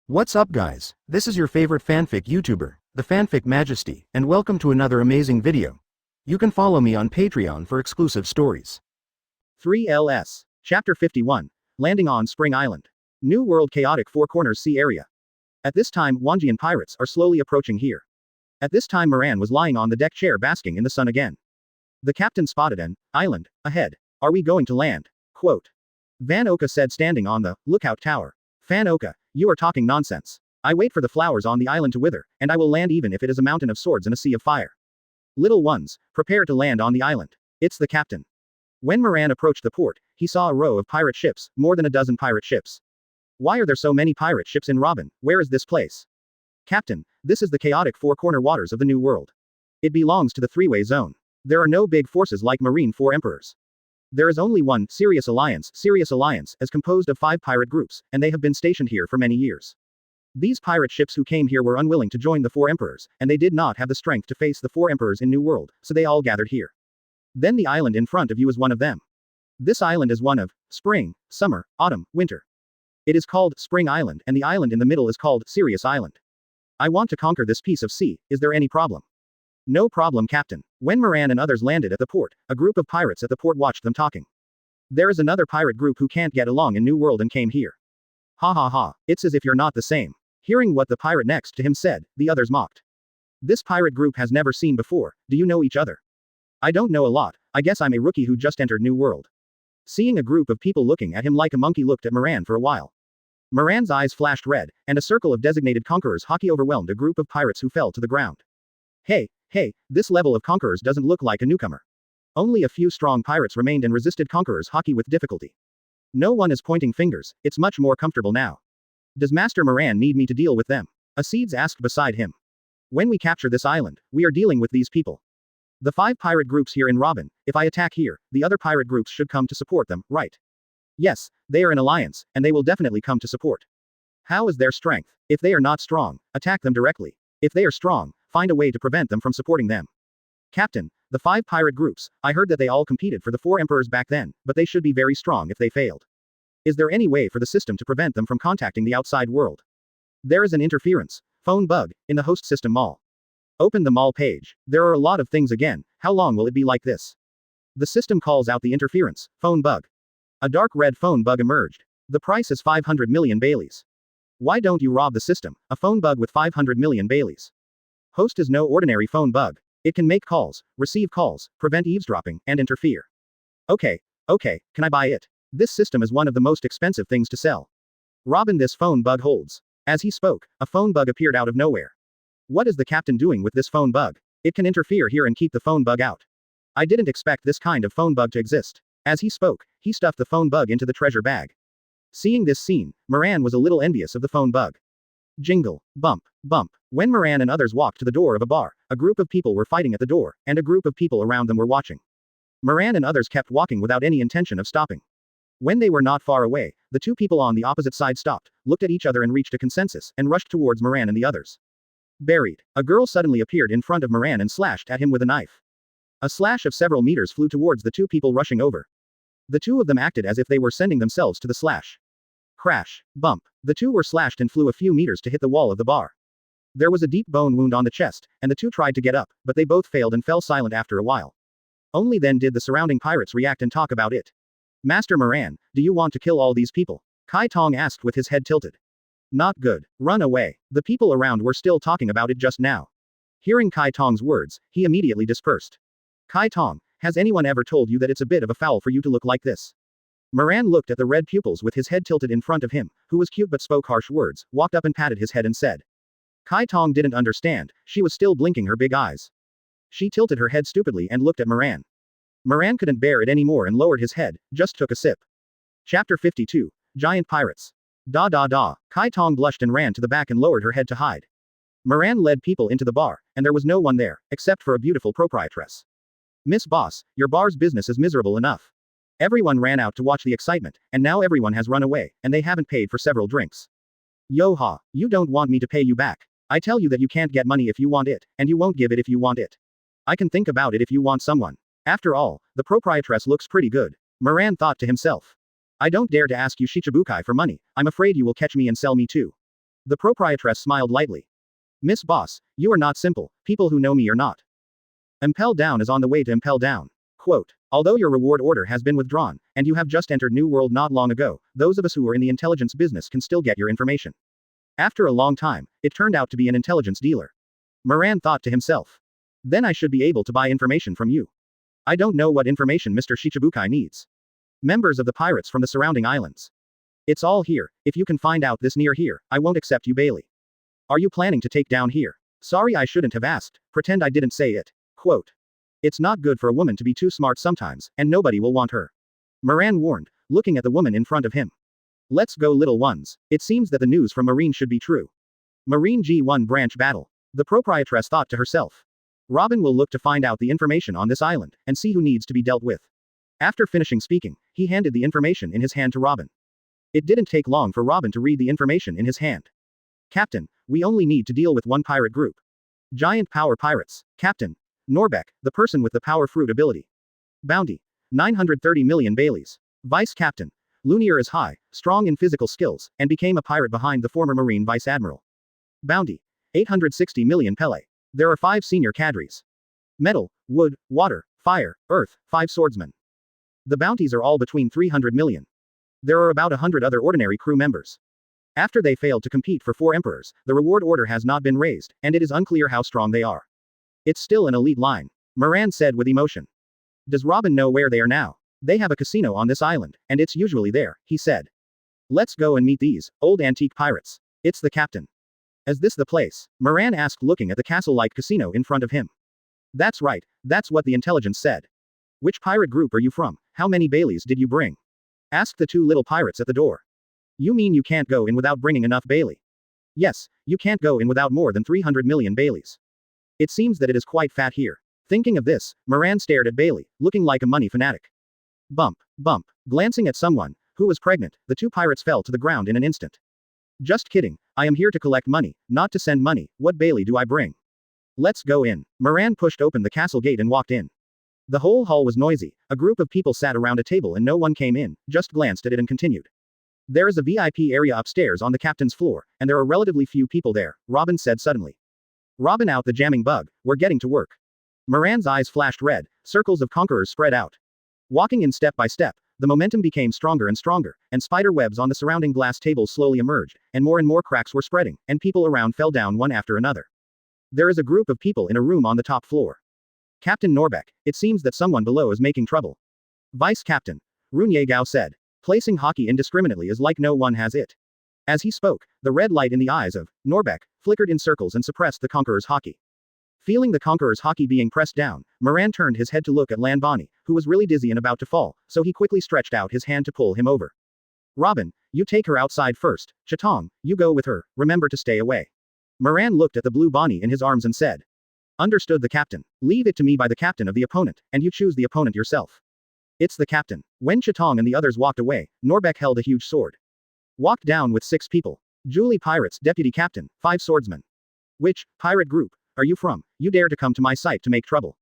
What's up guys, this is your favorite fanfic YouTuber, the Fanfic Majesty, and welcome to another amazing video. You can follow me on Patreon for exclusive stories. 3LS. Chapter 51. Landing on Spring Island. New World Chaotic Four Corners Sea Area. At this time Wanjian pirates are slowly approaching here. At this time Moran was lying on the deck chair basking in the sun again. The captain spotted an island ahead. Are we going to land? Quote. Van Oka said standing on the lookout tower. Fan Oka, you are talking nonsense. I wait for the flowers on the island to wither, and I will land even if it is a mountain of swords and a sea of fire. Little ones, prepare to land on the island. It's the captain. When Moran approached the port, he saw a row of pirate ships, more than a dozen pirate ships. Why are there so many pirate ships in Robin? Where is this place? Captain, this is the chaotic four-corner waters of the New World. It belongs to the three-way zone. There are no big forces like Marine Four Emperors. There is only one, Sirius Alliance, is composed of 5 pirate groups, and they have been stationed here for many years. These pirate ships who came here were unwilling to join the Four Emperors, and they did not have the strength to face the Four Emperors in New World, so they all gathered here. Then the island in front of you is one of them. This island is one of spring, summer, autumn, winter. It is called Spring Island, and the island in the middle is called Sirius Island. I want to conquer this piece of sea, is there any problem? No problem, Captain. When Moran and others landed at the port, a group of pirates at the port watched them talking. There is another pirate group who can't get along in New World and came here. Ha ha ha, it's as if you're not the same. Hearing what the pirate next to him said, the others mocked. This pirate group has never seen before, do you know each other? I don't know a lot, I guess I'm a rookie who just entered New World. Seeing a group of people looking at him like a monkey looked at Moran for a while. Moran's eyes flashed red, and a circle of designated conquerors hockey overwhelmed a group of pirates who fell to the ground. Hey, this level of conquerors doesn't look like a newcomer. Only a few strong pirates remained and resisted conquerors hockey with difficulty. No one is pointing fingers, it's much more comfortable now. Does Master Moran need me to deal with them? Aeds asked beside him. When we capture this island, we are dealing with these people. The 5 pirate groups here in Robin, if I attack here, the other pirate groups should come to support them, right? Yes, they are an alliance, and they will definitely come to support. How is their strength? If they are not strong, attack them directly. If they are strong, find a way to prevent them from supporting them. Captain, the 5 pirate groups, I heard that they all competed for the 4 emperors back then, but they should be very strong if they failed. Is there any way for the system to prevent them from contacting the outside world? There is an interference, phone bug, in the host system mall. Open the mall page. There are a lot of things again, how long will it be like this? The system calls out the interference, phone bug. A dark red phone bug emerged. The price is 500 million Baileys. Why don't you rob the system? A phone bug with 500 million Baileys. Host is no ordinary phone bug. It can make calls, receive calls, prevent eavesdropping, and interfere. Okay, can I buy it? This system is one of the most expensive things to sell. Robin, this phone bug holds. As he spoke, a phone bug appeared out of nowhere. What is the captain doing with this phone bug? It can interfere here and keep the phone bug out. I didn't expect this kind of phone bug to exist. As he spoke, he stuffed the phone bug into the treasure bag. Seeing this scene, Moran was a little envious of the phone bug. Jingle, bump, bump. When Moran and others walked to the door of a bar, a group of people were fighting at the door, and a group of people around them were watching. Moran and others kept walking without any intention of stopping. When they were not far away, the 2 people on the opposite side stopped, looked at each other and reached a consensus, and rushed towards Moran and the others. Buried. A girl suddenly appeared in front of Moran and slashed at him with a knife. A slash of several meters flew towards the 2 people rushing over. The 2 of them acted as if they were sending themselves to the slash. Crash, bump. The 2 were slashed and flew a few meters to hit the wall of the bar. There was a deep bone wound on the chest, and the 2 tried to get up, but they both failed and fell silent after a while. Only then did the surrounding pirates react and talk about it. Master Moran, do you want to kill all these people? Kai Tong asked with his head tilted. Not good. Run away. The people around were still talking about it just now. Hearing Kai Tong's words, he immediately dispersed. Kai Tong, has anyone ever told you that it's a bit of a foul for you to look like this? Moran looked at the red pupils with his head tilted in front of him, who was cute but spoke harsh words, walked up and patted his head and said. Kai Tong didn't understand, she was still blinking her big eyes. She tilted her head stupidly and looked at Moran. Moran couldn't bear it anymore and lowered his head, just took a sip. Chapter 52. Giant Pirates. Kai Tong blushed and ran to the back and lowered her head to hide. Moran led people into the bar, and there was no one there, except for a beautiful proprietress. Miss Boss, your bar's business is miserable enough. Everyone ran out to watch the excitement, and now everyone has run away, and they haven't paid for several drinks. Yo-ha, you don't want me to pay you back. I tell you that you can't get money if you want it, and you won't give it if you want it. I can think about it if you want someone. After all, the proprietress looks pretty good. Moran thought to himself. I don't dare to ask you Shichibukai for money, I'm afraid you will catch me and sell me too. The proprietress smiled lightly. Miss Boss, you are not simple, people who know me are not. Impel Down is on the way to Impel Down. Quote, although your reward order has been withdrawn, and you have just entered New World not long ago, those of us who are in the intelligence business can still get your information. After a long time, it turned out to be an intelligence dealer. Moran thought to himself. Then I should be able to buy information from you. I don't know what information Mr. Shichibukai needs. Members of the pirates from the surrounding islands. It's all here, if you can find out this near here, I won't accept you Bailey. Are you planning to take down here? Sorry I shouldn't have asked, pretend I didn't say it. Quote. It's not good for a woman to be too smart sometimes, and nobody will want her. Moran warned, looking at the woman in front of him. Let's go little ones, it seems that the news from Marine should be true. Marine G1 branch battle. The proprietress thought to herself. Robin will look to find out the information on this island, and see who needs to be dealt with. After finishing speaking, he handed the information in his hand to Robin. It didn't take long for Robin to read the information in his hand. Captain, we only need to deal with one pirate group. Giant Power Pirates. Captain. Norbec, the person with the Power Fruit ability. Bounty. 930 million Baileys. Vice Captain. Lunier is high, strong in physical skills, and became a pirate behind the former Marine Vice Admiral. Bounty. 860 million Pele. There are 5 senior cadres. Metal, wood, water, fire, earth, 5 swordsmen. The bounties are all between 300 million. There are about 100 other ordinary crew members. After they failed to compete for 4 emperors, the reward order has not been raised, and it is unclear how strong they are. It's still an elite line. Moran said with emotion. Does Robin know where they are now? They have a casino on this island, and it's usually there, he said. Let's go and meet these old antique pirates. It's the captain. Is this the place? Moran asked, looking at the castle-like casino in front of him. That's right, that's what the intelligence said. Which pirate group are you from? How many Baileys did you bring? Asked the 2 little pirates at the door. You mean you can't go in without bringing enough Bailey? Yes, you can't go in without more than 300 million Baileys. It seems that it is quite fat here. Thinking of this, Moran stared at Bailey, looking like a money fanatic. Bump, bump. Glancing at someone, who was pregnant, the 2 pirates fell to the ground in an instant. Just kidding, I am here to collect money, not to send money, what Bailey do I bring? Let's go in. Moran pushed open the castle gate and walked in. The whole hall was noisy, a group of people sat around a table and no one came in, just glanced at it and continued. There is a VIP area upstairs on the captain's floor, and there are relatively few people there, Robin said suddenly. Robin out the jamming bug, we're getting to work. Moran's eyes flashed red, circles of conquerors spread out. Walking in step by step, the momentum became stronger, and spider webs on the surrounding glass tables slowly emerged, and more cracks were spreading, and people around fell down one after another. There is a group of people in a room on the top floor. Captain Norbec, it seems that someone below is making trouble. Vice Captain. Runye Gao said. Placing hockey indiscriminately is like no one has it. As he spoke, the red light in the eyes of Norbec flickered in circles and suppressed the conqueror's hockey. Feeling the conqueror's hockey being pressed down, Moran turned his head to look at Lan Bani, who was really dizzy and about to fall, so he quickly stretched out his hand to pull him over. Robin, you take her outside first. Chatong, you go with her, remember to stay away. Moran looked at the blue Bonnie in his arms and said. Understood the captain. Leave it to me by the captain of the opponent, and you choose the opponent yourself. It's the captain. When Chatong and the others walked away, Norbec held a huge sword. Walked down with 6 people. Julie Pirates, Deputy Captain, 5 swordsmen. Which pirate group are you from? You dare to come to my site to make trouble?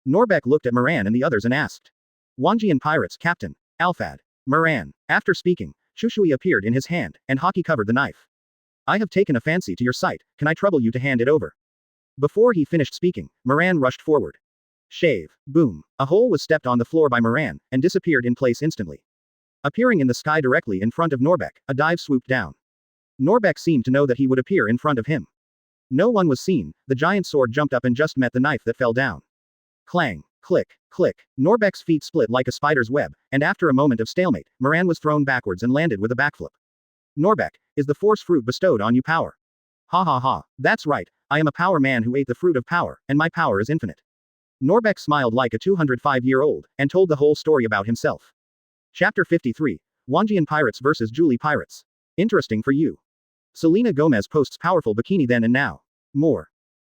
Norbec looked at Moran and the others and asked. Wanjian Pirates, Captain. Alfad. Moran. After speaking, Shushui appeared in his hand, and hockey covered the knife. I have taken a fancy to your site, can I trouble you to hand it over? Before he finished speaking, Moran rushed forward. Shave. Boom. A hole was stepped on the floor by Moran, and disappeared in place instantly. Appearing in the sky directly in front of Norbec, a dive swooped down. Norbec seemed to know that he would appear in front of him. No one was seen, the giant sword jumped up and just met the knife that fell down. Clang. Click. Click. Norbec's feet split like a spider's web, and after a moment of stalemate, Moran was thrown backwards and landed with a backflip. Norbec, is the force fruit bestowed on you power? Ha ha ha, that's right, I am a power man who ate the fruit of power, and my power is infinite. Norbec smiled like a 205-year-old, and told the whole story about himself. Chapter 53. Wanjian Pirates vs. Julie Pirates. Interesting for you. Selena Gomez posts powerful bikini then and now. More.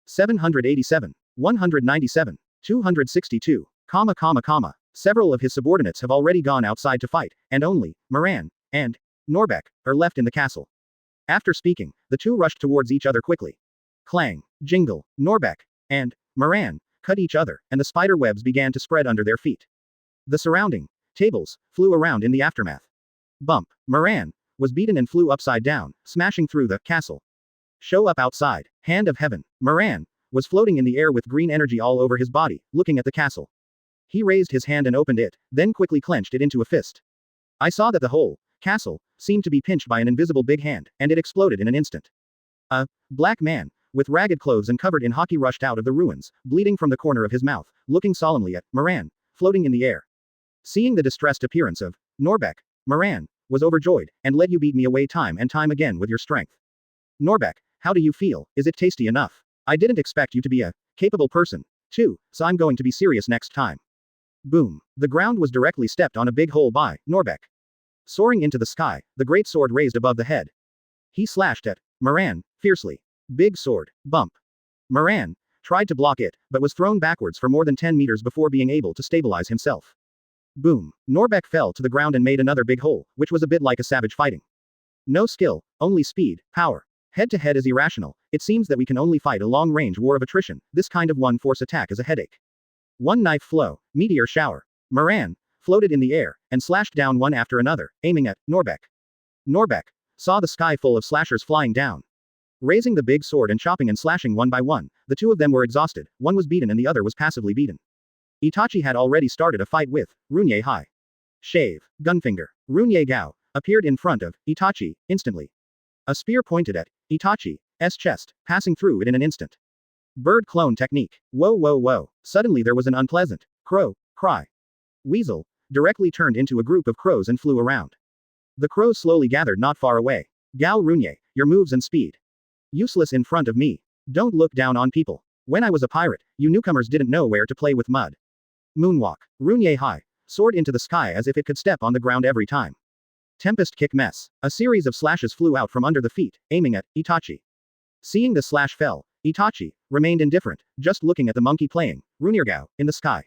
787. 197. 262. Several of his subordinates have already gone outside to fight, and only Moran and Norbec are left in the castle. After speaking, the 2 rushed towards each other quickly. Clang. Jingle. Norbec and Moran cut each other, and the spider webs began to spread under their feet. The surrounding tables flew around in the aftermath. Bump. Moran was beaten and flew upside down, smashing through the castle. Show up outside. Hand of heaven. Moran was floating in the air with green energy all over his body, looking at the castle. He raised his hand and opened it, then quickly clenched it into a fist. I saw that the whole castle seemed to be pinched by an invisible big hand, and it exploded in an instant. A black man, with ragged clothes and covered in hockey, rushed out of the ruins, bleeding from the corner of his mouth, looking solemnly at Moran, floating in the air. Seeing the distressed appearance of Norbec, Moran was overjoyed, and let you beat me away time and time again with your strength. Norbec, how do you feel? Is it tasty enough? I didn't expect you to be a capable person, too, so I'm going to be serious next time. Boom. The ground was directly stepped on a big hole by Norbec. Soaring into the sky, the great sword raised above the head. He slashed at Moran fiercely. Big sword. Bump. Moran tried to block it, but was thrown backwards for more than 10 meters before being able to stabilize himself. Boom. Norbec fell to the ground and made another big hole, which was a bit like a savage fighting. No skill, only speed, power. Head-to-head is irrational. It seems that we can only fight a long-range war of attrition. This kind of one-force attack is a headache. One knife flow, meteor shower. Moran floated in the air, and slashed down one after another, aiming at Norbec. Norbec saw the sky full of slashers flying down. Raising the big sword and chopping and slashing one by one, the two of them were exhausted, one was beaten and the other was passively beaten. Itachi had already started a fight with Runye Hai. Shave. Gunfinger. Runye Gao appeared in front of Itachi, instantly. A spear pointed at Itachi's chest, passing through it in an instant. Bird clone technique. Whoa whoa whoa. Suddenly there was an unpleasant crow cry. Weasel directly turned into a group of crows and flew around. The crows slowly gathered not far away. Gao Runye, your moves and speed. Useless in front of me. Don't look down on people. When I was a pirate, you newcomers didn't know where to play with mud. Moonwalk. Runye Hai soared into the sky as if it could step on the ground every time. Tempest kick mess. A series of slashes flew out from under the feet, aiming at Itachi. Seeing the slash fell, Itachi remained indifferent, just looking at the monkey playing Runirgao in the sky.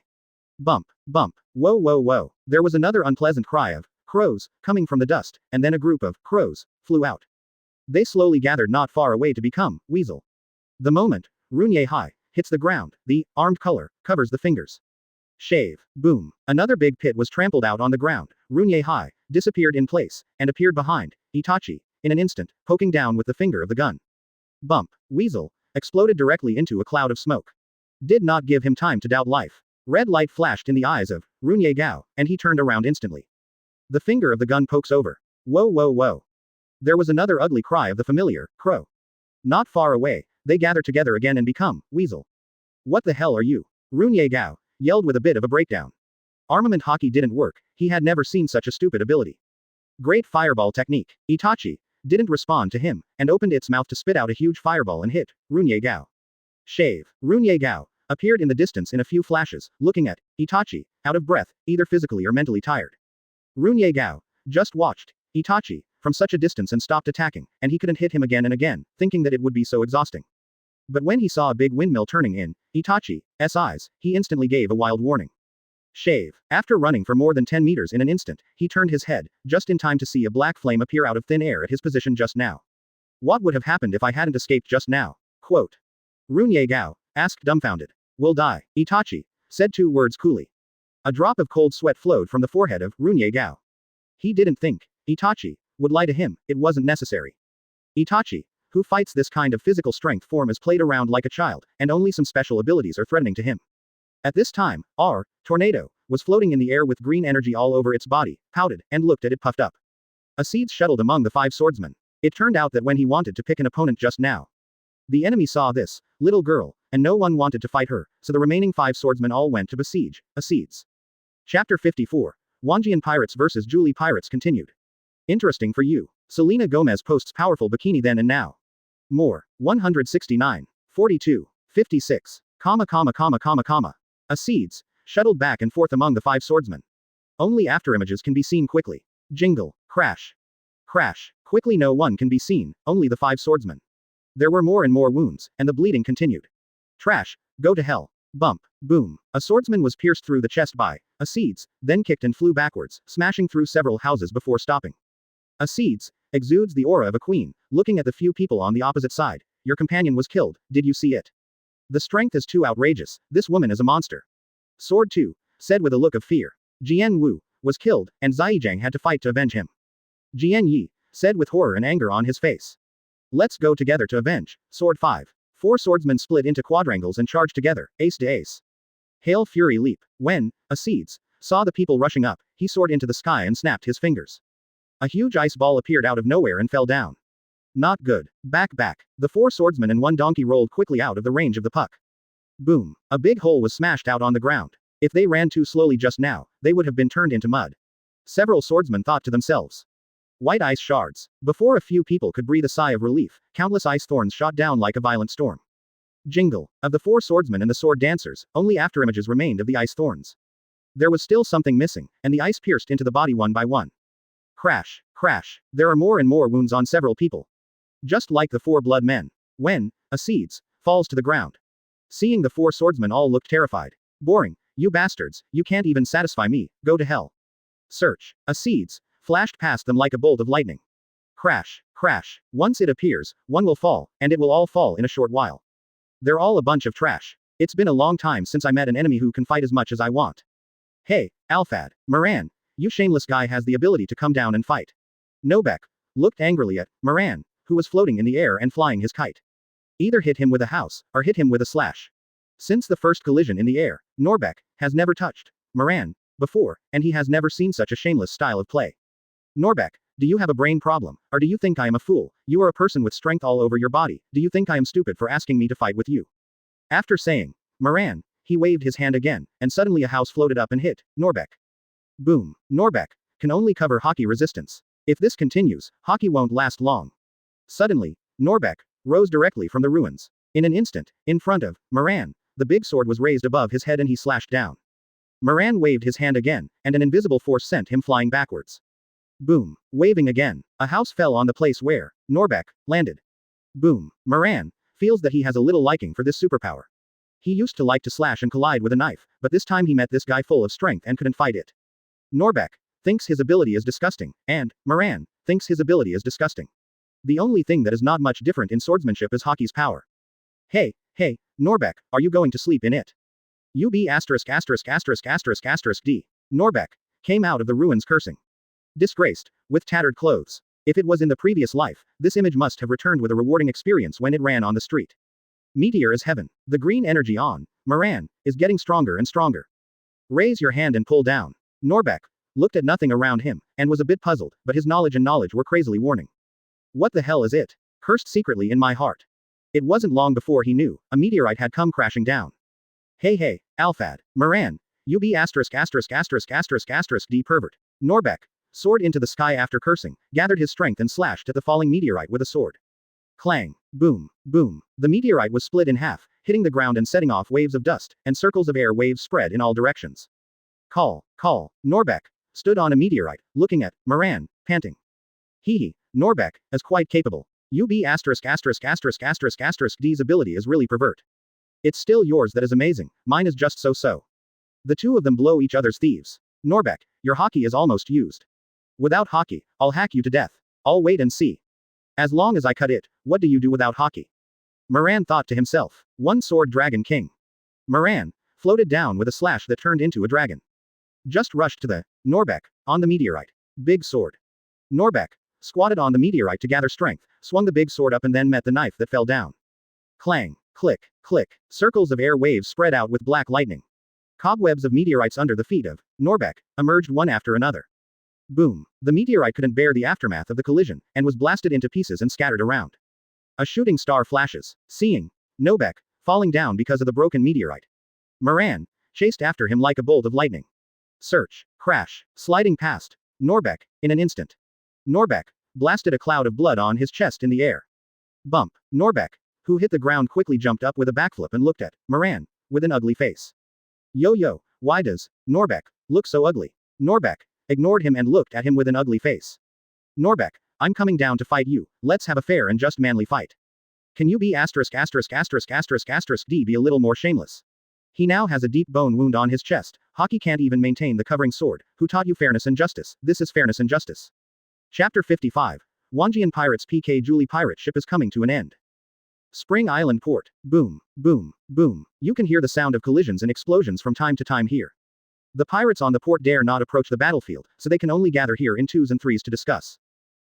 Bump, bump, whoa whoa whoa. There was another unpleasant cry of crows coming from the dust, and then a group of crows flew out. They slowly gathered not far away to become weasel. The moment Runye Hai hits the ground, the armed color covers the fingers. Shave. Boom. Another big pit was trampled out on the ground. Runye Hai disappeared in place, and appeared behind Itachi in an instant, poking down with the finger of the gun. Bump. Weasel exploded directly into a cloud of smoke. Did not give him time to doubt life. Red light flashed in the eyes of Runye Gao, and he turned around instantly. The finger of the gun pokes over. Whoa whoa whoa. There was another ugly cry of the familiar crow. Not far away, they gather together again and become weasel. What the hell are you? Runye Gao yelled with a bit of a breakdown. Armament hockey didn't work, he had never seen such a stupid ability. Great fireball technique. Itachi didn't respond to him, and opened its mouth to spit out a huge fireball and hit Runye Gao. Shave. Runye Gao appeared in the distance in a few flashes, looking at Itachi, out of breath, either physically or mentally tired. Runye Gao just watched Itachi from such a distance and stopped attacking, and he couldn't hit him again and again, thinking that it would be so exhausting. But when he saw a big windmill turning in Itachi's eyes, he instantly gave a wild warning. Shave. After running for more than 10 meters in an instant, he turned his head, just in time to see a black flame appear out of thin air at his position just now. What would have happened if I hadn't escaped just now? Quote. Runye Gao asked dumbfounded. Will die, Itachi said 2 words coolly. A drop of cold sweat flowed from the forehead of Runye Gao. He didn't think Itachi would lie to him, it wasn't necessary. Itachi, who fights this kind of physical strength form, is played around like a child, and only some special abilities are threatening to him. At this time, Tornado was floating in the air with green energy all over its body, pouted, and looked at it puffed up. Aeds shuttled among the 5 swordsmen. It turned out that when he wanted to pick an opponent just now, the enemy saw this little girl, and no one wanted to fight her, so the remaining 5 swordsmen all went to besiege Aeds. Chapter 54. Wanjian Pirates vs. Julie Pirates continued. Interesting for you. Selena Gomez posts powerful bikini then and now. More. 169. 42. 56. Aeds shuttled back and forth among the 5 swordsmen. Only afterimages can be seen quickly. Jingle. Crash. Crash. Quickly no one can be seen, only the 5 swordsmen. There were more and more wounds, and the bleeding continued. Trash. Go to hell. Bump. Boom. A swordsman was pierced through the chest by Aeds, then kicked and flew backwards, smashing through several houses before stopping. Aeds exudes the aura of a queen, looking at the few people on the opposite side. Your companion was killed, did you see it? The strength is too outrageous, this woman is a monster. Sword 2 said with a look of fear. Jian Wu was killed, and Ziyang had to fight to avenge him. Jian Yi said with horror and anger on his face. Let's go together to avenge. Sword 5. 4 swordsmen split into quadrangles and charged together, ace to ace. Hail Fury Leap. When Aeds saw the people rushing up, he soared into the sky and snapped his fingers. A huge ice ball appeared out of nowhere and fell down. Not good. Back. The 4 swordsmen and 1 donkey rolled quickly out of the range of the puck. Boom. A big hole was smashed out on the ground. If they ran too slowly just now, they would have been turned into mud. Several swordsmen thought to themselves. White ice shards. Before a few people could breathe a sigh of relief, countless ice thorns shot down like a violent storm. Jingle. Of the 4 swordsmen and the sword dancers, only afterimages remained of the ice thorns. There was still something missing, and the ice pierced into the body one by one. Crash. There are more and more wounds on several people. Just like the 4 blood men. When Aeds falls to the ground. Seeing the 4 swordsmen all looked terrified. Boring. You bastards, you can't even satisfy me, go to hell. Search. Aeds flashed past them like a bolt of lightning. Crash. Once it appears, one will fall, and it will all fall in a short while. They're all a bunch of trash. It's been a long time since I met an enemy who can fight as much as I want. Hey, Alphad, Moran, you shameless guy has the ability to come down and fight. Norbec looked angrily at Moran, who was floating in the air and flying his kite. Either hit him with a house, or hit him with a slash. Since the first collision in the air, Norbec has never touched Moran before, and he has never seen such a shameless style of play. Norbec, do you have a brain problem, or do you think I am a fool? You are a person with strength all over your body, do you think I am stupid for asking me to fight with you? After saying Moran, he waved his hand again, and suddenly a house floated up and hit Norbec. Boom. Norbec can only cover Hawkeye resistance. If this continues, Hawkeye won't last long. Suddenly, Norbec rose directly from the ruins. In an instant, in front of Moran, the big sword was raised above his head and he slashed down. Moran waved his hand again, and an invisible force sent him flying backwards. Boom. Waving again, a house fell on the place where Norbec landed. Boom. Moran feels that he has a little liking for this superpower. He used to like to slash and collide with a knife, but this time he met this guy full of strength and couldn't fight it. Norbec thinks his ability is disgusting, and Moran thinks his ability is disgusting. The only thing that is not much different in swordsmanship is Hawkeye's power. Hey, Norbec, are you going to sleep in it? UB ***************** D. Norbec came out of the ruins cursing. Disgraced, with tattered clothes. If it was in the previous life, this image must have returned with a rewarding experience when it ran on the street. Meteor is heaven. The green energy on Moran is getting stronger and stronger. Raise your hand and pull down. Norbec looked at nothing around him, and was a bit puzzled, but his knowledge were crazily warning. What the hell is it? Cursed secretly in my heart. It wasn't long before he knew, a meteorite had come crashing down. Hey, Alphad, Moran, UB ********** D pervert. Norbec soared into the sky after cursing, gathered his strength and slashed at the falling meteorite with a sword. Clang. Boom. The meteorite was split in half, hitting the ground and setting off waves of dust, and circles of air waves spread in all directions. Call. Norbec stood on a meteorite, looking at Moran, panting. Norbec is quite capable. UB ******************************************** D's ability is really pervert. It's still yours that is amazing, mine is just so. The two of them blow each other's thieves. Norbec, your Hawkeye is almost used. Without Hawkeye, I'll hack you to death. I'll wait and see. As long as I cut it, what do you do without Hawkeye? Moran thought to himself. One sword dragon king. Moran floated down with a slash that turned into a dragon. Just rushed to the Norbec on the meteorite. Big sword. Norbec squatted on the meteorite to gather strength, swung the big sword up and then met the knife that fell down. Clang. Click. Circles of air waves spread out with black lightning. Cobwebs of meteorites under the feet of Norbec emerged one after another. Boom. The meteorite couldn't bear the aftermath of the collision, and was blasted into pieces and scattered around. A shooting star flashes. Seeing Norbec falling down because of the broken meteorite, Moran chased after him like a bolt of lightning. Search. Crash. Sliding past Norbec in an instant. Norbec blasted a cloud of blood on his chest in the air. Bump. Norbec, who hit the ground, quickly jumped up with a backflip and looked at Moran with an ugly face. Yo, why does Norbec look so ugly? Norbec ignored him and looked at him with an ugly face. Norbec, I'm coming down to fight you, let's have a fair and just manly fight. Can you be *********** D be a little more shameless? He now has a deep bone wound on his chest. Hawkeye can't even maintain the covering sword. Who taught you fairness and justice? This is fairness and justice. Chapter 55. Wanjian Pirates PK Julie pirate ship is coming to an end. Spring Island Port. Boom. You can hear the sound of collisions and explosions from time to time here. The pirates on the port dare not approach the battlefield, so they can only gather here in 2s and 3s to discuss.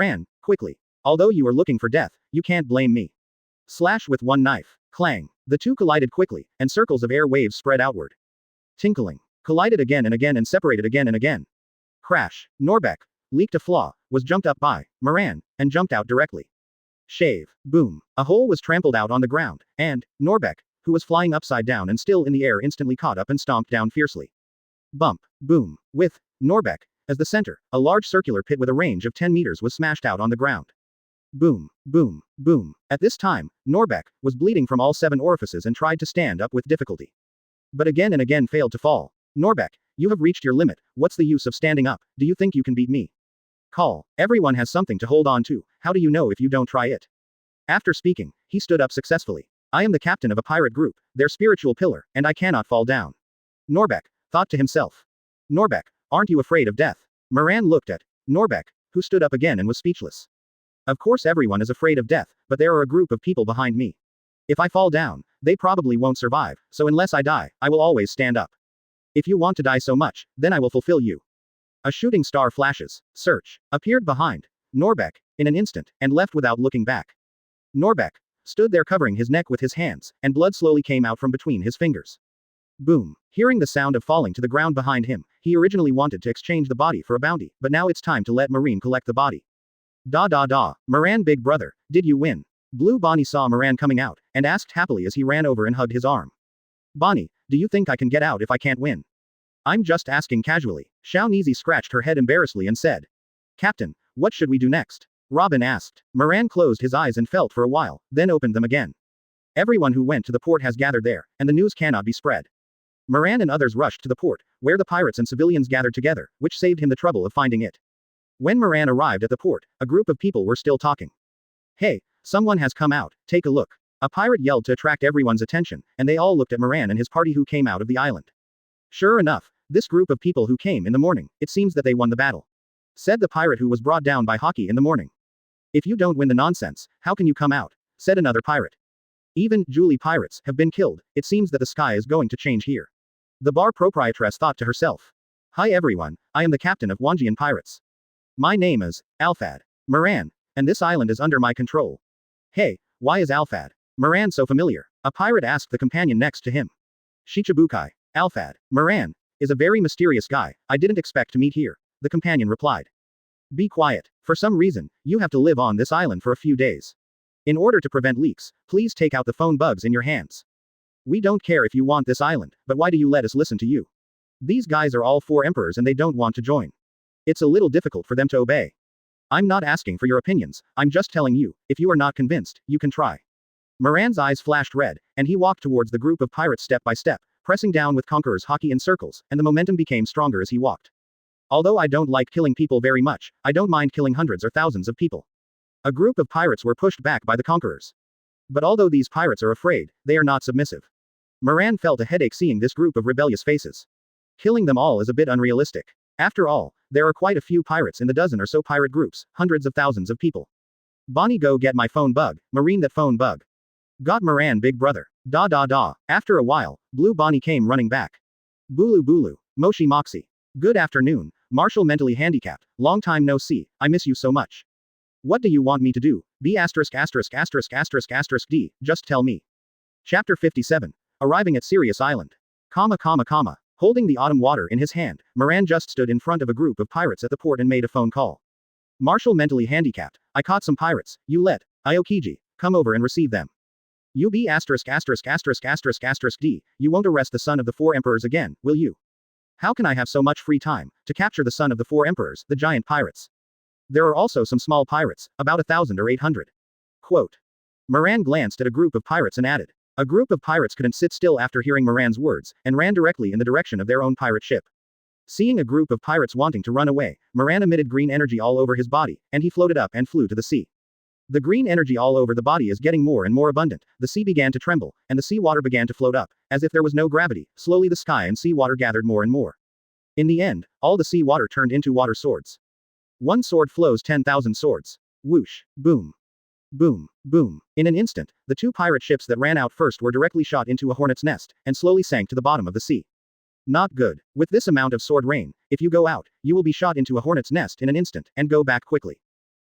Moran, quickly. Although you are looking for death, you can't blame me. Slash with one knife. Clang. The two collided quickly, and circles of air waves spread outward. Tinkling. Collided again and separated again and again. Crash. Norbec, leaked a flaw, was jumped up by Moran, and jumped out directly. Shave. Boom. A hole was trampled out on the ground, and Norbec, who was flying upside down and still in the air, instantly caught up and stomped down fiercely. Bump. Boom. With Norbec, As the center, a large circular pit with a range of 10 meters was smashed out on the ground. Boom, boom, boom. At this time, Norbec was bleeding from all 7 orifices and tried to stand up with difficulty. But again and again failed to fall. Norbec, you have reached your limit, what's the use of standing up, do you think you can beat me? Call, everyone has something to hold on to, how do you know if you don't try it? After speaking, he stood up successfully. I am the captain of a pirate group, their spiritual pillar, and I cannot fall down. Norbec thought to himself. Norbec, aren't you afraid of death? Moran looked at Norbec, who stood up again and was speechless. Of course everyone is afraid of death, but there are a group of people behind me. If I fall down, they probably won't survive, so unless I die, I will always stand up. If you want to die so much, then I will fulfill you. A shooting star flashes, search, appeared behind Norbec, in an instant, and left without looking back. Norbec stood there covering his neck with his hands, and blood slowly came out from between his fingers. Boom. Hearing the sound of falling to the ground behind him, he originally wanted to exchange the body for a bounty, but now it's time to let Marine collect the body. Moran big brother, did you win? Blue Bonnie saw Moran coming out, and asked happily as he ran over and hugged his arm. Bonnie, do you think I can get out if I can't win? I'm just asking casually. Xiaonizi scratched her head embarrassedly and said. Captain, what should we do next? Robin asked. Moran closed his eyes and felt for a while, then opened them again. Everyone who went to the port has gathered there, and the news cannot be spread. Moran and others rushed to the port, where the pirates and civilians gathered together, which saved him the trouble of finding it. When Moran arrived at the port, a group of people were still talking. Hey, someone has come out, take a look. A pirate yelled to attract everyone's attention, and they all looked at Moran and his party who came out of the island. Sure enough, this group of people who came in the morning, it seems that they won the battle. Said the pirate who was brought down by Hawkeye in the morning. If you don't win the nonsense, how can you come out? Said another pirate. Even Julie pirates have been killed, it seems that the sky is going to change here. The bar proprietress thought to herself. Hi everyone, I am the captain of Wanjian pirates. My name is Alfad Moran, and this island is under my control. Hey, why is Alfad Moran so familiar? A pirate asked the companion next to him. Shichibukai, Alfad Moran, is a very mysterious guy, I didn't expect to meet here, the companion replied. Be quiet, for some reason, you have to live on this island for a few days. In order to prevent leaks, please take out the phone bugs in your hands. We don't care if you want this island, but why do you let us listen to you? These guys are all 4 emperors and they don't want to join. It's a little difficult for them to obey. I'm not asking for your opinions, I'm just telling you, if you are not convinced, you can try. Moran's eyes flashed red, and he walked towards the group of pirates step by step, pressing down with Conqueror's Hawkeye in circles, and the momentum became stronger as he walked. Although I don't like killing people very much, I don't mind killing hundreds or thousands of people. A group of pirates were pushed back by the conquerors. But although these pirates are afraid, they are not submissive. Moran felt a headache seeing this group of rebellious faces. Killing them all is a bit unrealistic. After all, there are quite a few pirates in the dozen or so pirate groups, hundreds of thousands of people. Bonnie go get my phone bug, Marine that phone bug. Got Moran big brother. After a while, Blue Bonnie came running back. Bulu, Moshi Moxie. Good afternoon, Marshall mentally handicapped, long time no see, I miss you so much. What do you want me to do? B****************, D, just tell me. Chapter 57. Arriving at Sirius Island. Holding the autumn water in his hand, Moran just stood in front of a group of pirates at the port and made a phone call. Marshall mentally handicapped, I caught some pirates, you let Aokiji come over and receive them. You B**********, D, you won't arrest the son of the 4 emperors again, will you? How can I have so much free time to capture the son of the 4 emperors, the giant pirates? There are also some small pirates, about 1,000 or 800. Quote. Moran glanced at a group of pirates and added. A group of pirates couldn't sit still after hearing Moran's words, and ran directly in the direction of their own pirate ship. Seeing a group of pirates wanting to run away, Moran emitted green energy all over his body, and he floated up and flew to the sea. The green energy all over the body is getting more and more abundant, the sea began to tremble, and the seawater began to float up, as if there was no gravity, slowly the sky and seawater gathered more and more. In the end, all the seawater turned into water swords. One sword flows 10,000 swords. Whoosh, boom. Boom, boom. In an instant, the 2 pirate ships that ran out first were directly shot into a hornet's nest, and slowly sank to the bottom of the sea. Not good. With this amount of sword rain, if you go out, you will be shot into a hornet's nest in an instant, and go back quickly.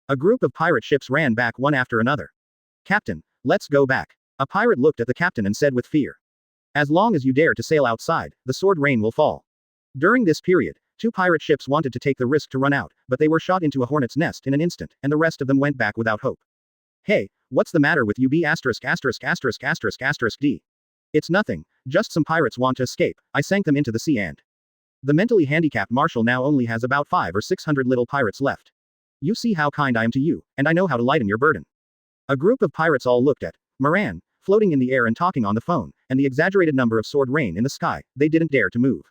A group of pirate ships ran back one after another. Captain, let's go back. A pirate looked at the captain and said with fear. As long as you dare to sail outside, the sword rain will fall. During this period, 2 pirate ships wanted to take the risk to run out, but they were shot into a hornet's nest in an instant, and the rest of them went back without hope. Hey, what's the matter with you B*********, D? It's nothing, just some pirates want to escape, I sank them into the sea and. The mentally handicapped marshal now only has about 500 or 600 little pirates left. You see how kind I am to you, and I know how to lighten your burden. A group of pirates all looked at Moran, floating in the air and talking on the phone, and the exaggerated number of sword rain in the sky. They didn't dare to move.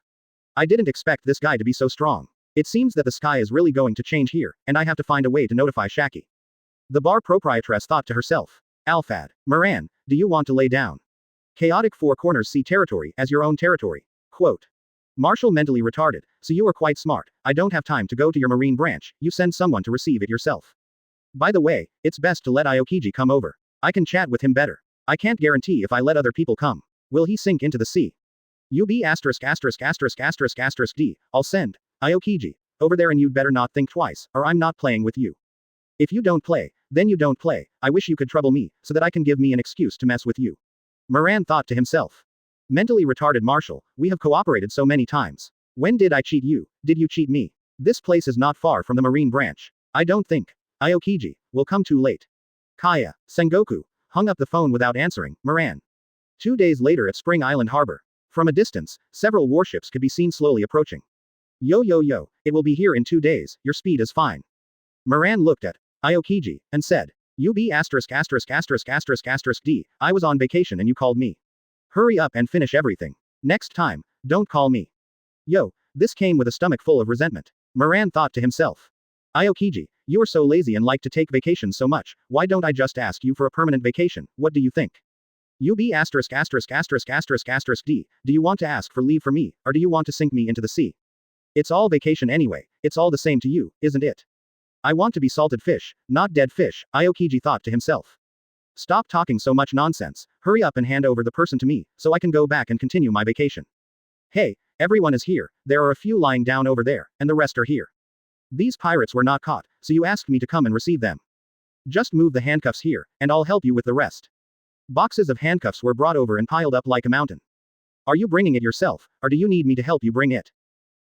I didn't expect this guy to be so strong. It seems that the sky is really going to change here, and I have to find a way to notify Shaki. The bar proprietress thought to herself. Alfad, Moran, do you want to lay down? Chaotic Four Corners see territory as your own territory. Quote. Marshal mentally retarded, so you are quite smart. I don't have time to go to your marine branch, you send someone to receive it yourself. By the way, it's best to let Aokiji come over. I can chat with him better. I can't guarantee if I let other people come. Will he sink into the sea? UB *********D, I'll send Aokiji over there and you'd better not think twice, or I'm not playing with you. If you don't play, then you don't play. I wish you could trouble me, so that I can give me an excuse to mess with you. Moran thought to himself. Mentally retarded Marshal, we have cooperated so many times. When did I cheat you? Did you cheat me? This place is not far from the marine branch. I don't think Aokiji will come too late. Kaya, Sengoku, hung up the phone without answering. Moran. 2 days later at Spring Island Harbor. From a distance, several warships could be seen slowly approaching. Yo, it will be here in 2 days, your speed is fine. Moran looked at Aokiji and said, UB **********D, I was on vacation and you called me. Hurry up and finish everything. Next time, don't call me. Yo, this came with a stomach full of resentment. Moran thought to himself. Aokiji, you are so lazy and like to take vacations so much, why don't I just ask you for a permanent vacation, what do you think? UB *********D, do you want to ask for leave for me, or do you want to sink me into the sea? It's all vacation anyway, it's all the same to you, isn't it? I want to be salted fish, not dead fish, Aokiji thought to himself. Stop talking so much nonsense, hurry up and hand over the person to me, so I can go back and continue my vacation. Hey, everyone is here, there are a few lying down over there, and the rest are here. These pirates were not caught, so you asked me to come and receive them. Just move the handcuffs here, and I'll help you with the rest. Boxes of handcuffs were brought over and piled up like a mountain. Are you bringing it yourself, or do you need me to help you bring it?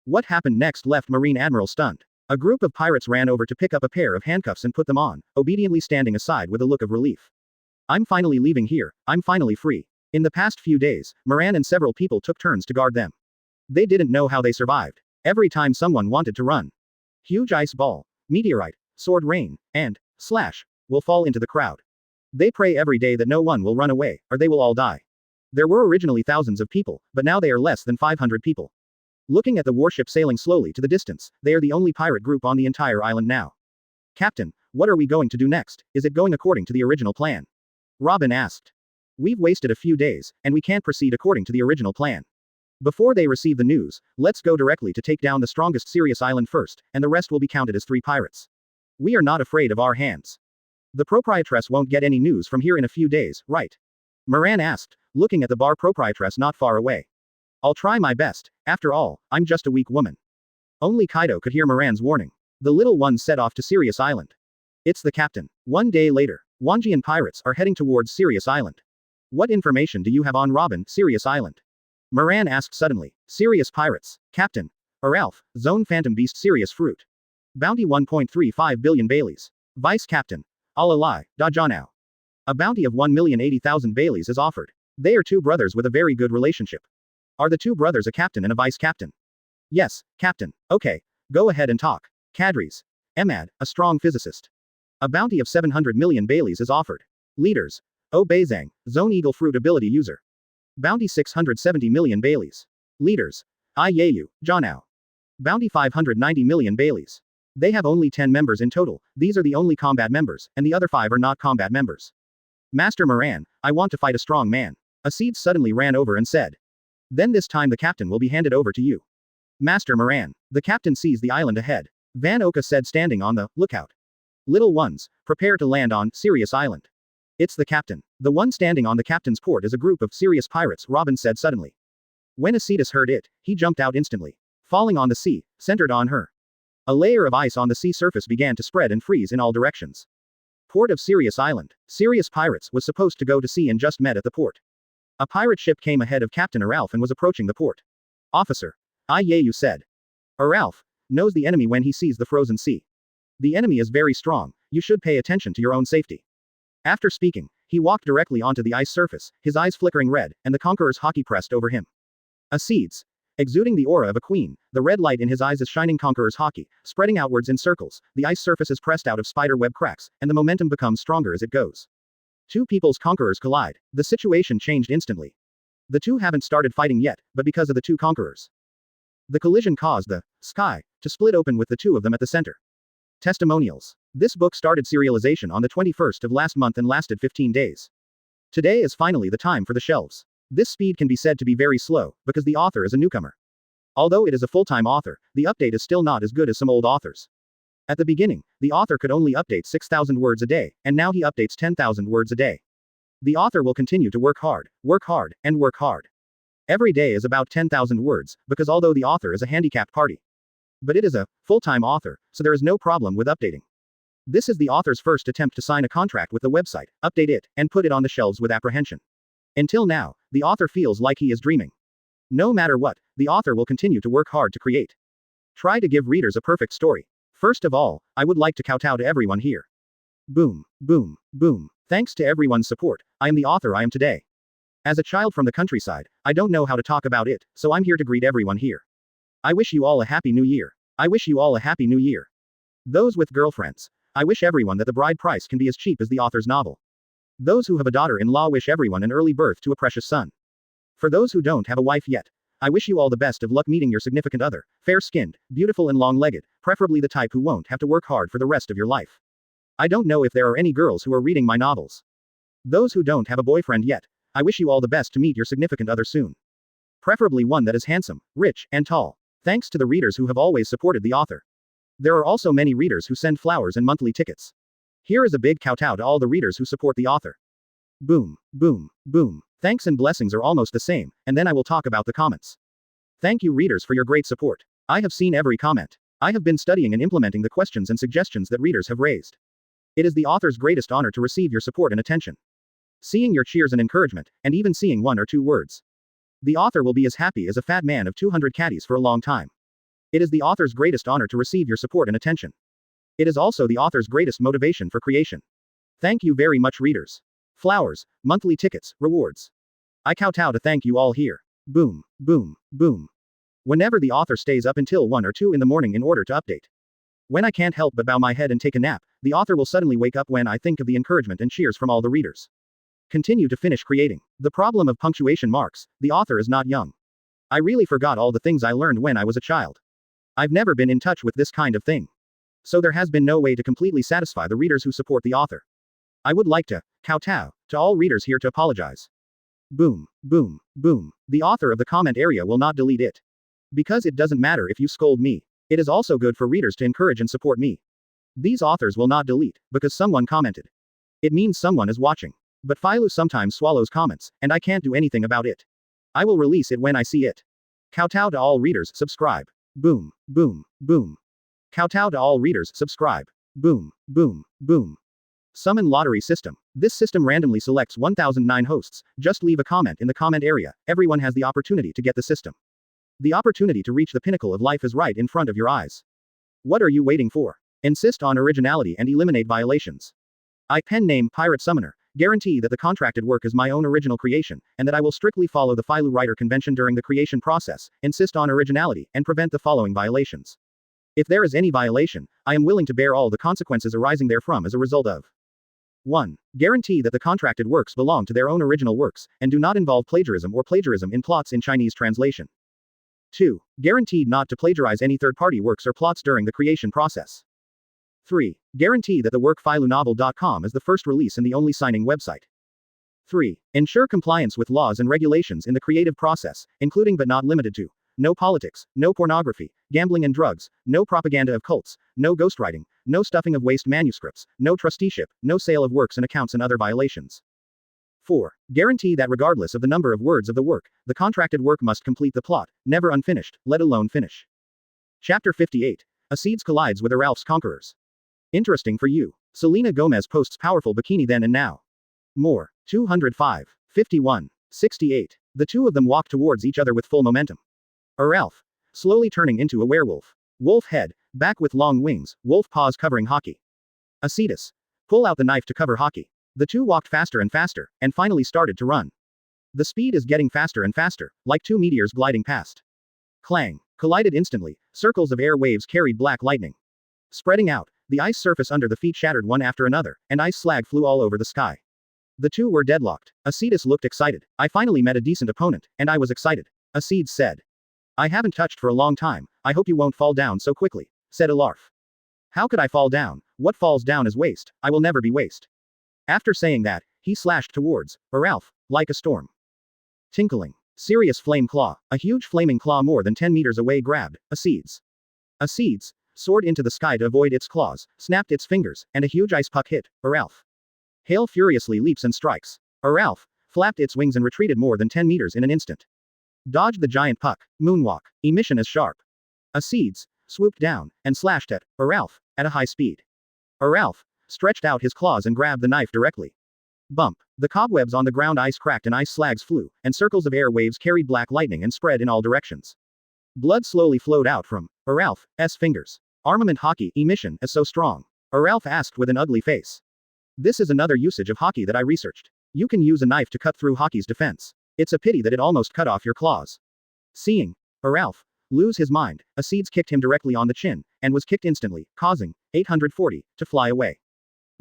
What happened next left Marine Admiral stunned. A group of pirates ran over to pick up a pair of handcuffs and put them on, obediently standing aside with a look of relief. I'm finally leaving here, I'm finally free. In the past few days, Moran and several people took turns to guard them. They didn't know how they survived. Every time someone wanted to run, huge ice ball, meteorite, sword rain, and slash will fall into the crowd. They pray every day that no one will run away, or they will all die. There were originally thousands of people, but now they are less than 500 people. Looking at the warship sailing slowly to the distance, they are the only pirate group on the entire island now. Captain, what are we going to do next? Is it going according to the original plan? Robin asked. We've wasted a few days, and we can't proceed according to the original plan. Before they receive the news, let's go directly to take down the strongest Sirius Island first, and the rest will be counted as 3 pirates. We are not afraid of our hands. The proprietress won't get any news from here in a few days, right? Moran asked, looking at the bar proprietress not far away. I'll try my best, after all, I'm just a weak woman. Only Kaido could hear Moran's warning. The little ones set off to Sirius Island. It's the captain. 1 day later, Wanjian pirates are heading towards Sirius Island. What information do you have on Robin, Sirius Island? Moran asked suddenly. Sirius Pirates. Captain. Ralph, Zone Phantom Beast Sirius Fruit. Bounty 1.35 billion Baileys. Vice Captain. Alalai, Dajanao. A bounty of 1,080,000 Baileys is offered. They are 2 brothers with a very good relationship. Are the 2 brothers a captain and a vice captain? Yes, captain. Okay, go ahead and talk. Cadres. Emad, a strong physicist. A bounty of 700 million Baileys is offered. Leaders. O Beizang, Zone Eagle Fruit ability user. Bounty 670 million Baileys. Leaders. I Yeyu, Janao. Bounty 590 million Baileys. They have only 10 members in total, these are the only combat members, and the other 5 are not combat members. Master Moran, I want to fight a strong man. Aeds suddenly ran over and said. Then this time the captain will be handed over to you. Master Moran. The captain sees the island ahead. Van Oka said standing on the lookout. Little ones, prepare to land on Sirius Island. It's the captain. The one standing on the captain's port is a group of Sirius pirates, Robin said suddenly. When Acedus heard it, he jumped out instantly. Falling on the sea, centered on her. A layer of ice on the sea surface began to spread and freeze in all directions. Port of Sirius Island. Sirius Pirates was supposed to go to sea and just met at the port. A pirate ship came ahead of Captain Aralf and was approaching the port. Officer. I Yeyu said. Aralf knows the enemy when he sees the frozen sea. The enemy is very strong, you should pay attention to your own safety. After speaking, he walked directly onto the ice surface, his eyes flickering red, and the conqueror's hockey pressed over him. Aeds. Exuding the aura of a queen, the red light in his eyes is shining conqueror's haki, spreading outwards in circles, the ice surface is pressed out of spider web cracks, and the momentum becomes stronger as it goes. Two people's conquerors collide. The situation changed instantly. The two haven't started fighting yet, but because of the two conquerors. The collision caused the sky to split open with the two of them at the center. Testimonials. This book started serialization on the 21st of last month and lasted 15 days. Today is finally the time for the shelves. This speed can be said to be very slow, because the author is a newcomer. Although it is a full-time author, the update is still not as good as some old authors. At the beginning, the author could only update 6,000 words a day, and now he updates 10,000 words a day. The author will continue to work hard, and work hard. Every day is about 10,000 words, because although the author is a handicapped party. But it is a full-time author, so there is no problem with updating. This is the author's first attempt to sign a contract with the website, update it, and put it on the shelves with apprehension. Until now, the author feels like he is dreaming. No matter what, the author will continue to work hard to create. Try to give readers a perfect story. First of all, I would like to kowtow to everyone here. Boom, boom, boom. Thanks to everyone's support, I am the author I am today. As a child from the countryside, I don't know how to talk about it, so I'm here to greet everyone here. I wish you all a happy new year. I wish you all a happy new year. Those with girlfriends. I wish everyone that the bride price can be as cheap as the author's novel. Those who have a daughter-in-law wish everyone an early birth to a precious son. For those who don't have a wife yet, I wish you all the best of luck meeting your significant other, fair-skinned, beautiful and long-legged, preferably the type who won't have to work hard for the rest of your life. I don't know if there are any girls who are reading my novels. Those who don't have a boyfriend yet, I wish you all the best to meet your significant other soon. Preferably one that is handsome, rich, and tall. Thanks to the readers who have always supported the author. There are also many readers who send flowers and monthly tickets. Here is a big kowtow to all the readers who support the author. Boom, boom, boom. Thanks and blessings are almost the same, and then I will talk about the comments. Thank you readers for your great support. I have seen every comment. I have been studying and implementing the questions and suggestions that readers have raised. It is the author's greatest honor to receive your support and attention. Seeing your cheers and encouragement, and even seeing one or two words. The author will be as happy as a fat man of 200 caddies for a long time. It is the author's greatest honor to receive your support and attention. It is also the author's greatest motivation for creation. Thank you very much readers. Flowers, monthly tickets, rewards. I kowtow to thank you all here. Boom, boom, boom. Whenever the author stays up until 1 or 2 in the morning in order to update. When I can't help but bow my head and take a nap, the author will suddenly wake up when I think of the encouragement and cheers from all the readers. Continue to finish creating. The problem of punctuation marks, the author is not young. I really forgot all the things I learned when I was a child. I've never been in touch with this kind of thing. So there has been no way to completely satisfy the readers who support the author. I would like to kowtow to all readers here to apologize. Boom, boom, boom. The author of the comment area will not delete it. Because it doesn't matter if you scold me. It is also good for readers to encourage and support me. These authors will not delete, because someone commented. It means someone is watching. But Philo sometimes swallows comments, and I can't do anything about it. I will release it when I see it. Kowtow to all readers, subscribe. Boom, boom, boom. Kowtow to all readers, subscribe. Boom, boom, boom. Summon lottery system. This system randomly selects 1009 hosts. Just leave a comment in the comment area. Everyone has the opportunity to get the system. The opportunity to reach the pinnacle of life is right in front of your eyes. What are you waiting for? Insist on originality and eliminate violations. I pen name Pirate Summoner. Guarantee that the contracted work is my own original creation, and that I will strictly follow the Philo writer convention during the creation process, insist on originality, and prevent the following violations. If there is any violation, I am willing to bear all the consequences arising therefrom as a result of 1. Guarantee that the contracted works belong to their own original works, and do not involve plagiarism or plagiarism in plots in Chinese translation. 2. Guaranteed not to plagiarize any third-party works or plots during the creation process. 3. Guarantee that the work philonovel.com is the first release and the only signing website. 3. Ensure compliance with laws and regulations in the creative process, including but not limited to no politics, no pornography, gambling and drugs, no propaganda of cults, no ghostwriting, no stuffing of waste manuscripts, no trusteeship, no sale of works and accounts and other violations. 4. Guarantee that regardless of the number of words of the work, the contracted work must complete the plot, never unfinished, let alone finish. Chapter 58. Aeds collides with Ralph's conquerors. Interesting for you. Selena Gomez posts powerful bikini then and now. More. 205. 51. 68. The two of them walk towards each other with full momentum. Ralph. Slowly turning into a werewolf. Wolf head, back with long wings, wolf paws covering Hawkeye. Acedus. Pull out the knife to cover Hawkeye. The two walked faster and faster, and finally started to run. The speed is getting faster and faster, like two meteors gliding past. Clang. Collided instantly, circles of air waves carried black lightning. Spreading out, the ice surface under the feet shattered one after another, and ice slag flew all over the sky. The two were deadlocked. Acedus looked excited. I finally met a decent opponent, and I was excited. Aeds said. I haven't touched for a long time, I hope you won't fall down so quickly, said Alarf. How could I fall down? What falls down is waste, I will never be waste. After saying that, he slashed towards Aralf, like a storm. Tinkling. Sirius Flame Claw, a huge flaming claw more than 10 meters away grabbed Aeds. Aeds soared into the sky to avoid its claws, snapped its fingers, and a huge ice puck hit Aralf. Hail furiously leaps and strikes. Aralf flapped its wings and retreated more than 10 meters in an instant. Dodged the giant puck, moonwalk, emission as sharp. Aeds swooped down and slashed at Aralf at a high speed. Aralf stretched out his claws and grabbed the knife directly. Bump. The cobwebs on the ground ice cracked and ice slags flew, and circles of air waves carried black lightning and spread in all directions. Blood slowly flowed out from Aralf's fingers. Armament Haki emission is so strong. Aralf asked with an ugly face. This is another usage of Haki that I researched. You can use a knife to cut through Haki's defense. It's a pity that it almost cut off your claws. Seeing Aralf lose his mind, Aeds kicked him directly on the chin, and was kicked instantly, causing 840 to fly away.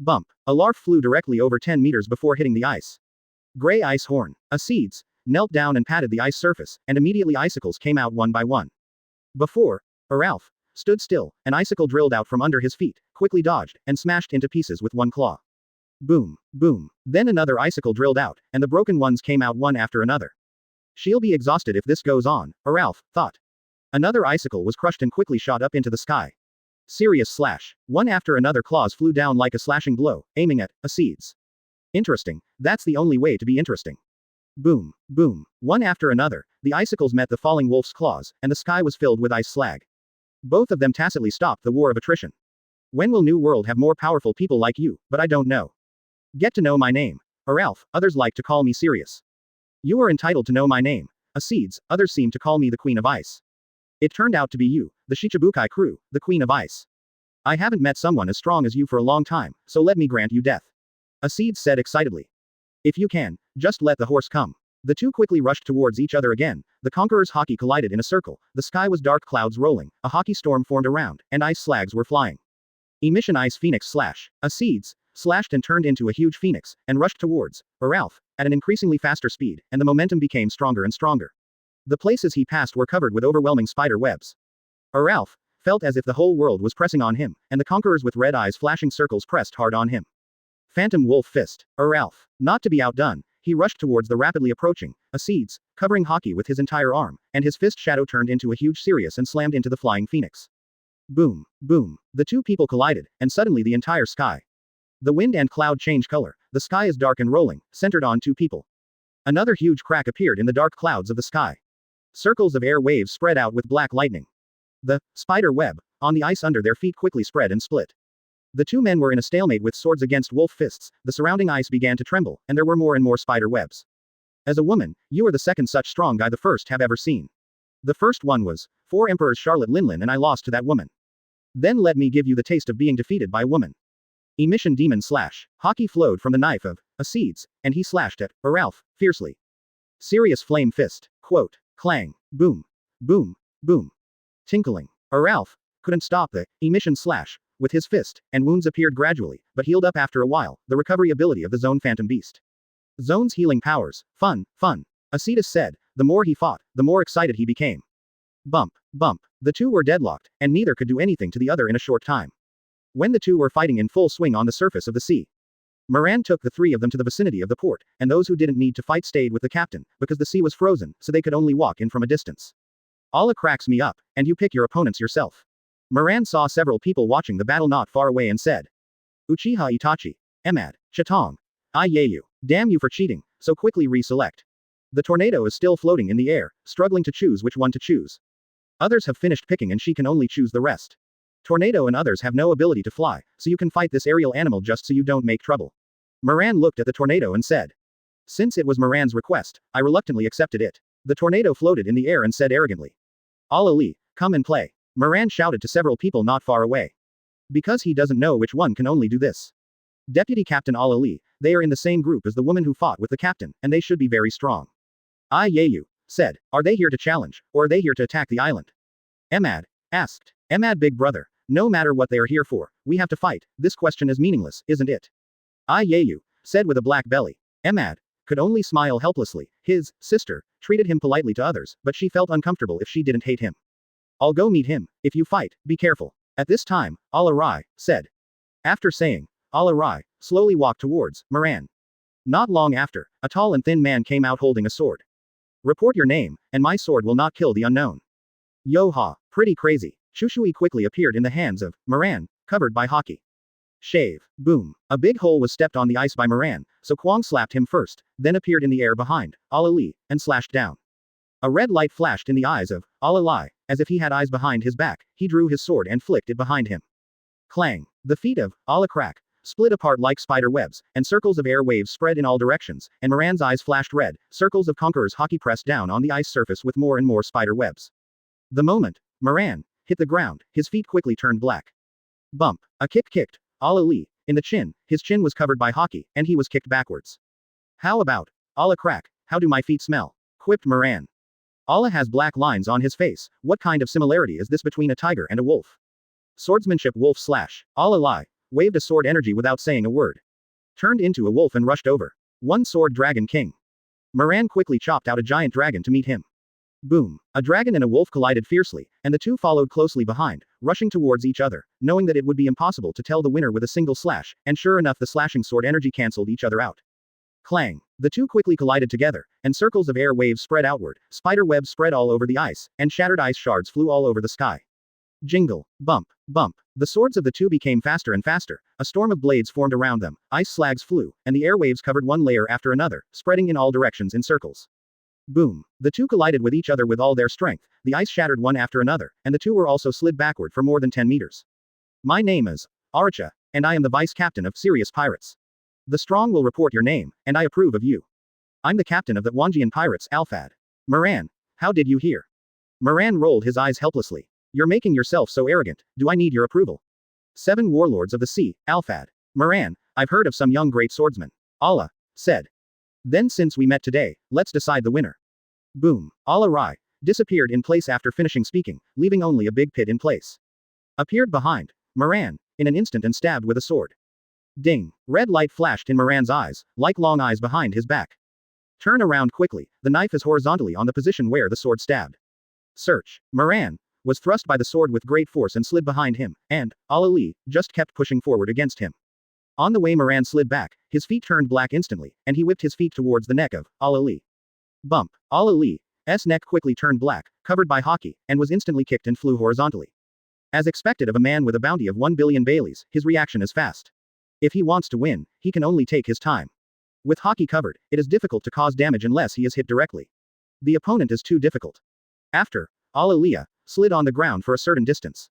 Bump. A larf flew directly over 10 meters before hitting the ice. Gray ice horn. Aeds knelt down and patted the ice surface, and immediately icicles came out one by one. Before Aralf stood still, an icicle drilled out from under his feet, quickly dodged, and smashed into pieces with one claw. Boom, boom. Then another icicle drilled out, and the broken ones came out one after another. She'll be exhausted if this goes on, Aralf thought. Another icicle was crushed and quickly shot up into the sky. Serious slash. One after another claws flew down like a slashing blow, aiming at Aeds. Interesting, that's the only way to be interesting. Boom, boom. One after another, the icicles met the falling wolf's claws, and the sky was filled with ice slag. Both of them tacitly stopped the war of attrition. When will New World have more powerful people like you, but I don't know. Get to know my name. Aralf, others like to call me Sirius. You are entitled to know my name. Aeds, others seem to call me the Queen of Ice. It turned out to be you, the Shichibukai crew, the Queen of Ice. I haven't met someone as strong as you for a long time, so let me grant you death. Aeds said excitedly. If you can, just let the horse come. The two quickly rushed towards each other again, the conqueror's Haki collided in a circle, the sky was dark clouds rolling, a Haki storm formed around, and ice slags were flying. Emission Ice Phoenix slash. Aeds slashed and turned into a huge phoenix, and rushed towards Aralf at an increasingly faster speed, and the momentum became stronger and stronger. The places he passed were covered with overwhelming spider webs. Aralf felt as if the whole world was pressing on him, and the conquerors with red eyes flashing circles pressed hard on him. Phantom Wolf Fist. Aralf, not to be outdone, he rushed towards the rapidly approaching Aeds, covering Haki with his entire arm, and his fist shadow turned into a huge Sirius and slammed into the flying phoenix. Boom, boom. The two people collided, and suddenly the entire sky. The wind and cloud change color, the sky is dark and rolling, centered on two people. Another huge crack appeared in the dark clouds of the sky. Circles of air waves spread out with black lightning. The spider web on the ice under their feet quickly spread and split. The two men were in a stalemate with swords against wolf fists, the surrounding ice began to tremble, and there were more and more spider webs. As a woman, you are the second such strong guy the first have ever seen. The first one was 4 Emperors Charlotte Linlin and I lost to that woman. Then let me give you the taste of being defeated by a woman. Emission Demon slash. Haki flowed from the knife of Aeds, and he slashed at Aralf fiercely. Sirius Flame Fist. Quote. Clang. Boom. Boom. Boom. Tinkling. Aralf couldn't stop the emission slash with his fist, and wounds appeared gradually, but healed up after a while, the recovery ability of the Zone Phantom Beast. Zone's healing powers. Fun, fun. Acedus said. The more he fought, the more excited he became. Bump, bump. The two were deadlocked, and neither could do anything to the other in a short time. When the two were fighting in full swing on the surface of the sea, Moran took the 3 of them to the vicinity of the port, and those who didn't need to fight stayed with the captain, because the sea was frozen, so they could only walk in from a distance. Allah cracks me up, and you pick your opponents yourself. Moran saw several people watching the battle not far away and said. Uchiha Itachi. Emad. Chatong. I you. Damn you for cheating, so quickly reselect. The tornado is still floating in the air, struggling to choose which one to choose. Others have finished picking and she can only choose the rest. Tornado and others have no ability to fly, so you can fight this aerial animal just so you don't make trouble. Moran looked at the tornado and said. Since it was Moran's request, I reluctantly accepted it. The tornado floated in the air and said arrogantly. Ali, come and play. Moran shouted to several people not far away. Because he doesn't know which one can only do this. Deputy Captain Ali, they are in the same group as the woman who fought with the captain, and they should be very strong. I you. said, "Are they here to challenge, or are they here to attack the island?" Emad asked. Emad, big brother, no matter what they are here for, we have to fight. This question is meaningless, isn't it? I Yeyu said with a black belly. Emad could only smile helplessly. His sister treated him politely to others, but she felt uncomfortable if she didn't hate him. I'll go meet him. If you fight, be careful. At this time, Al-Arai said. After saying, Al-Arai slowly walked towards Moran. Not long after, a tall and thin man came out holding a sword. Report your name, and my sword will not kill the unknown. Yo-ha, pretty crazy. Shushui quickly appeared in the hands of Moran, covered by hockey. Shave. Boom. A big hole was stepped on the ice by Moran, so Kwang slapped him first, then appeared in the air behind Al-Ali, and slashed down. A red light flashed in the eyes of Al-Ali, as if he had eyes behind his back. He drew his sword and flicked it behind him. Clang. The feet of Al-Crack split apart like spider webs, and circles of air waves spread in all directions, and Moran's eyes flashed red. Circles of Conqueror's hockey pressed down on the ice surface with more and more spider webs. The moment Moran hit the ground, his feet quickly turned black. Bump. A kick kicked Al-Ali in the chin. His chin was covered by hockey, and he was kicked backwards. How about Al-Crack? How do my feet smell? Quipped Moran. Allah has black lines on his face. What kind of similarity is this between a tiger and a wolf? Swordsmanship wolf slash. Al-Ali waved a sword energy without saying a word. Turned into a wolf and rushed over. One sword dragon king. Moran quickly chopped out a giant dragon to meet him. Boom. A dragon and a wolf collided fiercely, and the two followed closely behind, rushing towards each other, knowing that it would be impossible to tell the winner with a single slash, and sure enough the slashing sword energy cancelled each other out. Clang. The two quickly collided together, and circles of air waves spread outward, spider webs spread all over the ice, and shattered ice shards flew all over the sky. Jingle. Bump. Bump. The swords of the two became faster and faster. A storm of blades formed around them, ice slags flew, and the air waves covered one layer after another, spreading in all directions in circles. Boom. The two collided with each other with all their strength, the ice shattered one after another, and the two were also slid backward for more than 10 meters. My name is Archa, and I am the vice captain of Sirius Pirates. The strong will report your name, and I approve of you. I'm the captain of the Wanjian Pirates, Alfad. Moran, how did you hear? Moran rolled his eyes helplessly. You're making yourself so arrogant, do I need your approval? 7 warlords of the sea, Alfad. Moran, I've heard of some young great swordsmen. Allah said. Then since we met today, let's decide the winner. Boom. Al-Arai disappeared in place after finishing speaking, leaving only a big pit in place. Appeared behind Moran in an instant and stabbed with a sword. Ding. Red light flashed in Moran's eyes, like long eyes behind his back. Turn around quickly, the knife is horizontally on the position where the sword stabbed. Search. Moran was thrust by the sword with great force and slid behind him, and Al-Ali just kept pushing forward against him. On the way Moran slid back, his feet turned black instantly, and he whipped his feet towards the neck of Al-Ali. Bump. Al-Ali's neck quickly turned black, covered by hockey, and was instantly kicked and flew horizontally. As expected of a man with a bounty of 1 billion Baileys, his reaction is fast. If he wants to win, he can only take his time. With hockey covered, it is difficult to cause damage unless he is hit directly. The opponent is too difficult. After Al-Ali slid on the ground for a certain distance.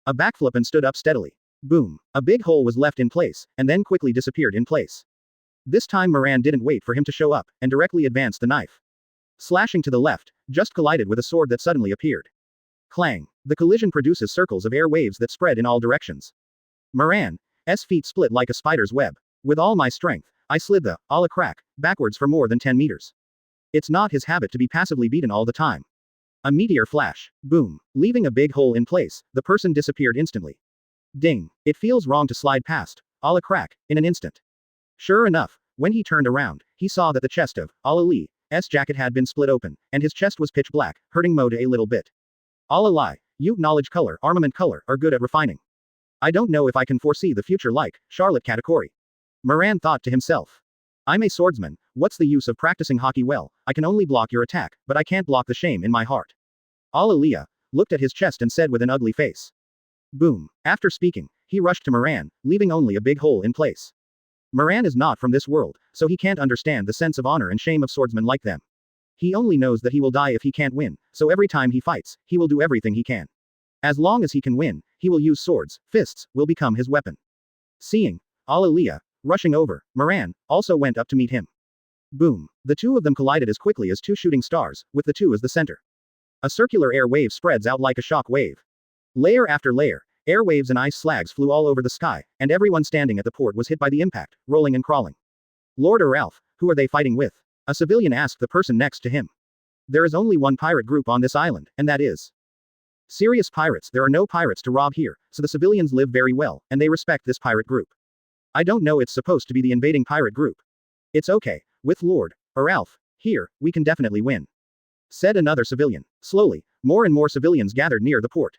A backflip and stood up steadily. Boom. A big hole was left in place, and then quickly disappeared in place. This time Moran didn't wait for him to show up, and directly advanced the knife. Slashing to the left, just collided with a sword that suddenly appeared. Clang. The collision produces circles of air waves that spread in all directions. Moran's feet split like a spider's web. With all my strength, I slid the Al-Crack backwards for more than 10 meters. It's not his habit to be passively beaten all the time. A meteor flash. Boom. Leaving a big hole in place, the person disappeared instantly. Ding. It feels wrong to slide past Al-Crack in an instant. Sure enough, when he turned around, he saw that the chest of Al-Ali's jacket had been split open, and his chest was pitch black, hurting Moda a little bit. Al-Ali, you knowledge color, armament color, are good at refining. I don't know if I can foresee the future like Charlotte Katakuri. Moran thought to himself. I'm a swordsman, what's the use of practicing hockey well? I can only block your attack, but I can't block the shame in my heart. Al-Ali looked at his chest and said with an ugly face. Boom. After speaking, he rushed to Moran, leaving only a big hole in place. Moran is not from this world, so he can't understand the sense of honor and shame of swordsmen like them. He only knows that he will die if he can't win, so every time he fights, he will do everything he can. As long as he can win, he will use swords, fists will become his weapon. Seeing Al-Ali rushing over, Moran also went up to meet him. Boom. The two of them collided as quickly as two shooting stars, with the two as the center. A circular air wave spreads out like a shock wave. Layer after layer, air waves and ice slags flew all over the sky, and everyone standing at the port was hit by the impact, rolling and crawling. Lord Ralph, who are they fighting with? A civilian asked the person next to him. There is only one pirate group on this island, and that is Sirius Pirates. There are no pirates to rob here, so the civilians live very well, and they respect this pirate group. I don't know, it's supposed to be the invading pirate group. It's okay, with Lord, or Alf, here, we can definitely win. Said another civilian. Slowly, more and more civilians gathered near the port.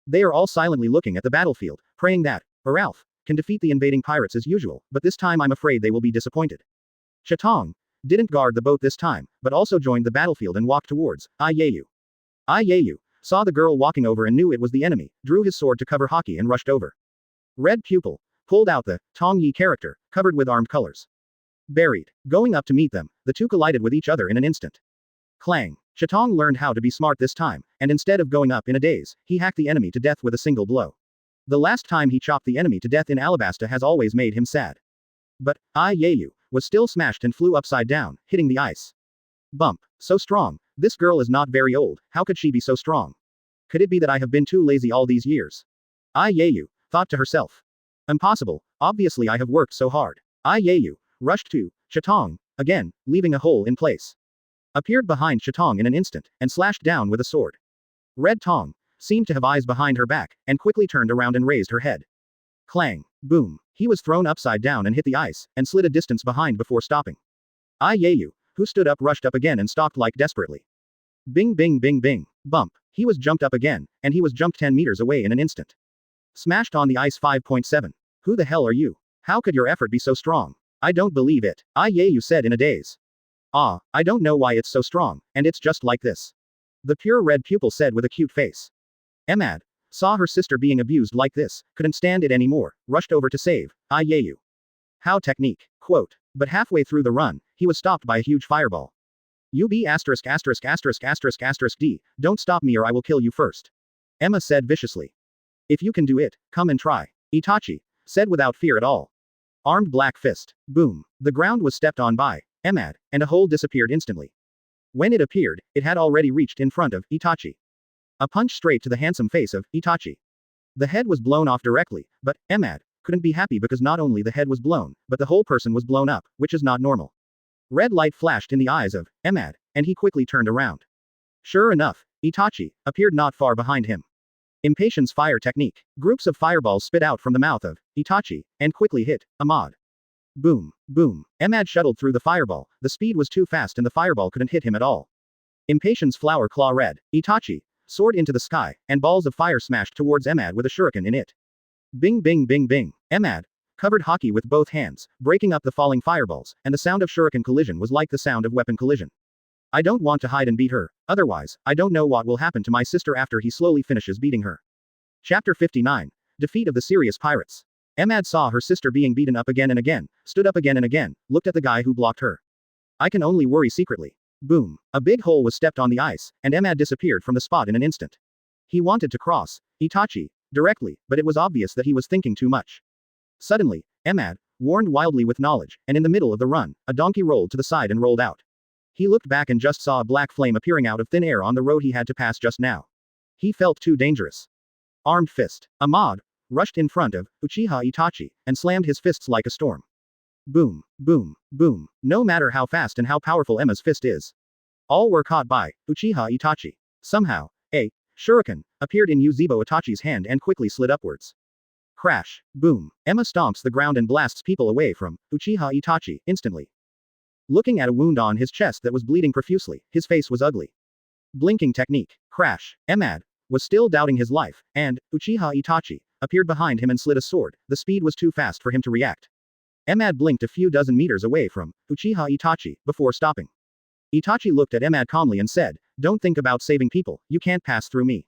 They are all silently looking at the battlefield, praying that, or Alf, can defeat the invading pirates as usual, but this time I'm afraid they will be disappointed. Shatong didn't guard the boat this time, but also joined the battlefield and walked towards Yayu. Yayu saw the girl walking over and knew it was the enemy, drew his sword to cover Hawkeye and rushed over. Red Pupil pulled out the Tong Yi character, covered with armed colors. Buried. Going up to meet them, the two collided with each other in an instant. Clang. Shatong learned how to be smart this time, and instead of going up in a daze, he hacked the enemy to death with a single blow. The last time he chopped the enemy to death in Alabasta has always made him sad. But Yayu was still smashed and flew upside down, hitting the ice. Bump. So strong. This girl is not very old, how could she be so strong? Could it be that I have been too lazy all these years? Yayu thought to herself. Impossible, obviously I have worked so hard. Yayu rushed to Shatong again, leaving a hole in place. Appeared behind Shatong in an instant, and slashed down with a sword. Red Tong seemed to have eyes behind her back, and quickly turned around and raised her head. Clang. Boom. He was thrown upside down and hit the ice, and slid a distance behind before stopping. Yayu, who stood up, rushed up again and stalked like desperately. Bing bing bing bing. Bump. He was jumped up again, and he was jumped 10 meters away in an instant. Smashed on the ice 5.7. Who the hell are you? How could your effort be so strong? I don't believe it. Yayu said in a daze. I don't know why it's so strong, and it's just like this. The pure red pupil said with a cute face. Emad saw her sister being abused like this, couldn't stand it anymore, rushed over to save Yayu. How technique. Quote. But halfway through the run, he was stopped by a huge fireball. D, don't stop me or I will kill you first. Emma said viciously. If you can do it, come and try. Itachi said without fear at all. Armed black fist. Boom. The ground was stepped on by Emad, and a hole disappeared instantly. When it appeared, it had already reached in front of Itachi. A punch straight to the handsome face of Itachi. The head was blown off directly, but Emad couldn't be happy because not only the head was blown, but the whole person was blown up, which is not normal. Red light flashed in the eyes of Emad, and he quickly turned around. Sure enough, Itachi appeared not far behind him. Impatience fire technique. Groups of fireballs spit out from the mouth of Itachi, and quickly hit Ahmad. Boom, boom. Emad shuttled through the fireball, the speed was too fast and the fireball couldn't hit him at all. Impatience flower claw red. Itachi soared into the sky, and balls of fire smashed towards Emad with a shuriken in it. Bing bing bing bing. Emad covered Hawkeye with both hands, breaking up the falling fireballs, and the sound of shuriken collision was like the sound of weapon collision. I don't want to hide and beat her, otherwise, I don't know what will happen to my sister after he slowly finishes beating her. Chapter 59. Defeat of the Sirius Pirates. Emad saw her sister being beaten up again and again, stood up again and again, looked at the guy who blocked her. I can only worry secretly. Boom. A big hole was stepped on the ice, and Emad disappeared from the spot in an instant. He wanted to cross Itachi directly, but it was obvious that he was thinking too much. Suddenly, Emad warned wildly with knowledge, and in the middle of the run, a donkey rolled to the side and rolled out. He looked back and just saw a black flame appearing out of thin air on the road he had to pass just now. He felt too dangerous. Armed fist. Ahmad rushed in front of Uchiha Itachi, and slammed his fists like a storm. Boom, boom, boom. No matter how fast and how powerful Emma's fist is. All were caught by Uchiha Itachi. Somehow, a shuriken appeared in Yuzebo Itachi's hand and quickly slid upwards. Crash. Boom. Emma stomps the ground and blasts people away from Uchiha Itachi instantly. Looking at a wound on his chest that was bleeding profusely, his face was ugly. Blinking technique. Crash. Emad was still doubting his life, and Uchiha Itachi appeared behind him and slid a sword. The speed was too fast for him to react. Emad blinked a few dozen meters away from Uchiha Itachi before stopping. Itachi looked at Emad calmly and said, "Don't think about saving people, you can't pass through me.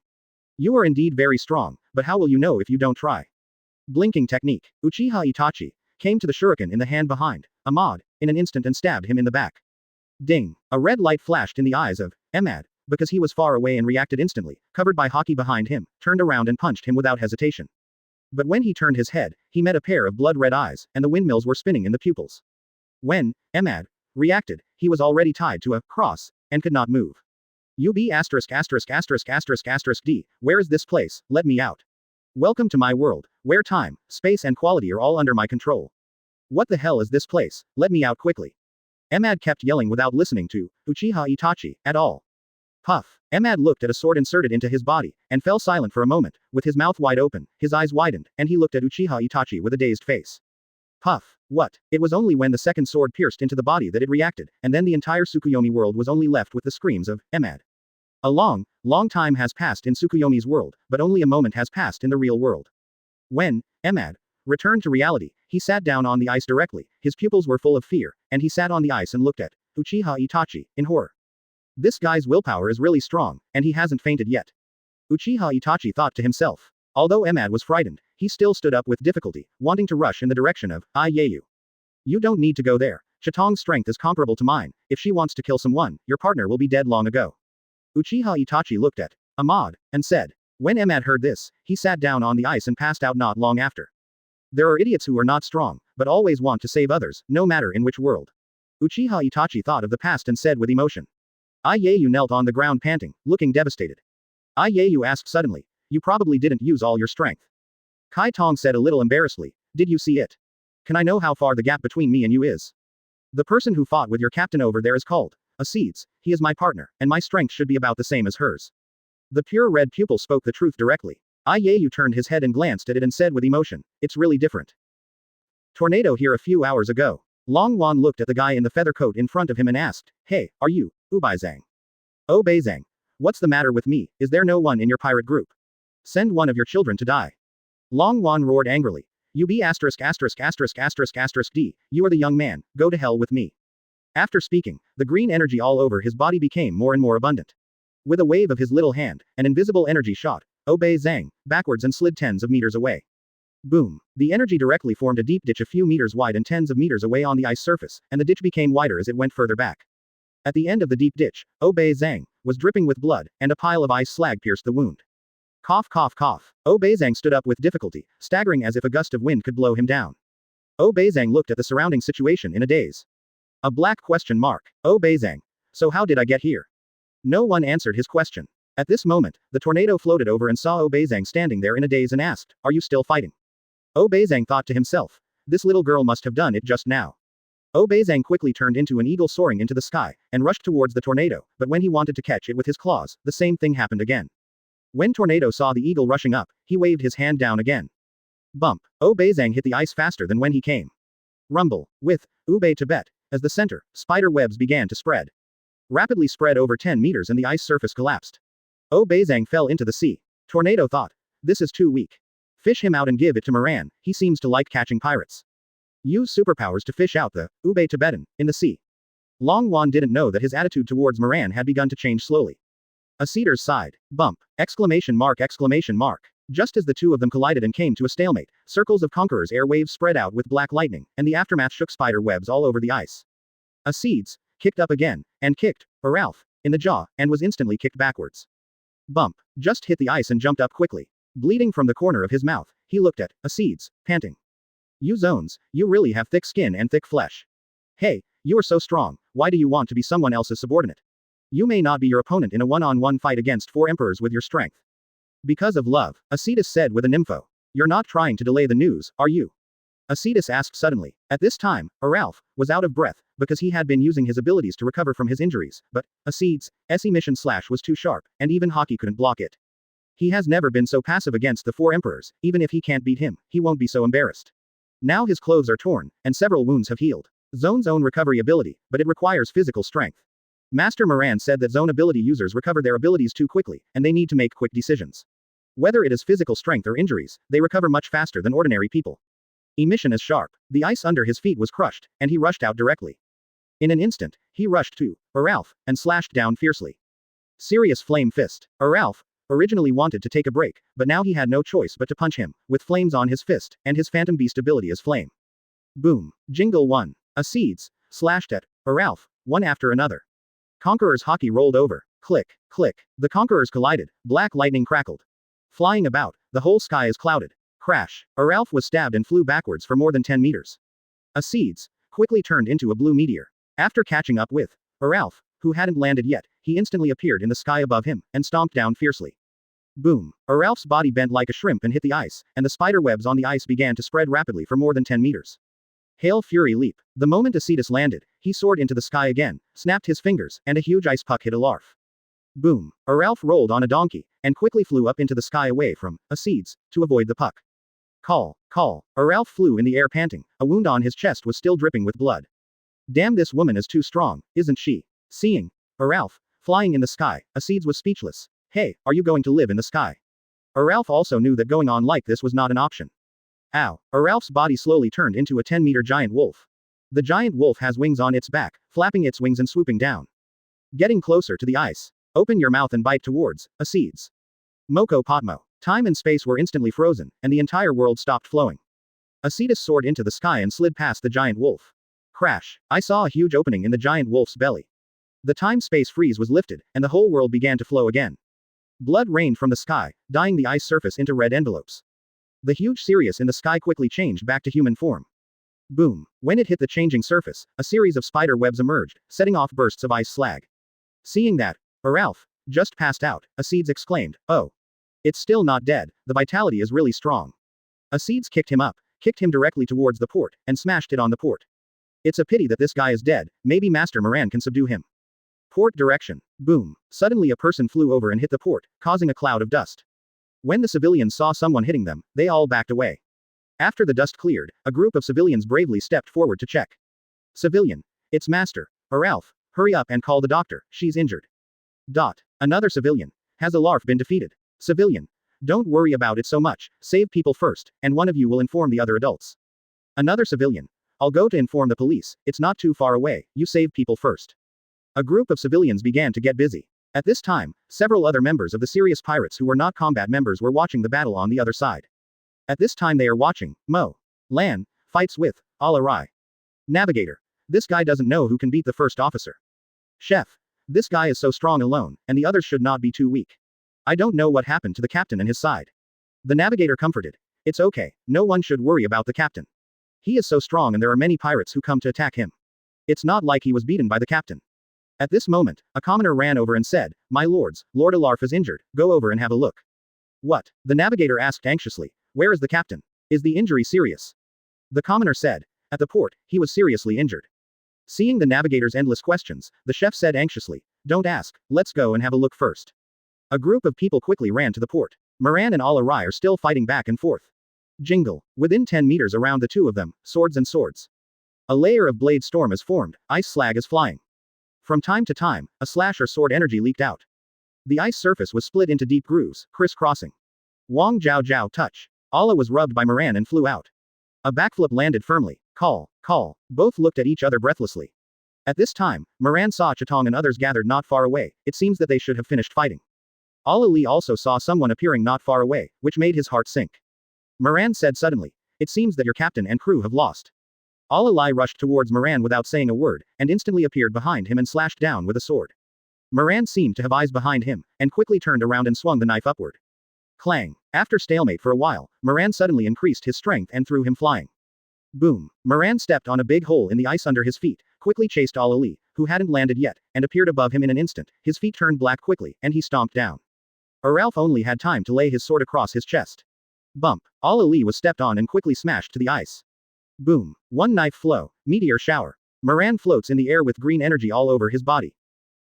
You are indeed very strong, but how will you know if you don't try?" Blinking technique. Uchiha Itachi came to the shuriken in the hand behind Ahmad in an instant and stabbed him in the back. Ding. A red light flashed in the eyes of Emad, because he was far away and reacted instantly, covered by Hawkeye behind him, turned around and punched him without hesitation. But when he turned his head, he met a pair of blood-red eyes, and the windmills were spinning in the pupils. When Emad reacted, he was already tied to a cross, and could not move. D, where is this place? Let me out. Welcome to my world, where time, space and quality are all under my control. What the hell is this place? Let me out quickly. Emad kept yelling without listening to Uchiha Itachi at all. Puff. Ahmad looked at a sword inserted into his body, and fell silent for a moment, with his mouth wide open, his eyes widened, and he looked at Uchiha Itachi with a dazed face. Puff. What? It was only when the second sword pierced into the body that it reacted, and then the entire Tsukuyomi world was only left with the screams of Ahmad. A long, long time has passed in Tsukuyomi's world, but only a moment has passed in the real world. When Ahmad returned to reality, he sat down on the ice directly, his pupils were full of fear, and he sat on the ice and looked at Uchiha Itachi in horror. This guy's willpower is really strong, and he hasn't fainted yet. Uchiha Itachi thought to himself. Although Ahmad was frightened, he still stood up with difficulty, wanting to rush in the direction of Yayu. You don't need to go there. Chitong's strength is comparable to mine. If she wants to kill someone, your partner will be dead long ago. Uchiha Itachi looked at Ahmad and said. When Ahmad heard this, he sat down on the ice and passed out not long after. There are idiots who are not strong, but always want to save others, no matter in which world. Uchiha Itachi thought of the past and said with emotion. Yayu knelt on the ground panting, looking devastated. Yayu asked suddenly. You probably didn't use all your strength. Kai Tong said a little embarrassedly. Did you see it? Can I know how far the gap between me and you is? The person who fought with your captain over there is called Aeds. He is my partner, and my strength should be about the same as hers. The pure red pupil spoke the truth directly. Yayu turned his head and glanced at it and said with emotion, it's really different. Tornado here a few hours ago. Long Wan looked at the guy in the feather coat in front of him and asked, hey, are you, Ubaizang? Oh Beizang. What's the matter with me, is there no one in your pirate group? Send one of your children to die. Long Wan roared angrily. You be asterisk asterisk asterisk asterisk asterisk D, you are the young man, go to hell with me. After speaking, the green energy all over his body became more and more abundant. With a wave of his little hand, an invisible energy shot, Obei Zhang, backwards and slid tens of meters away. Boom. The energy directly formed a deep ditch a few meters wide and tens of meters away on the ice surface, and the ditch became wider as it went further back. At the end of the deep ditch, Obei Zhang was dripping with blood, and a pile of ice slag pierced the wound. Cough cough cough. Obei Zhang stood up with difficulty, staggering as if a gust of wind could blow him down. Obei Zhang looked at the surrounding situation in a daze. A black question mark. Obei Zhang. So how did I get here? No one answered his question. At this moment, the tornado floated over and saw Obei Zhang standing there in a daze and asked, are you still fighting? Obei Zhang thought to himself. This little girl must have done it just now. Obei Zhang quickly turned into an eagle soaring into the sky, and rushed towards the tornado, but when he wanted to catch it with his claws, the same thing happened again. When Tornado saw the eagle rushing up, he waved his hand down again. Bump. Obei Zhang hit the ice faster than when he came. Rumble. With Ubei Tibet as the center, spider webs began to spread. Rapidly spread over 10 meters and the ice surface collapsed. Obei Zhang fell into the sea. Tornado thought. This is too weak. Fish him out and give it to Moran, he seems to like catching pirates. Use superpowers to fish out the Ubei Tibetan in the sea. Long Wan didn't know that his attitude towards Moran had begun to change slowly. Acedus sighed. Bump. Exclamation mark exclamation mark. Just as the two of them collided and came to a stalemate, circles of Conqueror's air waves spread out with black lightning, and the aftermath shook spider webs all over the ice. Aeds kicked up again, and kicked Ralph in the jaw, and was instantly kicked backwards. Bump. Just hit the ice and jumped up quickly. Bleeding from the corner of his mouth, he looked at Aeds, panting. You zones, you really have thick skin and thick flesh. Hey, you are so strong, why do you want to be someone else's subordinate? You may not be your opponent in a one-on-one fight against 4 emperors with your strength. Because of love, Acedus said with a nympho. You're not trying to delay the news, are you? Acedus asked suddenly. At this time, Ralph was out of breath, because he had been using his abilities to recover from his injuries, but Aed's emission slash was too sharp, and even Hockey couldn't block it. He has never been so passive against the 4 emperors, even if he can't beat him, he won't be so embarrassed. Now his clothes are torn, and several wounds have healed. Zone's own recovery ability, but it requires physical strength. Master Moran said that zone ability users recover their abilities too quickly, and they need to make quick decisions. Whether it is physical strength or injuries, they recover much faster than ordinary people. Emission is sharp. The ice under his feet was crushed, and he rushed out directly. In an instant, he rushed to Ralph, and slashed down fiercely. Sirius Flame Fist. Ralph originally wanted to take a break, but now he had no choice but to punch him, with flames on his fist, and his Phantom Beast ability is flame. Boom. Jingle 1. Aeds slashed at Ralph, one after another. Conqueror's Hockey rolled over. Click, click. The Conquerors collided. Black lightning crackled. Flying about, the whole sky is clouded. Crash. Ralph was stabbed and flew backwards for more than 10 meters. Aeds quickly turned into a blue meteor. After catching up with Ralph, who hadn't landed yet, he instantly appeared in the sky above him, and stomped down fiercely. Boom. Ralph's body bent like a shrimp and hit the ice, and the spider webs on the ice began to spread rapidly for more than 10 meters. Hail Fury Leap. The moment Acedus landed, he soared into the sky again, snapped his fingers, and a huge ice puck hit Alarf. Boom. Ralph rolled on a donkey, and quickly flew up into the sky away from Aeds, to avoid the puck. Call, call. Ralph flew in the air panting, a wound on his chest was still dripping with blood. Damn, this woman is too strong, isn't she? Seeing Ralph flying in the sky, Aeds was speechless. Hey, are you going to live in the sky? Ralph also knew that going on like this was not an option. Ow. Ralph's body slowly turned into a 10-meter giant wolf. The giant wolf has wings on its back, flapping its wings and swooping down. Getting closer to the ice. Open your mouth and bite towards Aeds. Moko Potmo. Time and space were instantly frozen, and the entire world stopped flowing. Acedus soared into the sky and slid past the giant wolf. Crash. I saw a huge opening in the giant wolf's belly. The time-space freeze was lifted, and the whole world began to flow again. Blood rained from the sky, dyeing the ice surface into red envelopes. The huge Sirius in the sky quickly changed back to human form. Boom. When it hit the changing surface, a series of spider webs emerged, setting off bursts of ice slag. Seeing that, Ralph just passed out, Aeds exclaimed, "Oh. It's still not dead, the vitality is really strong." Aeds kicked him up, kicked him directly towards the port, and smashed it on the port. It's a pity that this guy is dead, maybe Master Moran can subdue him. Port direction. Boom. Suddenly a person flew over and hit the port, causing a cloud of dust. When the civilians saw someone hitting them, they all backed away. After the dust cleared, a group of civilians bravely stepped forward to check. Civilian. It's Master. Ralph, hurry up and call the doctor, she's injured. Another civilian. Has Alarf been defeated? Civilian. Don't worry about it so much, save people first, and one of you will inform the other adults. Another civilian. I'll go to inform the police, it's not too far away, you save people first. A group of civilians began to get busy. At this time, several other members of the Sirius Pirates who were not combat members were watching the battle on the other side. At this time they are watching, Lan, fights with, Alarai. Navigator. This guy doesn't know who can beat the first officer. Chef. This guy is so strong alone, and the others should not be too weak. I don't know what happened to the captain and his side. The navigator comforted. It's okay, no one should worry about the captain. He is so strong and there are many pirates who come to attack him. It's not like he was beaten by the captain. At this moment, a commoner ran over and said, "My lords, Lord Alarf is injured, go over and have a look." What? The navigator asked anxiously. Where is the captain? Is the injury serious? The commoner said, at the port, he was seriously injured. Seeing the navigator's endless questions, the chef said anxiously, don't ask, let's go and have a look first. A group of people quickly ran to the port. Moran and Alarai are still fighting back and forth. Jingle. Within 10 meters around the two of them, swords and swords. A layer of blade storm is formed, ice slag is flying. From time to time, a slash or sword energy leaked out. The ice surface was split into deep grooves, crisscrossing. Wang Jiao Jiao touch. Ala was rubbed by Moran and flew out. A backflip landed firmly. Call. Both looked at each other breathlessly. At this time, Moran saw Chitong and others gathered not far away, it seems that they should have finished fighting. Ala Li also saw someone appearing not far away, which made his heart sink. Moran said suddenly, it seems that your captain and crew have lost. Ala Li rushed towards Moran without saying a word, and instantly appeared behind him and slashed down with a sword. Moran seemed to have eyes behind him, and quickly turned around and swung the knife upward. Clang. After stalemate for a while, Moran suddenly increased his strength and threw him flying. Boom. Moran stepped on a big hole in the ice under his feet, quickly chased Ala Li, who hadn't landed yet, and appeared above him in an instant, his feet turned black quickly, and he stomped down. Ralph only had time to lay his sword across his chest. Bump. Ala Li was stepped on and quickly smashed to the ice. Boom. One knife flow, meteor shower. Moran floats in the air with green energy all over his body.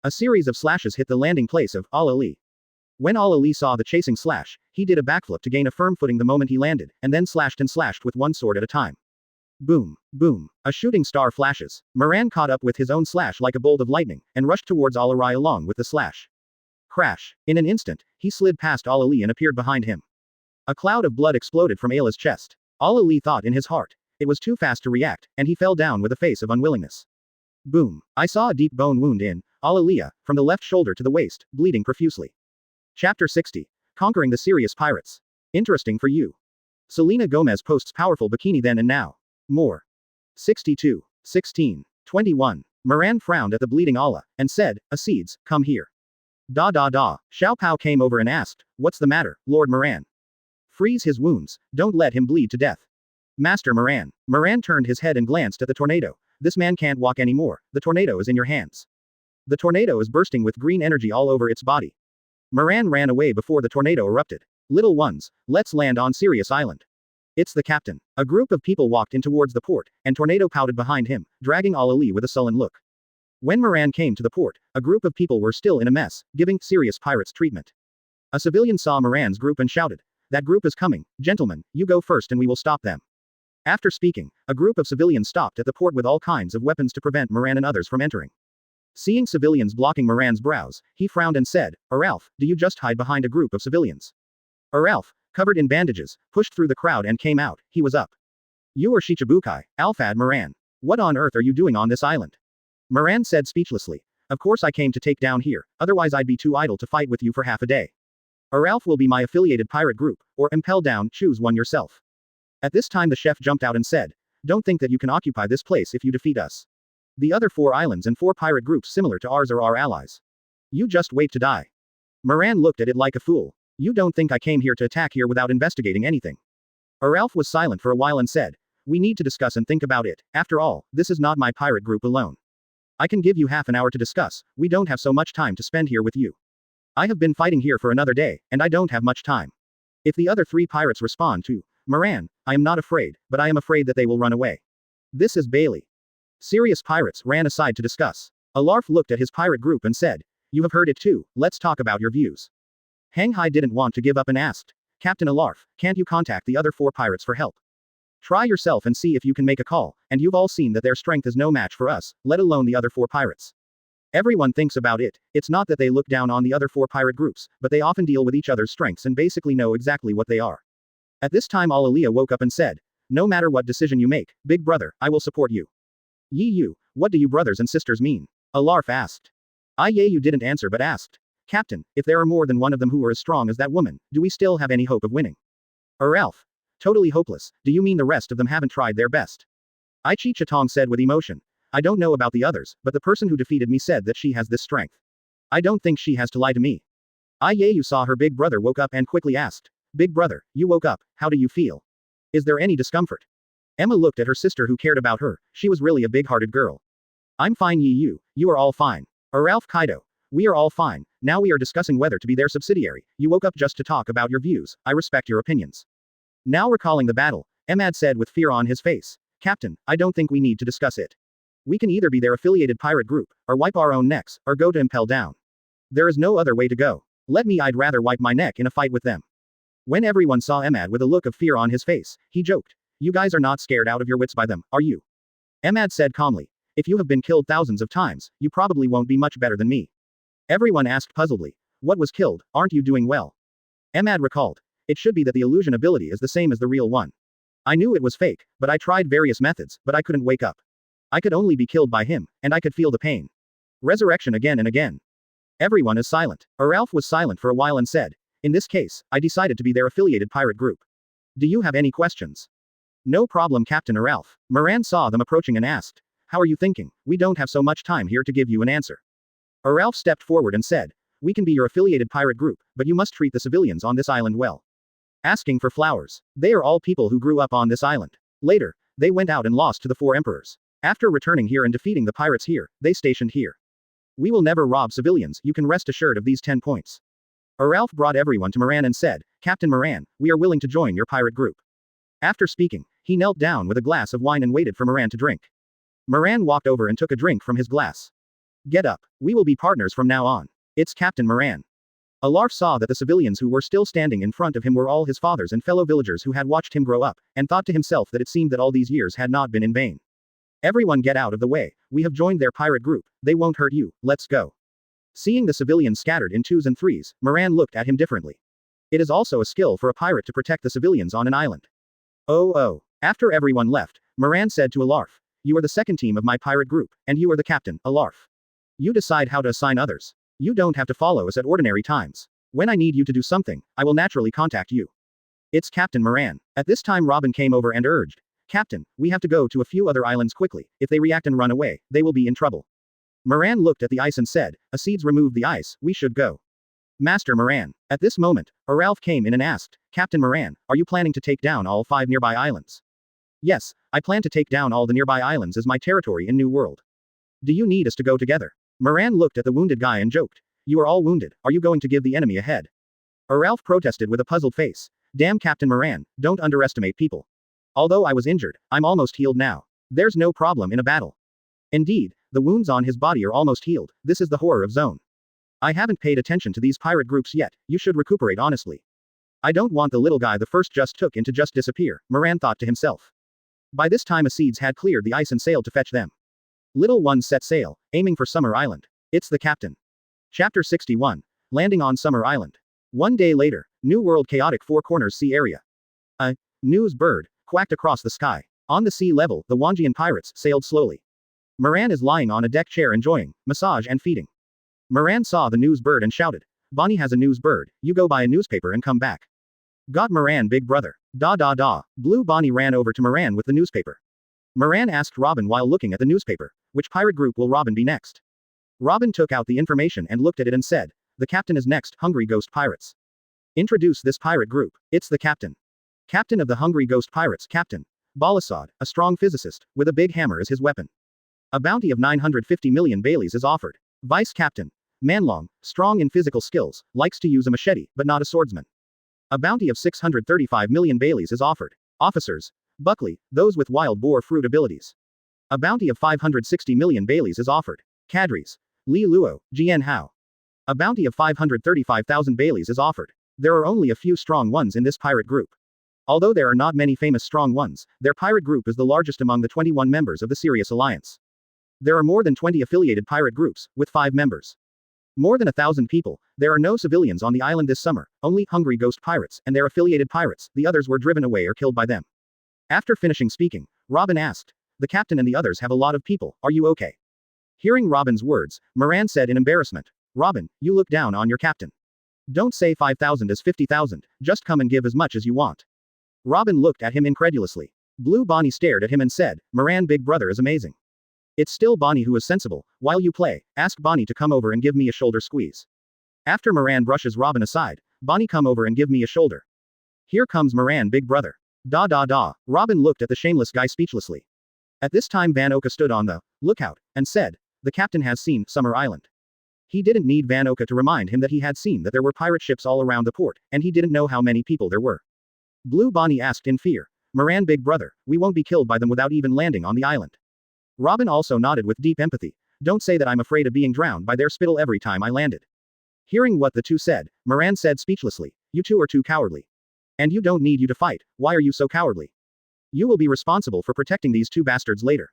A series of slashes hit the landing place of Ala Li. When Ala Li saw the chasing slash, he did a backflip to gain a firm footing the moment he landed, and then slashed and slashed with one sword at a time. Boom. Boom. A shooting star flashes. Moran caught up with his own slash like a bolt of lightning, and rushed towards Alarai along with the slash. Crash. In an instant, he slid past Ala Li and appeared behind him. A cloud of blood exploded from Ayla's chest. Ala Li thought in his heart. It was too fast to react, and he fell down with a face of unwillingness. Boom. I saw a deep bone wound in Alalia, from the left shoulder to the waist, bleeding profusely. Chapter 60. Conquering the Sirius Pirates. Interesting for you. Selena Gomez posts powerful bikini then and now. More. 62. 16. 21. Moran frowned at the bleeding Ala, and said, Aeds, come here. Xiao Pao came over and asked, what's the matter, Lord Moran? Freeze his wounds, don't let him bleed to death. Master Moran. Moran turned his head and glanced at the tornado. This man can't walk anymore, the tornado is in your hands. The tornado is bursting with green energy all over its body. Moran ran away before the tornado erupted. Little ones, let's land on Sirius Island. It's the captain. A group of people walked in towards the port, and Tornado pouted behind him, dragging Ala Li with a sullen look. When Moran came to the port, a group of people were still in a mess, giving Sirius Pirates treatment. A civilian saw Moran's group and shouted, "That group is coming, gentlemen, you go first and we will stop them." After speaking, a group of civilians stopped at the port with all kinds of weapons to prevent Moran and others from entering. Seeing civilians blocking Moran's brows, he frowned and said, "Ralph, do you just hide behind a group of civilians?" Ralph, covered in bandages, pushed through the crowd and came out. He was up. "You are Shichibukai, Alphad Moran. What on earth are you doing on this island?" Moran said speechlessly. "Of course I came to take down here, otherwise I'd be too idle to fight with you for half a day. Ralph will be my affiliated pirate group, or Impel down, choose one yourself." At this time the chef jumped out and said, "Don't think that you can occupy this place if you defeat us. The other 4 islands and 4 pirate groups similar to ours are our allies. You just wait to die." Moran looked at it like a fool. "You don't think I came here to attack here without investigating anything?" Ralph was silent for a while and said, "We need to discuss and think about it. After all, this is not my pirate group alone. I can give you half an hour to discuss, we don't have so much time to spend here with you. I have been fighting here for another day, and I don't have much time. If the other 3 pirates respond to Moran, I am not afraid, but I am afraid that they will run away. This is Bailey." Sirius Pirates ran aside to discuss. Alarf looked at his pirate group and said, "You have heard it too, let's talk about your views." Hanghai didn't want to give up and asked, "Captain Alarf, can't you contact the other 4 pirates for help? Try yourself and see if you can make a call, and you've all seen that their strength is no match for us, let alone the other 4 pirates. Everyone thinks about it, it's not that they look down on the other 4 pirate groups, but they often deal with each other's strengths and basically know exactly what they are." At this time Alalia woke up and said, "No matter what decision you make, big brother, I will support you." "You, what do you brothers and sisters mean?" Alarf asked. You didn't answer but asked, "Captain, if there are more than one of them who are as strong as that woman, do we still have any hope of winning?" Ralph. "Totally hopeless, do you mean the rest of them haven't tried their best?" Aichi Chatong said with emotion, "I don't know about the others, but the person who defeated me said that she has this strength. I don't think she has to lie to me." You saw her big brother woke up and quickly asked, "Big brother, you woke up, how do you feel? Is there any discomfort?" Emma looked at her sister who cared about her, she was really a big-hearted girl. "I'm fine you are all fine. Ralph Kaido. We are all fine, now we are discussing whether to be their subsidiary, you woke up just to talk about your views, I respect your opinions." Now recalling the battle, Emad said with fear on his face, "Captain, I don't think we need to discuss it. We can either be their affiliated pirate group, or wipe our own necks, or go to Impel down. There is no other way to go. I'd rather wipe my neck in a fight with them." When everyone saw Emad with a look of fear on his face, he joked, "You guys are not scared out of your wits by them, are you?" Emad said calmly, "If you have been killed thousands of times, you probably won't be much better than me." Everyone asked puzzledly, "What was killed, aren't you doing well?" Emad recalled, "It should be that the illusion ability is the same as the real one. I knew it was fake, but I tried various methods, but I couldn't wake up. I could only be killed by him, and I could feel the pain. Resurrection again and again." Everyone is silent. Ralph was silent for a while and said, "In this case, I decided to be their affiliated pirate group. Do you have any questions?" "No problem Captain Ralph." Moran saw them approaching and asked, "How are you thinking? We don't have so much time here to give you an answer." Ralph stepped forward and said, "We can be your affiliated pirate group, but you must treat the civilians on this island well. Asking for flowers. They are all people who grew up on this island. Later, they went out and lost to the 4 emperors. After returning here and defeating the pirates here, they stationed here. We will never rob civilians, you can rest assured of these 10 points." Ralph brought everyone to Moran and said, "Captain Moran, we are willing to join your pirate group." After speaking, he knelt down with a glass of wine and waited for Moran to drink. Moran walked over and took a drink from his glass. "Get up. We will be partners from now on. It's Captain Moran." Alarf saw that the civilians who were still standing in front of him were all his fathers and fellow villagers who had watched him grow up, and thought to himself that it seemed that all these years had not been in vain. "Everyone get out of the way, we have joined their pirate group, they won't hurt you, let's go." Seeing the civilians scattered in 2s and 3s, Moran looked at him differently. It is also a skill for a pirate to protect the civilians on an island. Oh. After everyone left, Moran said to Alarf, "You are the second team of my pirate group, and you are the captain, Alarf. You decide how to assign others. You don't have to follow us at ordinary times. When I need you to do something, I will naturally contact you. It's Captain Moran." At this time Robin came over and urged, "Captain, we have to go to a few other islands quickly, if they react and run away, they will be in trouble." Moran looked at the ice and said, "Aeds removed the ice, we should go." "Master Moran." At this moment, Ralph came in and asked, "Captain Moran, are you planning to take down all 5 nearby islands?" "Yes, I plan to take down all the nearby islands as my territory in New World. Do you need us to go together?" Moran looked at the wounded guy and joked, "You are all wounded, are you going to give the enemy a head?" Ralph protested with a puzzled face, "Damn Captain Moran, don't underestimate people. Although I was injured, I'm almost healed now. There's no problem in a battle." Indeed, The wounds on his body are almost healed. This is the horror of Zone. I haven't paid attention to these pirate groups yet. You should recuperate honestly. I don't want the little guy the first just took in to just disappear, Moran thought to himself. By this time Aeds had cleared the ice and sailed to fetch them. Little ones set sail, aiming for Summer Island. It's the captain. Chapter 61. Landing on Summer Island. One day later, New World Chaotic Four Corners Sea Area. A news bird quacked across the sky. On the sea level, the Wanjian pirates sailed slowly. Moran is lying on a deck chair enjoying massage and feeding. Moran saw the news bird and shouted, Bonnie has a news bird, you go buy a newspaper and come back. Got Moran, big brother. Da. Blue Bonnie ran over to Moran with the newspaper. Moran asked Robin while looking at the newspaper, which pirate group will Robin be next? Robin took out the information and looked at it and said, the captain is next, Hungry Ghost Pirates. Introduce this pirate group. It's the captain. Captain of the Hungry Ghost Pirates, Captain Balasad, a strong physicist, with a big hammer as his weapon. A bounty of 950 million Baileys is offered. Vice Captain Manlong, strong in physical skills, likes to use a machete, but not a swordsman. A bounty of 635 million Baileys is offered. Officers Buckley, those with wild boar fruit abilities. A bounty of 560 million Baileys is offered. Cadres Li Luo, Jian Hao. A bounty of 535,000 Baileys is offered. There are only a few strong ones in this pirate group. Although there are not many famous strong ones, their pirate group is the largest among the 21 members of the Sirius Alliance. There are more than 20 affiliated pirate groups, with 5 members. More than 1,000 people. There are no civilians on the island this summer, only Hungry Ghost Pirates and their affiliated pirates, the others were driven away or killed by them. After finishing speaking, Robin asked, the captain and the others have a lot of people, are you okay? Hearing Robin's words, Moran said in embarrassment, Robin, you look down on your captain. Don't say 5,000 is 50,000, just come and give as much as you want. Robin looked at him incredulously. Blue Bonnie stared at him and said, Moran, big brother is amazing. It's still Bonnie who is sensible. While you play, ask Bonnie to come over and give me a shoulder squeeze. After Moran brushes Robin aside, Bonnie come over and give me a shoulder. Here comes Moran, big brother. Da. Robin looked at the shameless guy speechlessly. At this time Van Oka stood on the lookout and said, the captain has seen Summer Island. He didn't need Van Oka to remind him that he had seen that there were pirate ships all around the port, and he didn't know how many people there were. Blue Bonnie asked in fear, Moran, big brother, we won't be killed by them without even landing on the island. Robin also nodded with deep empathy. Don't say that I'm afraid of being drowned by their spittle every time I landed. Hearing what the two said, Moran said speechlessly, you two are too cowardly. And you don't need you to fight, why are you so cowardly? You will be responsible for protecting these two bastards later.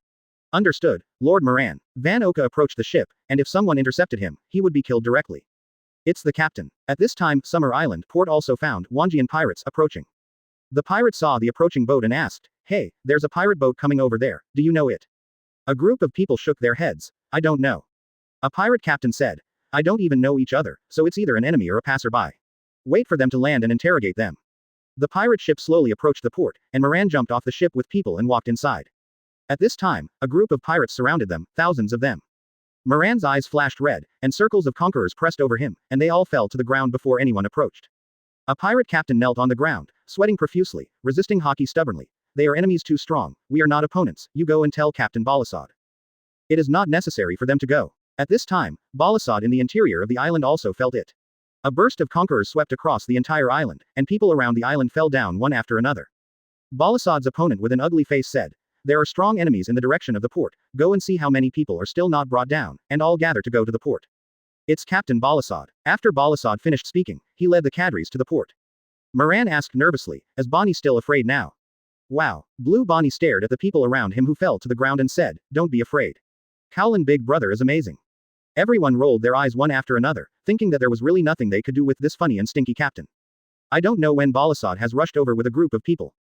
Understood, Lord Moran. Van Oka approached the ship, and if someone intercepted him, he would be killed directly. It's the captain. At this time, Summer Island port also found Wanjian pirates approaching. The pirate saw the approaching boat and asked, hey, there's a pirate boat coming over there, do you know it? A group of people shook their heads. I don't know. A pirate captain said, I don't even know each other, so it's either an enemy or a passerby. Wait for them to land and interrogate them. The pirate ship slowly approached the port, and Moran jumped off the ship with people and walked inside. At this time, a group of pirates surrounded them, thousands of them. Moran's eyes flashed red, and circles of conquerors pressed over him, and they all fell to the ground before anyone approached. A pirate captain knelt on the ground, sweating profusely, resisting Hawkeye stubbornly. They are enemies too strong, we are not opponents, you go and tell Captain Balasad. It is not necessary for them to go. At this time, Balasad in the interior of the island also felt it. A burst of conquerors swept across the entire island, and people around the island fell down one after another. Balasad's opponent with an ugly face said, there are strong enemies in the direction of the port, go and see how many people are still not brought down, and all gather to go to the port. It's Captain Balasad. After Balasad finished speaking, he led the cadres to the port. Moran asked nervously, is Bonnie still afraid now? Wow. Blue Bonnie stared at the people around him who fell to the ground and said, don't be afraid. Kowlin big brother is amazing. Everyone rolled their eyes one after another, thinking that there was really nothing they could do with this funny and stinky captain. I don't know when Balasad has rushed over with a group of people.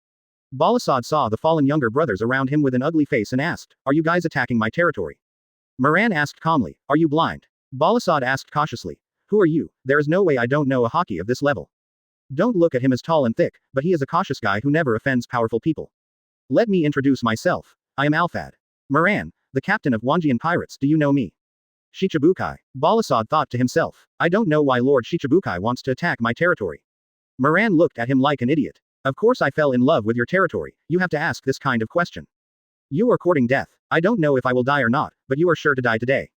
Balasad saw the fallen younger brothers around him with an ugly face and asked, are you guys attacking my territory? Moran asked calmly, are you blind? Balasad asked cautiously, who are you? There is no way I don't know a Hawkeye of this level. Don't look at him as tall and thick, but he is a cautious guy who never offends powerful people. Let me introduce myself. I am Alfad Moran, the captain of Wanjian Pirates, do you know me? Shichibukai. Balasad thought to himself, I don't know why Lord Shichibukai wants to attack my territory. Moran looked at him like an idiot. Of course I fell in love with your territory, you have to ask this kind of question. You are courting death. I don't know if I will die or not, but you are sure to die today.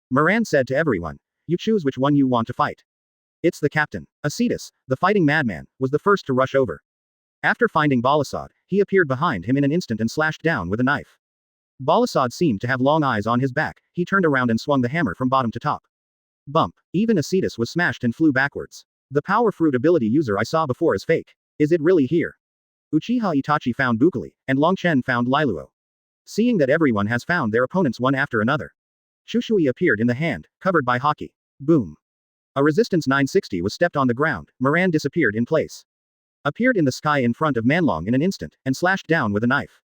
Moran said to everyone, you choose which one you want to fight. It's the captain. Acedus, the fighting madman, was the first to rush over. After finding Balasad, he appeared behind him in an instant and slashed down with a knife. Balasad seemed to have long eyes on his back, he turned around and swung the hammer from bottom to top. Bump. Even Acedus was smashed and flew backwards. The power fruit ability user I saw before is fake. Is it really here? Uchiha Itachi found Bukali, and Longchen found Liluo. Seeing that everyone has found their opponents one after another. Shushui appeared in the hand, covered by Haki. Boom. A resistance 960 was stepped on the ground, Moran disappeared in place. Appeared in the sky in front of Manlong in an instant, and slashed down with a knife.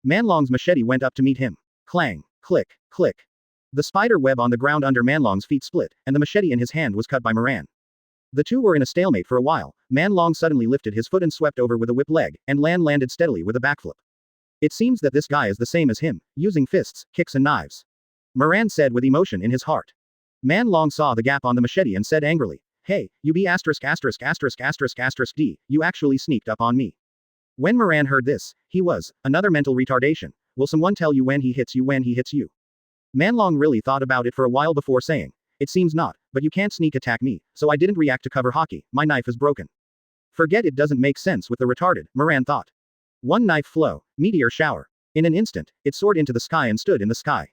Manlong's machete went up to meet him. Clang, click, click. The spider web on the ground under Manlong's feet split, and the machete in his hand was cut by Moran. The two were in a stalemate for a while. Manlong suddenly lifted his foot and swept over with a whip leg, and landed steadily with a backflip. It seems that this guy is the same as him, using fists, kicks and knives. Moran said with emotion in his heart. Manlong saw the gap on the machete and said angrily, "Hey, you be asterisk asterisk asterisk asterisk asterisk D, you actually sneaked up on me." When Moran heard this, he was, another mental retardation. Will someone tell you when he hits you when he hits you? Manlong really thought about it for a while before saying, "It seems not, but you can't sneak attack me, so I didn't react to cover Haki, my knife is broken." Forget it doesn't make sense with the retarded, Moran thought. One knife flow, meteor shower. In an instant, it soared into the sky and stood in the sky.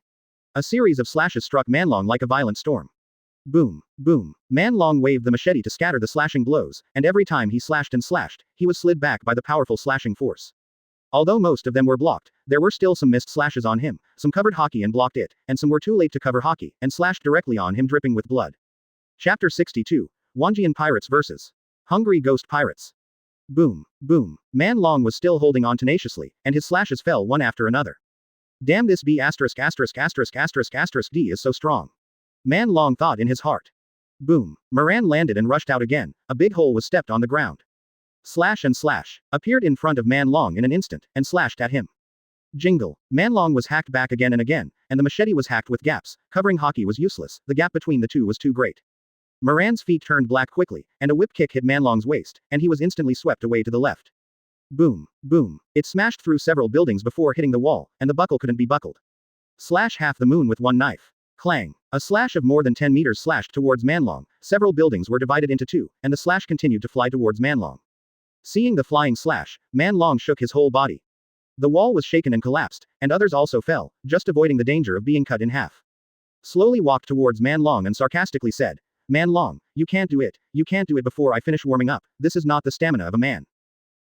A series of slashes struck Manlong like a violent storm. Boom, boom. Manlong waved the machete to scatter the slashing blows, and every time he slashed and slashed, he was slid back by the powerful slashing force. Although most of them were blocked, there were still some missed slashes on him, some covered Haki and blocked it, and some were too late to cover Haki, and slashed directly on him dripping with blood. Chapter 62. Wanjian Pirates vs. Hungry Ghost Pirates. Boom, boom. Manlong was still holding on tenaciously, and his slashes fell one after another. Damn this B asterisk asterisk asterisk asterisk asterisk D is so strong. Manlong thought in his heart. Boom. Moran landed and rushed out again, a big hole was stepped on the ground. Slash and slash, appeared in front of Manlong in an instant, and slashed at him. Jingle. Manlong was hacked back again and again, and the machete was hacked with gaps, covering Haki was useless, the gap between the two was too great. Moran's feet turned black quickly, and a whip kick hit Manlong's waist, and he was instantly swept away to the left. Boom, boom. It smashed through several buildings before hitting the wall, and the buckle couldn't be buckled. Slash half the moon with one knife. Clang. A slash of more than 10 meters slashed towards Manlong, several buildings were divided into two, and the slash continued to fly towards Manlong. Seeing the flying slash, Manlong shook his whole body. The wall was shaken and collapsed, and others also fell, just avoiding the danger of being cut in half. Slowly walked towards Manlong and sarcastically said, "Manlong, you can't do it before I finish warming up, this is not the stamina of a man."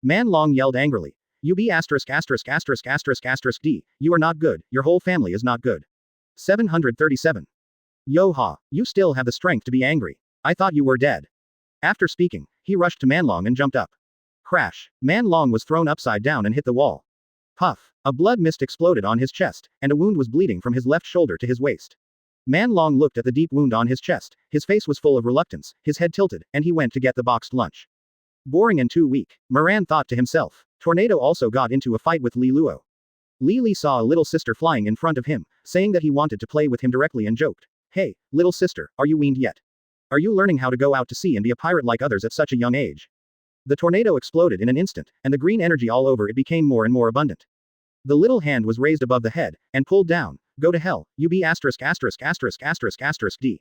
Manlong yelled angrily. "You be asterisk asterisk asterisk asterisk asterisk D, you are not good, your whole family is not good." 737. Yo-ha, you still have the strength to be angry. I thought you were dead. After speaking, he rushed to Manlong and jumped up. Crash. Manlong was thrown upside down and hit the wall. Puff. A blood mist exploded on his chest, and a wound was bleeding from his left shoulder to his waist. Manlong looked at the deep wound on his chest, his face was full of reluctance, his head tilted, and he went to get the boxed lunch. Boring and too weak, Moran thought to himself. Tornado also got into a fight with Liluo. Li saw a little sister flying in front of him, saying that he wanted to play with him directly and joked. "Hey, little sister, are you weaned yet? Are you learning how to go out to sea and be a pirate like others at such a young age?" The tornado exploded in an instant, and the green energy all over it became more and more abundant. The little hand was raised above the head, and pulled down. "Go to hell, you be asterisk asterisk asterisk asterisk asterisk D."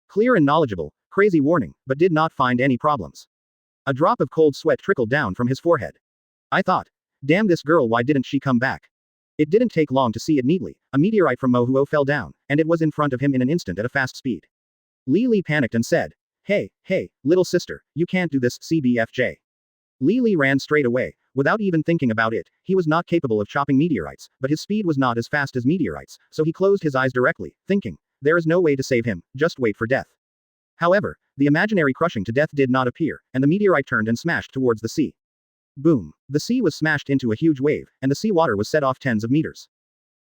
Clear and knowledgeable, crazy warning, but did not find any problems. A drop of cold sweat trickled down from his forehead. I thought, damn this girl, why didn't she come back? It didn't take long to see it neatly. A meteorite from Mohuo fell down, and it was in front of him in an instant at a fast speed. Li panicked and said, Hey, little sister, you can't do this, CBFJ. Li ran straight away. Without even thinking about it, he was not capable of chopping meteorites, but his speed was not as fast as meteorites, so he closed his eyes directly, thinking, there is no way to save him, just wait for death. However, the imaginary crushing to death did not appear, and the meteorite turned and smashed towards the sea. Boom. The sea was smashed into a huge wave, and the seawater was set off tens of meters.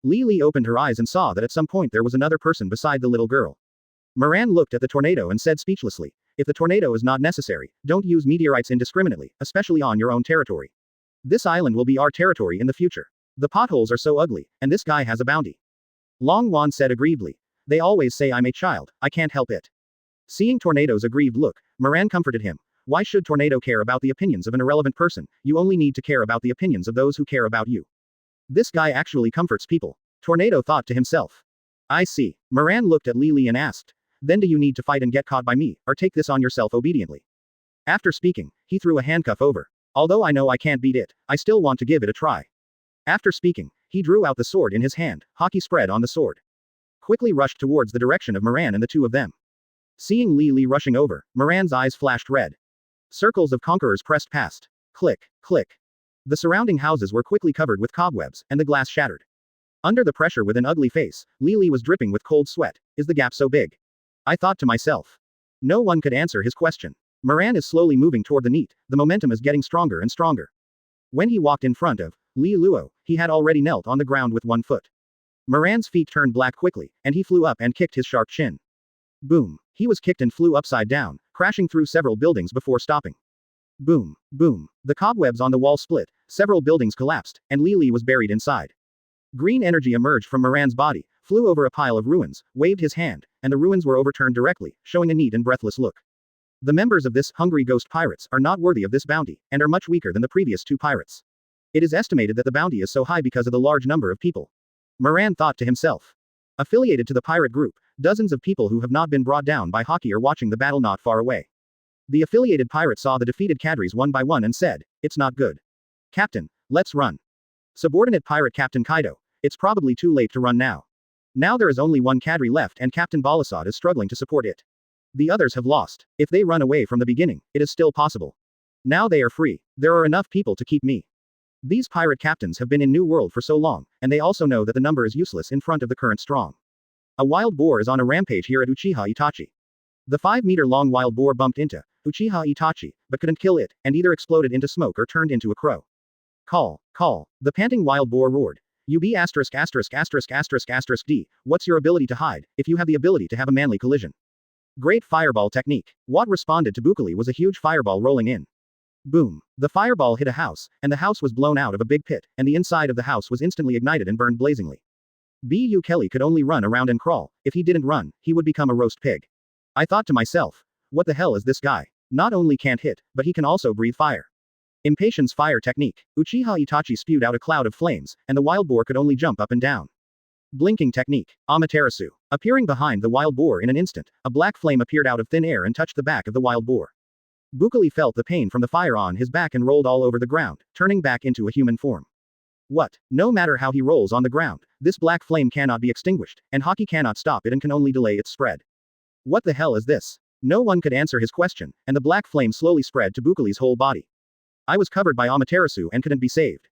Li opened her eyes and saw that at some point there was another person beside the little girl. Moran looked at the tornado and said speechlessly, if the tornado is not necessary, don't use meteorites indiscriminately, especially on your own territory. This island will be our territory in the future. The potholes are so ugly, and this guy has a bounty. Long Wan said aggrievedly. They always say I'm a child, I can't help it. Seeing Tornado's aggrieved look, Moran comforted him. Why should Tornado care about the opinions of an irrelevant person? You only need to care about the opinions of those who care about you. This guy actually comforts people. Tornado thought to himself. I see. Moran looked at Li and asked. Then do you need to fight and get caught by me, or take this on yourself obediently? After speaking, he threw a handcuff over. Although I know I can't beat it, I still want to give it a try. After speaking, he drew out the sword in his hand, Hawkeye spread on the sword. Quickly rushed towards the direction of Moran and the two of them. Seeing Li rushing over, Moran's eyes flashed red. Circles of conquerors pressed past. Click, click. The surrounding houses were quickly covered with cobwebs, and the glass shattered. Under the pressure with an ugly face, Li was dripping with cold sweat. Is the gap so big? I thought to myself. No one could answer his question. Moran is slowly moving toward the neat, the momentum is getting stronger and stronger. When he walked in front of Li Luo, he had already knelt on the ground with one foot. Moran's feet turned black quickly, and he flew up and kicked his sharp chin. Boom. He was kicked and flew upside down, crashing through several buildings before stopping. Boom, boom. The cobwebs on the wall split, several buildings collapsed, and Li was buried inside. Green energy emerged from Moran's body, flew over a pile of ruins, waved his hand, and the ruins were overturned directly, showing a neat and breathless look. The members of this hungry ghost pirates are not worthy of this bounty, and are much weaker than the previous two pirates. It is estimated that the bounty is so high because of the large number of people. Moran thought to himself. Affiliated to the pirate group, dozens of people who have not been brought down by Hawkeye are watching the battle not far away. The affiliated pirate saw the defeated cadres one by one and said, "It's not good. Captain, let's run." Subordinate pirate Captain Kaido, "It's probably too late to run now. Now there is only one cadre left and Captain Balasad is struggling to support it. The others have lost. If they run away from the beginning, it is still possible. Now they are free. There are enough people to keep me." These pirate captains have been in New World for so long, and they also know that the number is useless in front of the current strong. A wild boar is on a rampage here at Uchiha Itachi. The 5-meter-long wild boar bumped into Uchiha Itachi, but couldn't kill it, and either exploded into smoke or turned into a crow. Call, call. The panting wild boar roared. UB asterisk asterisk asterisk asterisk asterisk D. What's your ability to hide, if you have the ability to have a manly collision? Great fireball technique. What responded to Bukali was a huge fireball rolling in. Boom. The fireball hit a house, and the house was blown out of a big pit, and the inside of the house was instantly ignited and burned blazingly. Bu Kelly could only run around and crawl. If he didn't run, he would become a roast pig. I thought to myself. What the hell is this guy? Not only can't hit, but he can also breathe fire. Impatience fire technique. Uchiha Itachi spewed out a cloud of flames, and the wild boar could only jump up and down. Blinking technique. Amaterasu. Appearing behind the wild boar in an instant, a black flame appeared out of thin air and touched the back of the wild boar. Bukali felt the pain from the fire on his back and rolled all over the ground, turning back into a human form. What? No matter how he rolls on the ground, this black flame cannot be extinguished, and Hawkeye cannot stop it and can only delay its spread. What the hell is this? No one could answer his question, and the black flame slowly spread to Bukali's whole body. I was covered by Amaterasu and couldn't be saved.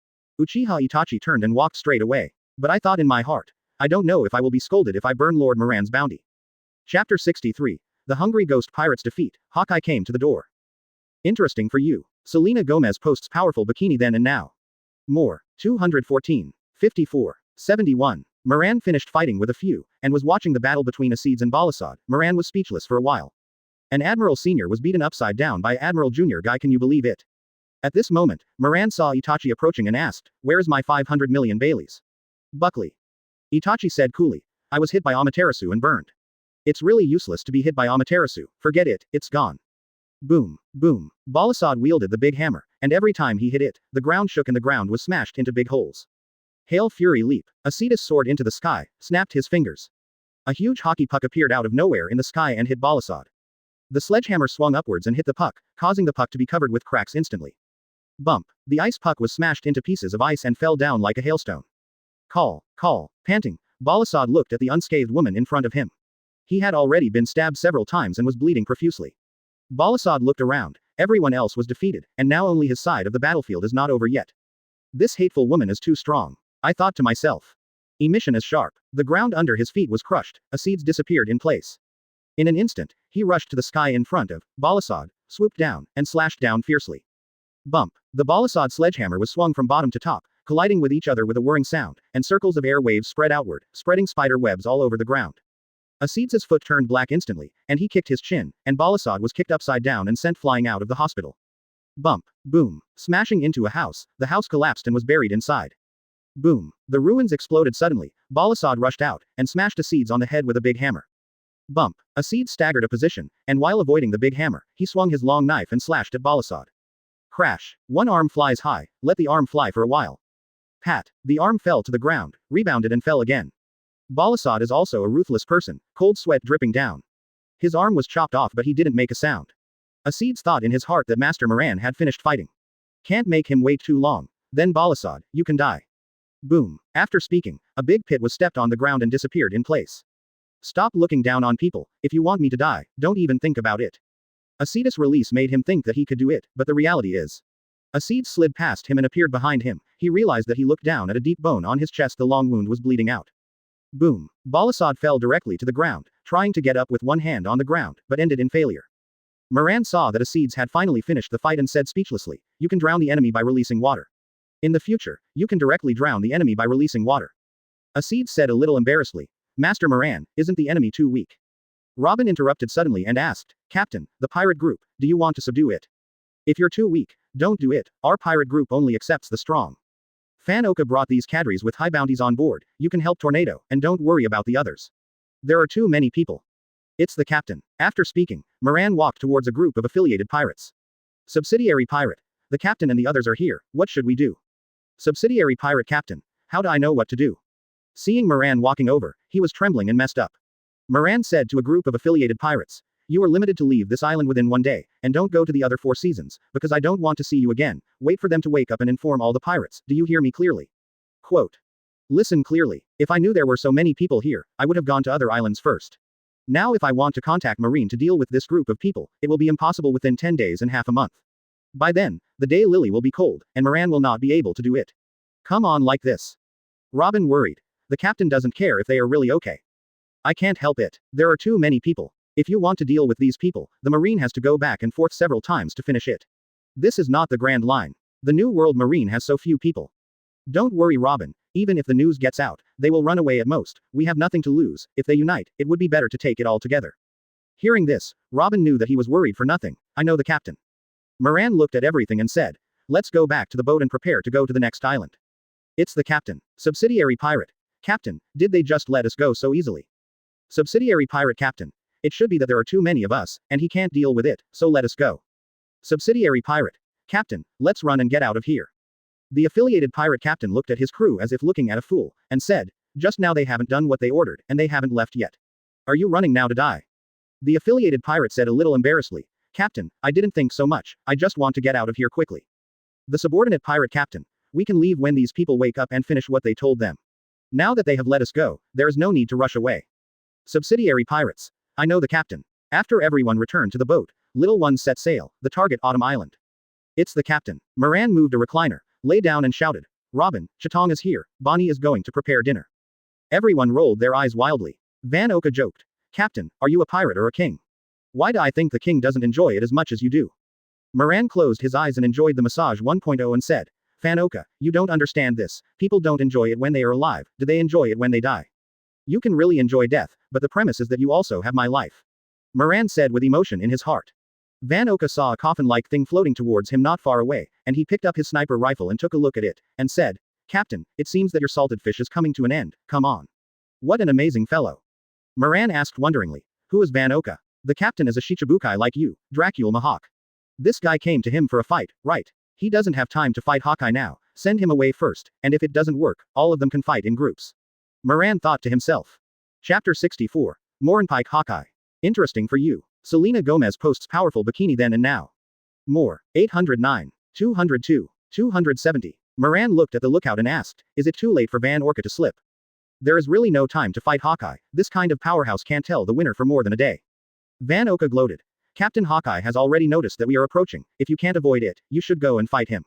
Uchiha Itachi turned and walked straight away. But I thought in my heart, I don't know if I will be scolded if I burn Lord Moran's bounty. Chapter 63. The Hungry Ghost Pirates Defeat. Hawkeye came to the door. Interesting for you. Selena Gomez posts powerful bikini then and now. More. 214. 54. 71. Moran finished fighting with a few, and was watching the battle between Acedus and Balasad. Moran was speechless for a while. An Admiral Senior was beaten upside down by Admiral Junior guy, can you believe it? At this moment, Moran saw Itachi approaching and asked, "Where is my 500 million Baileys?" Buckley. Itachi said coolly, "I was hit by Amaterasu and burned. It's really useless to be hit by Amaterasu, forget it, it's gone." Boom, boom. Balasad wielded the big hammer, and every time he hit it, the ground shook and the ground was smashed into big holes. Hail Fury Leap. Acedus soared into the sky, snapped his fingers. A huge hockey puck appeared out of nowhere in the sky and hit Balasad. The sledgehammer swung upwards and hit the puck, causing the puck to be covered with cracks instantly. Bump. The ice puck was smashed into pieces of ice and fell down like a hailstone. Call, call. Panting, Balasad looked at the unscathed woman in front of him. He had already been stabbed several times and was bleeding profusely. Balasad looked around. Everyone else was defeated, and now only his side of the battlefield is not over yet. This hateful woman is too strong. I thought to myself. Emission is sharp. The ground under his feet was crushed. Aeds disappeared in place. In an instant, he rushed to the sky in front of Balasad, swooped down, and slashed down fiercely. Bump. The Balasad sledgehammer was swung from bottom to top, colliding with each other with a whirring sound, and circles of air waves spread outward, spreading spider webs all over the ground. Aeds' foot turned black instantly, and he kicked his chin, and Balasad was kicked upside down and sent flying out of the hospital. Bump. Boom. Smashing into a house, the house collapsed and was buried inside. Boom. The ruins exploded suddenly, Balasad rushed out, and smashed Aeds on the head with a big hammer. Bump. Aeds staggered a position, and while avoiding the big hammer, he swung his long knife and slashed at Balasad. Crash. One arm flies high, let the arm fly for a while. Pat. The arm fell to the ground, rebounded and fell again. Balasad is also a ruthless person, cold sweat dripping down. His arm was chopped off but he didn't make a sound. Aeds thought in his heart that Master Moran had finished fighting. Can't make him wait too long. Then Balasad, you can die. Boom. After speaking, a big pit was stepped on the ground and disappeared in place. Stop looking down on people. If you want me to die, don't even think about it. Acedus' release made him think that he could do it, but the reality is. Acids slid past him and appeared behind him. He realized that he looked down at a deep bone on his chest. The long wound was bleeding out. Boom. Balasad fell directly to the ground, trying to get up with one hand on the ground, but ended in failure. Moran saw that Acids had finally finished the fight and said speechlessly, "You can drown the enemy by releasing water. In the future, you can directly drown the enemy by releasing water." Acids said a little embarrassedly, "Master Moran, isn't the enemy too weak?" Robin interrupted suddenly and asked, "Captain, the pirate group, do you want to subdue it? If you're too weak, don't do it, our pirate group only accepts the strong. Fan Oka brought these cadres with high bounties on board, you can help Tornado, and don't worry about the others. There are too many people. It's the captain." After speaking, Moran walked towards a group of affiliated pirates. "Subsidiary pirate. The captain and the others are here, what should we do?" "Subsidiary pirate captain. How do I know what to do?" Seeing Moran walking over, he was trembling and messed up. Moran said to a group of affiliated pirates, "You are limited to leave this island within 1 day, and don't go to the other 4 seasons, because I don't want to see you again. Wait for them to wake up and inform all the pirates, do you hear me clearly?" Quote. "Listen clearly. If I knew there were so many people here, I would have gone to other islands first. Now if I want to contact Marine to deal with this group of people, it will be impossible within 10 days and half a month. By then, the day lily will be cold, and Moran will not be able to do it. Come on like this." Robin worried. The captain doesn't care if they are really okay. "I can't help it. There are too many people. If you want to deal with these people, the Marine has to go back and forth several times to finish it. This is not the Grand Line. The New World Marine has so few people. Don't worry Robin, even if the news gets out, they will run away at most, we have nothing to lose, if they unite, it would be better to take it all together." Hearing this, Robin knew that he was worried for nothing. "I know the captain." Moran looked at everything and said, "Let's go back to the boat and prepare to go to the next island." "It's the captain. Subsidiary pirate. Captain, did they just let us go so easily?" "Subsidiary pirate captain. It should be that there are too many of us, and he can't deal with it, so let us go." "Subsidiary pirate. Captain, let's run and get out of here." The affiliated pirate captain looked at his crew as if looking at a fool, and said, "Just now they haven't done what they ordered, and they haven't left yet. Are you running now to die?" The affiliated pirate said a little embarrassedly, "Captain, I didn't think so much, I just want to get out of here quickly." The subordinate pirate captain, "We can leave when these people wake up and finish what they told them. Now that they have let us go, there is no need to rush away." Subsidiary pirates. "I know the captain." After everyone returned to the boat, little ones set sail, the target Autumn Island. "It's the captain." Moran moved a recliner, lay down and shouted, "Robin, Chitong is here, Bonnie is going to prepare dinner." Everyone rolled their eyes wildly. Van Oka joked, "Captain, are you a pirate or a king? Why do I think the king doesn't enjoy it as much as you do?" Moran closed his eyes and enjoyed the massage 1.0 and said, "Van Oka, you don't understand this, people don't enjoy it when they are alive, do they enjoy it when they die? You can really enjoy death, but the premise is that you also have my life." Moran said with emotion in his heart. Van Oka saw a coffin-like thing floating towards him not far away, and he picked up his sniper rifle and took a look at it, and said, "Captain, it seems that your salted fish is coming to an end, come on." "What an amazing fellow." Moran asked wonderingly, "Who is Van Oka?" "The captain is a Shichibukai like you, Dracul Mahawk. This guy came to him for a fight, right? He doesn't have time to fight Hawkeye now, send him away first, and if it doesn't work, all of them can fight in groups." Moran thought to himself. Chapter 64. Morenpike Hawkeye. Interesting for you. Selena Gomez posts powerful bikini then and now. More. 809. 202. 270. Moran looked at the lookout and asked, "Is it too late for Van Orca to slip?" "There is really no time to fight Hawkeye, this kind of powerhouse can't tell the winner for more than a day." Van Oka gloated. "Captain Hawkeye has already noticed that we are approaching, if you can't avoid it, you should go and fight him."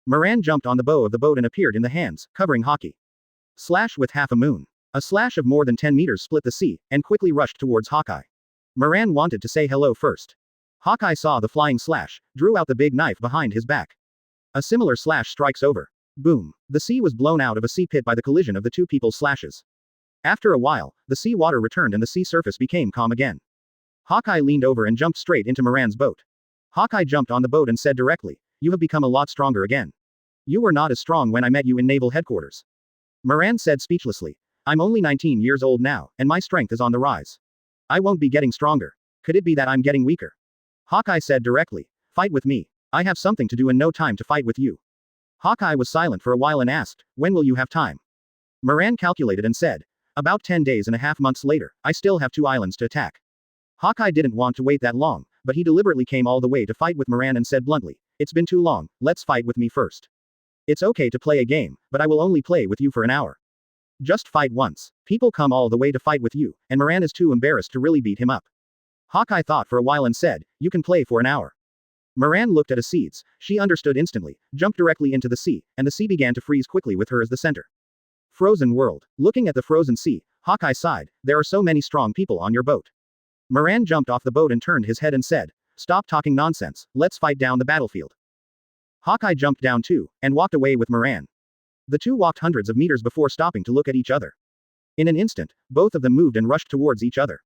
Moran jumped on the bow of the boat and appeared in the hands, covering Hawkeye. Slash with half a moon. A slash of more than 10 meters split the sea, and quickly rushed towards Hawkeye. Moran wanted to say hello first. Hawkeye saw the flying slash, drew out the big knife behind his back. A similar slash strikes over. Boom. The sea was blown out of a sea pit by the collision of the two people's slashes. After a while, the sea water returned and the sea surface became calm again. Hawkeye leaned over and jumped straight into Moran's boat. Hawkeye jumped on the boat and said directly, "You have become a lot stronger again. You were not as strong when I met you in naval headquarters." Moran said speechlessly, "I'm only 19 years old now, and my strength is on the rise. I won't be getting stronger. Could it be that I'm getting weaker?" Hawkeye said directly, "Fight with me. I have something to do and no time to fight with you." Hawkeye was silent for a while and asked, "When will you have time?" Moran calculated and said, "About 10 days and a half months later, I still have 2 islands to attack." Hawkeye didn't want to wait that long, but he deliberately came all the way to fight with Moran and said bluntly, "It's been too long, let's fight with me first." It's okay to play a game, but I will only play with you for an hour. Just fight once. People come all the way to fight with you, and Moran is too embarrassed to really beat him up. Hawkeye thought for a while and said, you can play for an hour. Moran looked at Aeds. She understood instantly, jumped directly into the sea, and the sea began to freeze quickly with her as the center. Frozen world. Looking at the frozen sea, Hawkeye sighed, there are so many strong people on your boat. Moran jumped off the boat and turned his head and said, stop talking nonsense, let's fight down the battlefield. Hawkeye jumped down too, and walked away with Moran. The two walked hundreds of meters before stopping to look at each other. In an instant, both of them moved and rushed towards each other.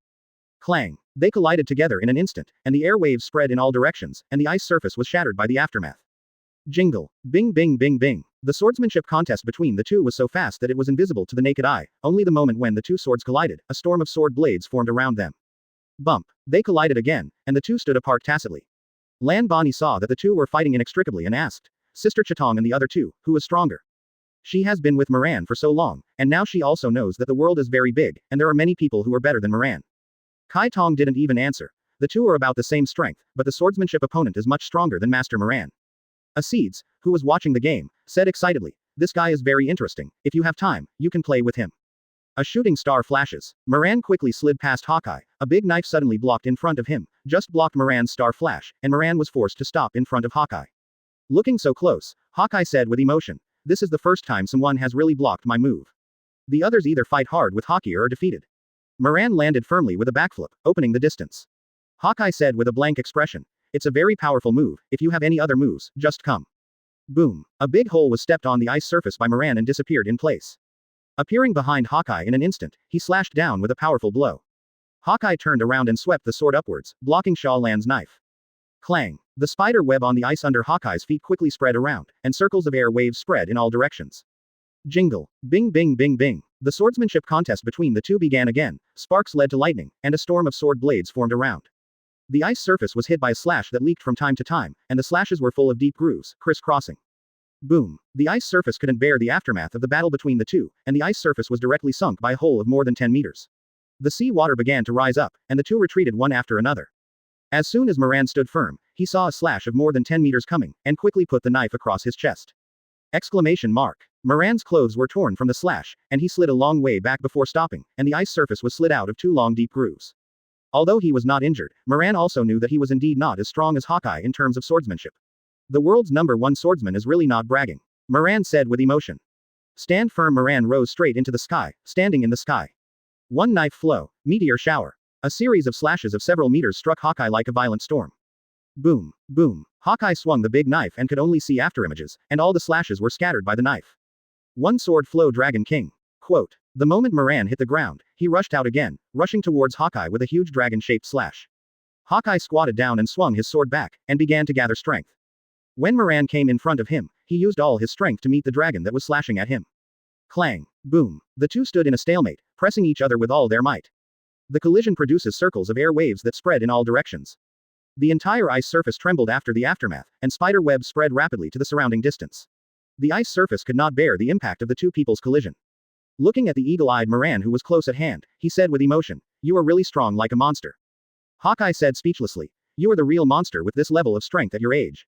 Clang! They collided together in an instant, and the air waves spread in all directions, and the ice surface was shattered by the aftermath. Jingle! Bing bing bing bing! The swordsmanship contest between the two was so fast that it was invisible to the naked eye, only the moment when the two swords collided, a storm of sword blades formed around them. Bump! They collided again, and the two stood apart tacitly. Lan Bani saw that the two were fighting inextricably and asked, Sister Chitong and the other two, who is stronger? She has been with Moran for so long, and now she also knows that the world is very big, and there are many people who are better than Moran. Kai Tong didn't even answer. The two are about the same strength, but the swordsmanship opponent is much stronger than Master Moran. Aeds, who was watching the game, said excitedly, this guy is very interesting, if you have time, you can play with him. A shooting star flashes. Moran quickly slid past Hawkeye, a big knife suddenly blocked in front of him, just blocked Moran's star flash, and Moran was forced to stop in front of Hawkeye. Looking so close, Hawkeye said with emotion, this is the first time someone has really blocked my move. The others either fight hard with Hawkeye or are defeated. Moran landed firmly with a backflip, opening the distance. Hawkeye said with a blank expression, it's a very powerful move, if you have any other moves, just come. Boom. A big hole was stepped on the ice surface by Moran and disappeared in place. Appearing behind Hawkeye in an instant, he slashed down with a powerful blow. Hawkeye turned around and swept the sword upwards, blocking Sha Lan's knife. Clang! The spider web on the ice under Hawkeye's feet quickly spread around, and circles of air waves spread in all directions. Jingle! Bing bing bing bing! The swordsmanship contest between the two began again, sparks led to lightning, and a storm of sword blades formed around. The ice surface was hit by a slash that leaked from time to time, and the slashes were full of deep grooves, crisscrossing. Boom! The ice surface couldn't bear the aftermath of the battle between the two, and the ice surface was directly sunk by a hole of more than 10 meters. The sea water began to rise up, and the two retreated one after another. As soon as Moran stood firm, he saw a slash of more than 10 meters coming, and quickly put the knife across his chest. Exclamation mark. Moran's clothes were torn from the slash, and he slid a long way back before stopping, and the ice surface was slid out of 2 long deep grooves. Although he was not injured, Moran also knew that he was indeed not as strong as Hawkeye in terms of swordsmanship. The world's #1 swordsman is really not bragging. Moran said with emotion. Stand firm. Moran rose straight into the sky, standing in the sky. One knife flow, meteor shower. A series of slashes of several meters struck Hawkeye like a violent storm. Boom, boom. Hawkeye swung the big knife and could only see afterimages, and all the slashes were scattered by the knife. One sword flow Dragon King. Quote. The moment Moran hit the ground, he rushed out again, rushing towards Hawkeye with a huge dragon-shaped slash. Hawkeye squatted down and swung his sword back, and began to gather strength. When Moran came in front of him, he used all his strength to meet the dragon that was slashing at him. Clang. Boom. The two stood in a stalemate, pressing each other with all their might. The collision produces circles of air waves that spread in all directions. The entire ice surface trembled after the aftermath, and spider webs spread rapidly to the surrounding distance. The ice surface could not bear the impact of the two people's collision. Looking at the eagle-eyed Moran who was close at hand, he said with emotion, you are really strong like a monster. Hawkeye said speechlessly, you are the real monster with this level of strength at your age.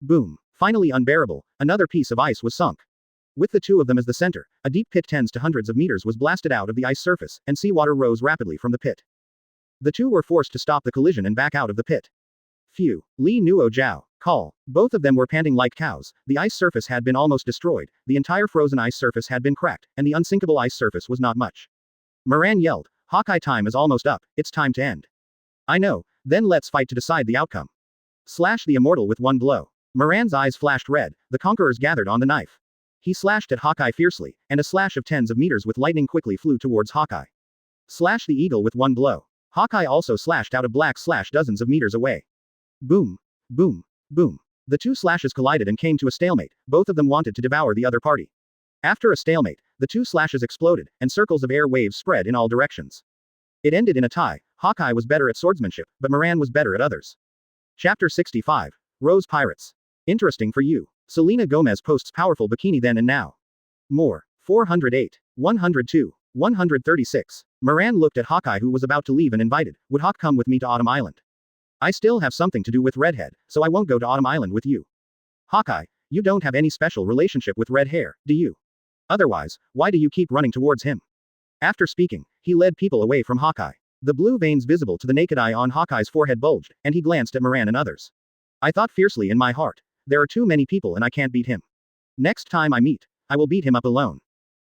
Boom. Finally unbearable, another piece of ice was sunk. With the two of them as the center, a deep pit tens to hundreds of meters was blasted out of the ice surface, and seawater rose rapidly from the pit. The two were forced to stop the collision and back out of the pit. Phew. Li Nuo Zhao. Call. Both of them were panting like cows. The ice surface had been almost destroyed, the entire frozen ice surface had been cracked, and the unsinkable ice surface was not much. Moran yelled, Hawkeye, time is almost up, it's time to end. I know, then let's fight to decide the outcome. Slash the immortal with one blow. Moran's eyes flashed red, the conquerors gathered on the knife. He slashed at Hawkeye fiercely, and a slash of tens of meters with lightning quickly flew towards Hawkeye. Slash the eagle with one blow. Hawkeye also slashed out a black slash dozens of meters away. Boom. Boom. Boom. The two slashes collided and came to a stalemate, both of them wanted to devour the other party. After a stalemate, the two slashes exploded, and circles of air waves spread in all directions. It ended in a tie. Hawkeye was better at swordsmanship, but Moran was better at others. Chapter 65. Rose Pirates. Interesting for you. Selena Gomez posts powerful bikini then and now. More. 408. 102. 136. Moran looked at Hawkeye who was about to leave and invited, would Hawk come with me to Autumn Island? I still have something to do with Redhead, so I won't go to Autumn Island with you. Hawkeye, You don't have any special relationship with red hair, do you? Otherwise, why do you keep running towards him? After speaking, he led people away from Hawkeye. The blue veins visible to the naked eye on Hawkeye's forehead bulged, and he glanced at Moran and others. I thought fiercely in my heart. There are too many people and I can't beat him. Next time I meet, I will beat him up alone.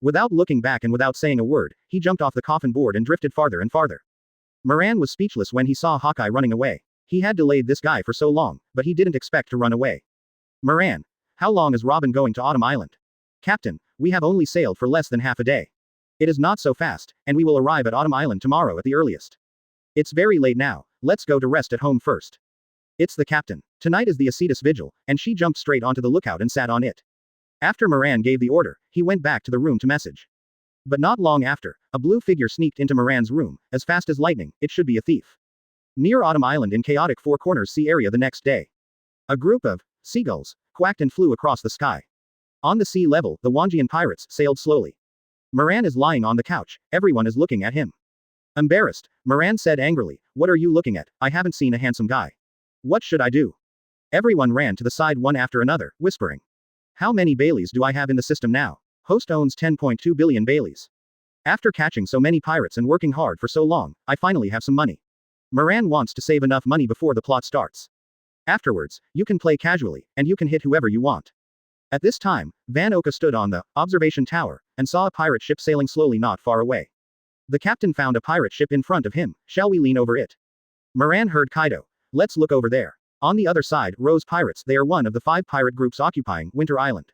Without looking back and without saying a word, he jumped off the coffin board and drifted farther and farther. Moran was speechless when he saw Hawkeye running away. He had delayed this guy for so long, but he didn't expect to run away. Moran, how long is Robin going to Autumn Island? Captain, we have only sailed for less than half a day. It is not so fast, and we will arrive at Autumn Island tomorrow at the earliest. It's very late now, let's go to rest at home first. It's the captain. Tonight is the Acedus vigil, and she jumped straight onto the lookout and sat on it. After Moran gave the order, he went back to the room to message. But not long after, a blue figure sneaked into Moran's room, as fast as lightning. It should be a thief. Near Autumn Island in chaotic Four Corners Sea area the next day. A group of seagulls quacked and flew across the sky. On the sea level, the Wanjian pirates sailed slowly. Moran is lying on the couch, everyone is looking at him. Embarrassed, Moran said angrily, what are you looking at? I haven't seen a handsome guy. What should I do? Everyone ran to the side one after another, whispering. How many Baileys do I have in the system now? Host owns 10.2 billion Baileys. After catching so many pirates and working hard for so long, I finally have some money. Moran wants to save enough money before the plot starts. Afterwards, you can play casually, and you can hit whoever you want. At this time, Van Oka stood on the observation tower, and saw a pirate ship sailing slowly not far away. The captain found a pirate ship in front of him. Shall we lean over it? Moran heard Kaido. Let's look over there. On the other side, Rose Pirates. They are one of the 5 pirate groups occupying Winter Island.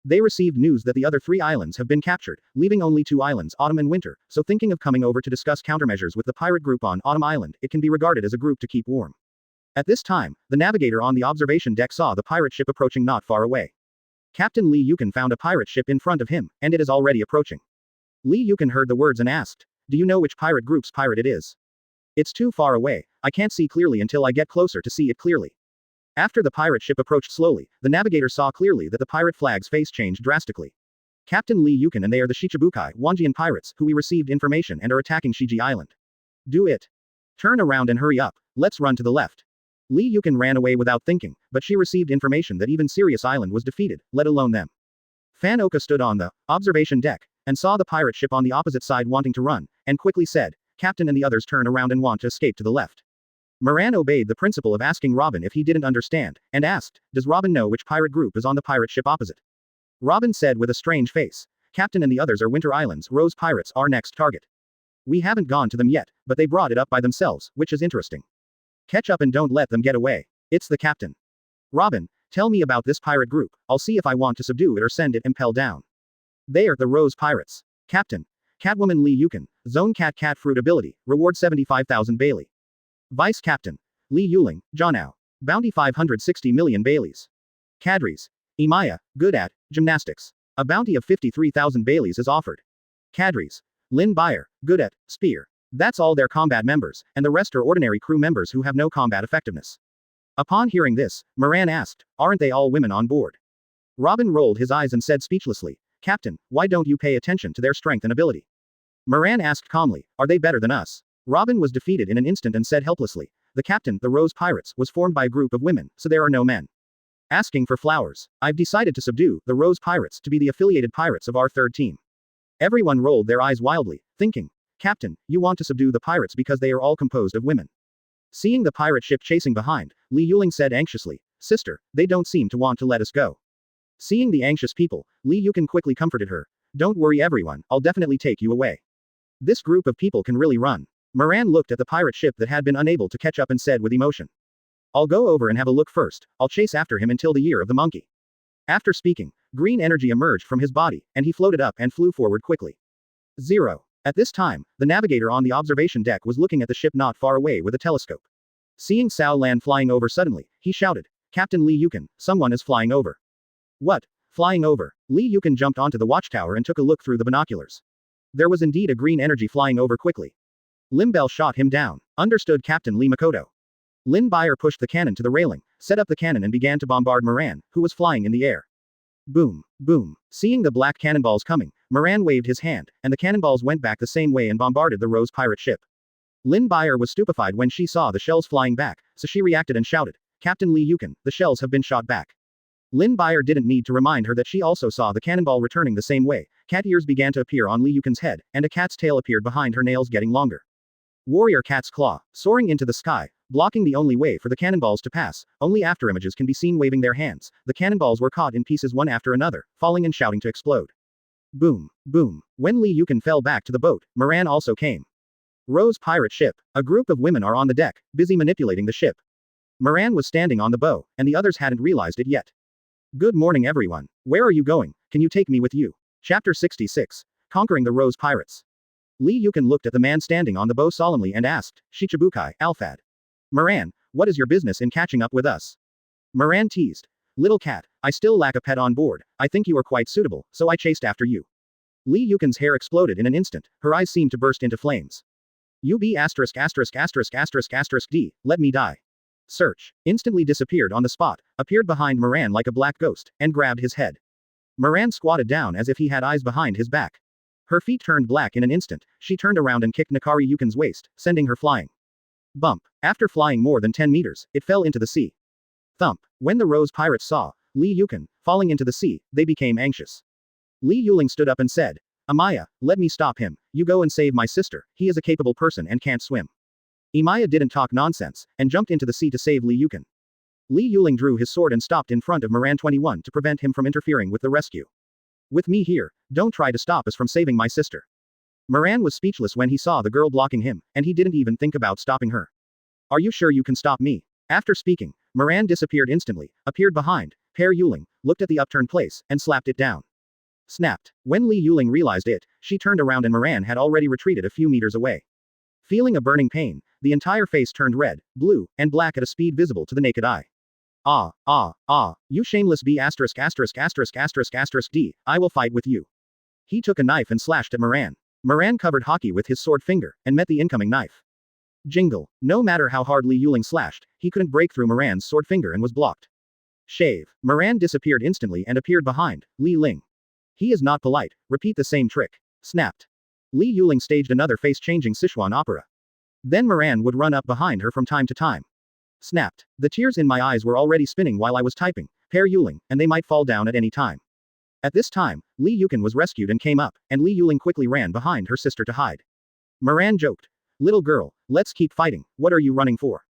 They received news that the other 3 islands have been captured, leaving only 2 islands, Autumn and Winter, so thinking of coming over to discuss countermeasures with the pirate group on Autumn Island, it can be regarded as a group to keep warm. At this time, the navigator on the observation deck saw the pirate ship approaching not far away. Captain Lee Yukon found a pirate ship in front of him, and it is already approaching. Lee Yukon heard the words and asked, do you know which pirate group's pirate it is? It's too far away, I can't see clearly until I get closer to see it clearly. After the pirate ship approached slowly, the navigator saw clearly that the pirate flag's face changed drastically. Captain Lee Yukon and they are the Shichibukai, Wanjian pirates, who we received information and are attacking Shiji Island. Do it. Turn around and hurry up, let's run to the left. Lee Yukon ran away without thinking, but she received information that even Sirius Island was defeated, let alone them. Fan Oka stood on the observation deck, and saw the pirate ship on the opposite side wanting to run, and quickly said, Captain and the others turn around and want to escape to the left. Moran obeyed the principle of asking Robin if he didn't understand, and asked, does Robin know which pirate group is on the pirate ship opposite? Robin said with a strange face, Captain and the others are Winter Island's Rose Pirates, our next target. We haven't gone to them yet, but they brought it up by themselves, which is interesting. Catch up and don't let them get away. It's the captain. Robin, tell me about this pirate group, I'll see if I want to subdue it or send it Impel down. They are the Rose Pirates. Captain. Catwoman Lee Yukon, Zone Cat Fruit ability, reward 75,000 Bailey. Vice Captain. Lee Yuling, Johnao. Bounty 560 million Baileys. Cadres. Imaya, good at gymnastics. A bounty of 53,000 Baileys is offered. Cadres. Lin Bayer, good at spear. That's all their combat members, and the rest are ordinary crew members who have no combat effectiveness. Upon hearing this, Moran asked, aren't they all women on board? Robin rolled his eyes and said speechlessly, Captain, why don't you pay attention to their strength and ability? Moran asked calmly, are they better than us? Robin was defeated in an instant and said helplessly, the captain, the Rose Pirates, was formed by a group of women, so there are no men. Asking for flowers. I've decided to subdue the Rose Pirates to be the affiliated pirates of our third team. Everyone rolled their eyes wildly, thinking, Captain, you want to subdue the pirates because they are all composed of women. Seeing the pirate ship chasing behind, Li Yuling said anxiously, Sister, they don't seem to want to let us go. Seeing the anxious people, Li Yukon quickly comforted her. Don't worry everyone, I'll definitely take you away. This group of people can really run. Moran looked at the pirate ship that had been unable to catch up and said with emotion. I'll go over and have a look first, I'll chase after him until the year of the monkey. After speaking, green energy emerged from his body, and he floated up and flew forward quickly. 0. At this time, the navigator on the observation deck was looking at the ship not far away with a telescope. Seeing Sao Lan flying over suddenly, he shouted, Captain Li Yukon, someone is flying over. What? Flying over? Li Yukon jumped onto the watchtower and took a look through the binoculars. There was indeed a green energy flying over quickly. Limbel shot him down. Understood Captain Lee Makoto. Lin Bayer pushed the cannon to the railing, set up the cannon and began to bombard Moran, who was flying in the air. Boom, boom. Seeing the black cannonballs coming, Moran waved his hand, and the cannonballs went back the same way and bombarded the Rose pirate ship. Lin Bayer was stupefied when she saw the shells flying back, so she reacted and shouted, Captain Lee Yukon, the shells have been shot back. Lin Bayer didn't need to remind her that she also saw the cannonball returning the same way. Cat ears began to appear on Li Yukan's head, and a cat's tail appeared behind her, nails getting longer. Warrior Cat's Claw, soaring into the sky, blocking the only way for the cannonballs to pass. Only afterimages can be seen waving their hands. The cannonballs were caught in pieces one after another, falling and shouting to explode. Boom, boom. When Li Yukan fell back to the boat, Moran also came. Rose pirate ship. A group of women are on the deck, busy manipulating the ship. Moran was standing on the bow, and the others hadn't realized it yet. Good morning everyone. Where are you going? Can you take me with you? Chapter 66. Conquering the Rose Pirates. Li Yukan looked at the man standing on the bow solemnly and asked, Shichibukai, Alfad. Moran, what is your business in catching up with us? Moran teased. Little cat, I still lack a pet on board. I think you are quite suitable, so I chased after you. Li Yukan's hair exploded in an instant, her eyes seemed to burst into flames. UB*****************, D, let me die. Search, instantly disappeared on the spot, appeared behind Moran like a black ghost, and grabbed his head. Moran squatted down as if he had eyes behind his back. Her feet turned black in an instant, she turned around and kicked Nakari Yukan's waist, sending her flying. Bump. After flying more than 10 meters, it fell into the sea. Thump. When the Rose Pirates saw Li Yukan falling into the sea, they became anxious. Li Yuling stood up and said, Amaya, let me stop him. You go and save my sister. He is a capable person and can't swim. Imaya didn't talk nonsense, and jumped into the sea to save Li Yukan. Li Yuling drew his sword and stopped in front of Moran 21 to prevent him from interfering with the rescue. With me here, don't try to stop us from saving my sister. Moran was speechless when he saw the girl blocking him, and he didn't even think about stopping her. Are you sure you can stop me? After speaking, Moran disappeared instantly, appeared behind Per Yuling, looked at the upturned place, and slapped it down. Snapped. When Li Yuling realized it, she turned around and Moran had already retreated a few meters away. Feeling a burning pain, the entire face turned red, blue, and black at a speed visible to the naked eye. You shameless B*******************, D, I will fight with you. He took a knife and slashed at Moran. Moran covered Hawkeye with his sword finger, and met the incoming knife. Jingle. No matter how hard Li Yuling slashed, he couldn't break through Moran's sword finger and was blocked. Shave. Moran disappeared instantly and appeared behind Li Ling. He is not polite, repeat the same trick. Snapped. Li Yuling staged another face-changing Sichuan opera. Then Moran would run up behind her from time to time. Snapped. The tears in my eyes were already spinning while I was typing, Per Yuling, and they might fall down at any time. At this time, Li Yukan was rescued and came up, and Li Yuling quickly ran behind her sister to hide. Moran joked. Little girl, let's keep fighting, what are you running for?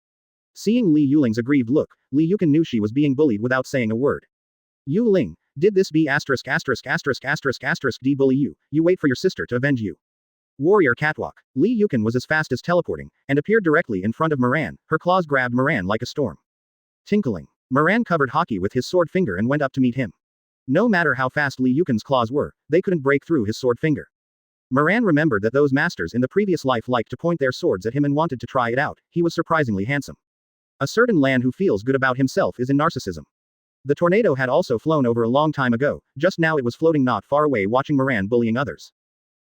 Seeing Li Yuling's aggrieved look, Li Yukan knew she was being bullied without saying a word. Yu Ling, did this be ********* D bully you, you wait for your sister to avenge you. Warrior Catwalk. Li Yukan was as fast as teleporting, and appeared directly in front of Moran, her claws grabbed Moran like a storm. Tinkling. Moran covered Hawkeye with his sword finger and went up to meet him. No matter how fast Li Yukan's claws were, they couldn't break through his sword finger. Moran remembered that those masters in the previous life liked to point their swords at him and wanted to try it out. He was surprisingly handsome. A certain man who feels good about himself is in narcissism. The tornado had also flown over a long time ago, just now it was floating not far away watching Moran bullying others.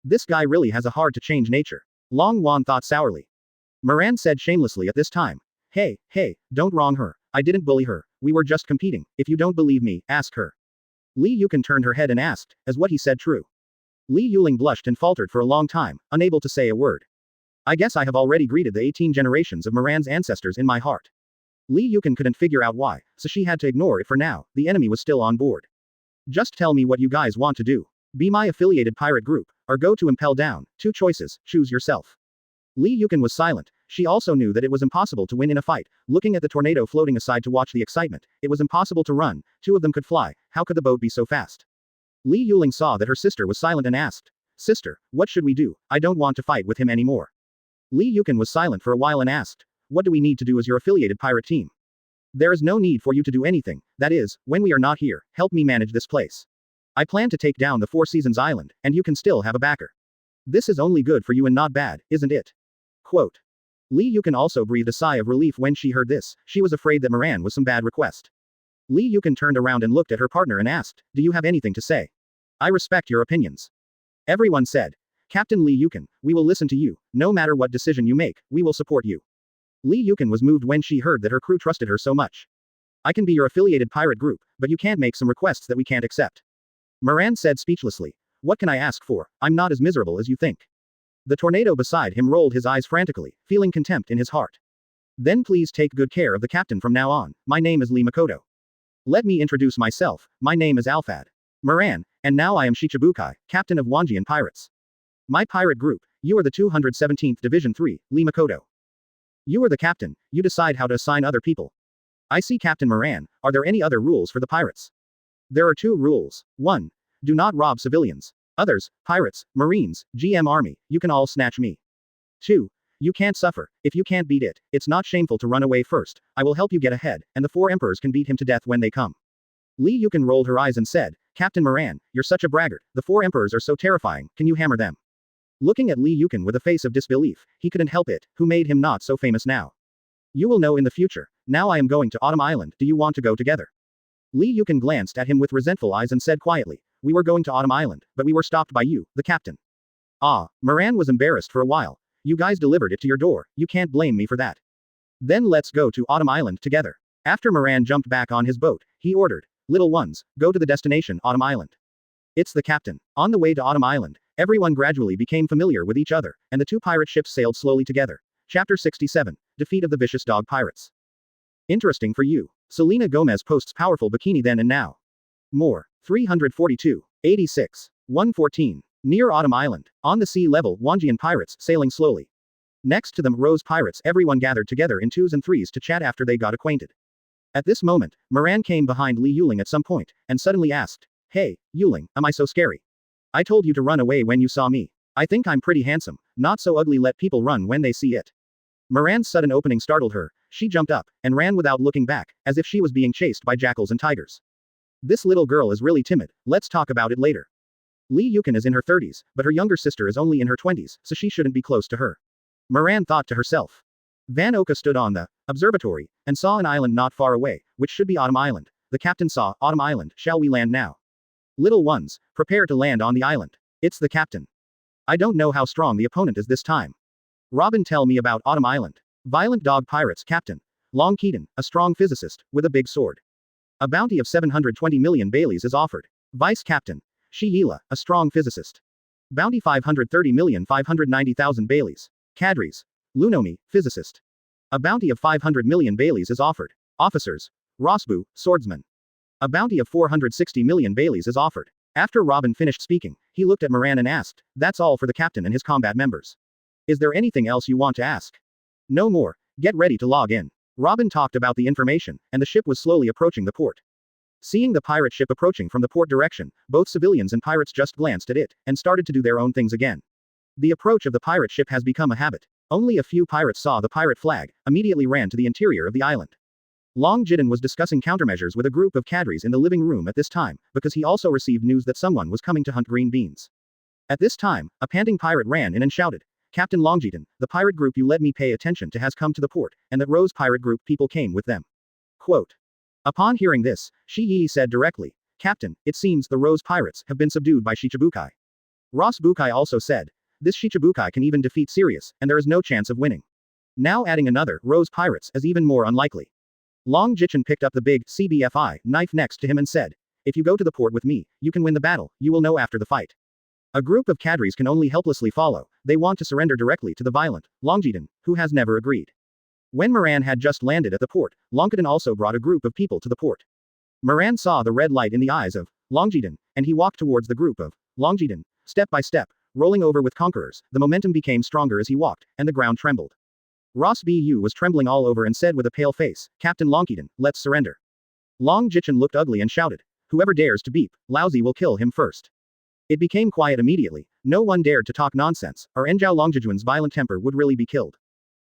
This guy really has a hard-to-change nature. Long Wan thought sourly. Moran said shamelessly at this time. Hey, don't wrong her. I didn't bully her. We were just competing. If you don't believe me, ask her. Li Yukan turned her head and asked, is what he said true? Li Yuling blushed and faltered for a long time, unable to say a word. I guess I have already greeted the 18 generations of Moran's ancestors in my heart. Li Yukan couldn't figure out why, so she had to ignore it for now, the enemy was still on board. Just tell me what you guys want to do. Be my affiliated pirate group, or go to Impel down, 2 choices, choose yourself. Li Yukan was silent, she also knew that it was impossible to win in a fight, looking at the tornado floating aside to watch the excitement, it was impossible to run, 2 of them could fly, how could the boat be so fast? Li Yuling saw that her sister was silent and asked, Sister, what should we do? I don't want to fight with him anymore. Li Yukan was silent for a while and asked, what do we need to do as your affiliated pirate team? There is no need for you to do anything, that is, when we are not here, help me manage this place. I plan to take down the 4 Seasons Island, and you can still have a backer. This is only good for you and not bad, isn't it? Quote. Li Yukan also breathed a sigh of relief when she heard this, she was afraid that Moran was some bad request. Li Yukan turned around and looked at her partner and asked, do you have anything to say? I respect your opinions. Everyone said. Captain Li Yukan, we will listen to you, no matter what decision you make, we will support you. Li Yukan was moved when she heard that her crew trusted her so much. I can be your affiliated pirate group, but you can't make some requests that we can't accept. Moran said speechlessly. What can I ask for? I'm not as miserable as you think. The tornado beside him rolled his eyes frantically, feeling contempt in his heart. Then please take good care of the captain from now on, my name is Lee Makoto. Let me introduce myself, my name is Alphad Moran, and now I am Shichibukai, captain of Wanjian Pirates. My pirate group, you are the 217th Division 3, Lee Makoto. You are the captain, you decide how to assign other people. I see Captain Moran, are there any other rules for the pirates? There are 2 rules. 1. Do not rob civilians. Others, pirates, marines, GM army, you can all snatch me. 2. You can't suffer, if you can't beat it, it's not shameful to run away first, I will help you get ahead, and the 4 emperors can beat him to death when they come. Lee Yukon rolled her eyes and said, Captain Moran, you're such a braggart, the 4 emperors are so terrifying, can you hammer them? Looking at Lee Yukon with a face of disbelief, he couldn't help it, who made him not so famous now. You will know in the future, now I am going to Autumn Island, do you want to go together? Lee Yukon glanced at him with resentful eyes and said quietly, we were going to Autumn Island, but we were stopped by you, the captain. Ah, Moran was embarrassed for a while. You guys delivered it to your door, you can't blame me for that. Then let's go to Autumn Island together. After Moran jumped back on his boat, he ordered, little ones, go to the destination, Autumn Island. It's the captain. On the way to Autumn Island, everyone gradually became familiar with each other, and the 2 pirate ships sailed slowly together. Chapter 67, Defeat of the Vicious Dog Pirates. Interesting for you. Selena Gomez posts powerful bikini then and now. More. 342. 86. 114. Near Autumn Island. On the sea level, Wanjian pirates, sailing slowly. Next to them, Rose pirates, everyone gathered together in 2s and 3s to chat after they got acquainted. At this moment, Moran came behind Li Yuling at some point, and suddenly asked, Hey, Yuling, am I so scary? I told you to run away when you saw me. I think I'm pretty handsome, not so ugly, let people run when they see it. Moran's sudden opening startled her, she jumped up, and ran without looking back, as if she was being chased by jackals and tigers. This little girl is really timid, let's talk about it later. Lee Yukon is in her 30s, but her younger sister is only in her 20s, so she shouldn't be close to her. Moran thought to herself. Van Oka stood on the observatory, and saw an island not far away, which should be Autumn Island. The captain saw, Autumn Island, shall we land now? Little ones, prepare to land on the island. It's the captain. I don't know how strong the opponent is this time. Robin, tell me about Autumn Island. Violent dog pirates captain. Long Keaton, a strong physicist, with a big sword. A bounty of 720 million Baileys is offered. Vice captain. Shi-Yila, a strong physicist. Bounty 530,590,000 Baileys. Kadris. Lunomi, physicist. A bounty of 500 million Baileys is offered. Officers. Rosbu, swordsman. A bounty of 460 million Baileys is offered. After Robin finished speaking, he looked at Moran and asked, that's all for the captain and his combat members. Is there anything else you want to ask? No more. Get ready to log in. Robin talked about the information, and the ship was slowly approaching the port. Seeing the pirate ship approaching from the port direction, both civilians and pirates just glanced at it, and started to do their own things again. The approach of the pirate ship has become a habit. Only a few pirates saw the pirate flag, immediately ran to the interior of the island. Long Jidden was discussing countermeasures with a group of cadres in the living room at this time, because he also received news that someone was coming to hunt green beans. At this time, a panting pirate ran in and shouted, Captain Longjeton, the pirate group you let me pay attention to has come to the port, and that Rose pirate group people came with them. Quote. Upon hearing this, Shi-Yi said directly, Captain, it seems the Rose pirates have been subdued by Shichibukai. Ross Bukai also said, this Shichibukai can even defeat Sirius, and there is no chance of winning. Now adding another, Rose pirates, is even more unlikely. Long Jichin picked up the big, CBFI, knife next to him and said, if you go to the port with me, you can win the battle, you will know after the fight. A group of cadres can only helplessly follow, they want to surrender directly to the violent, Longjeton, who has never agreed. When Moran had just landed at the port, Longjeton also brought a group of people to the port. Moran saw the red light in the eyes of Longjeton, and he walked towards the group of Longjeton, step by step, rolling over with conquerors, the momentum became stronger as he walked, and the ground trembled. Ross Bu was trembling all over and said with a pale face, Captain Longjeton, let's surrender. Long Jichin looked ugly and shouted, whoever dares to beep, Lousy will kill him first. It became quiet immediately, no one dared to talk nonsense, or Enjao Longjejuan's violent temper would really be killed.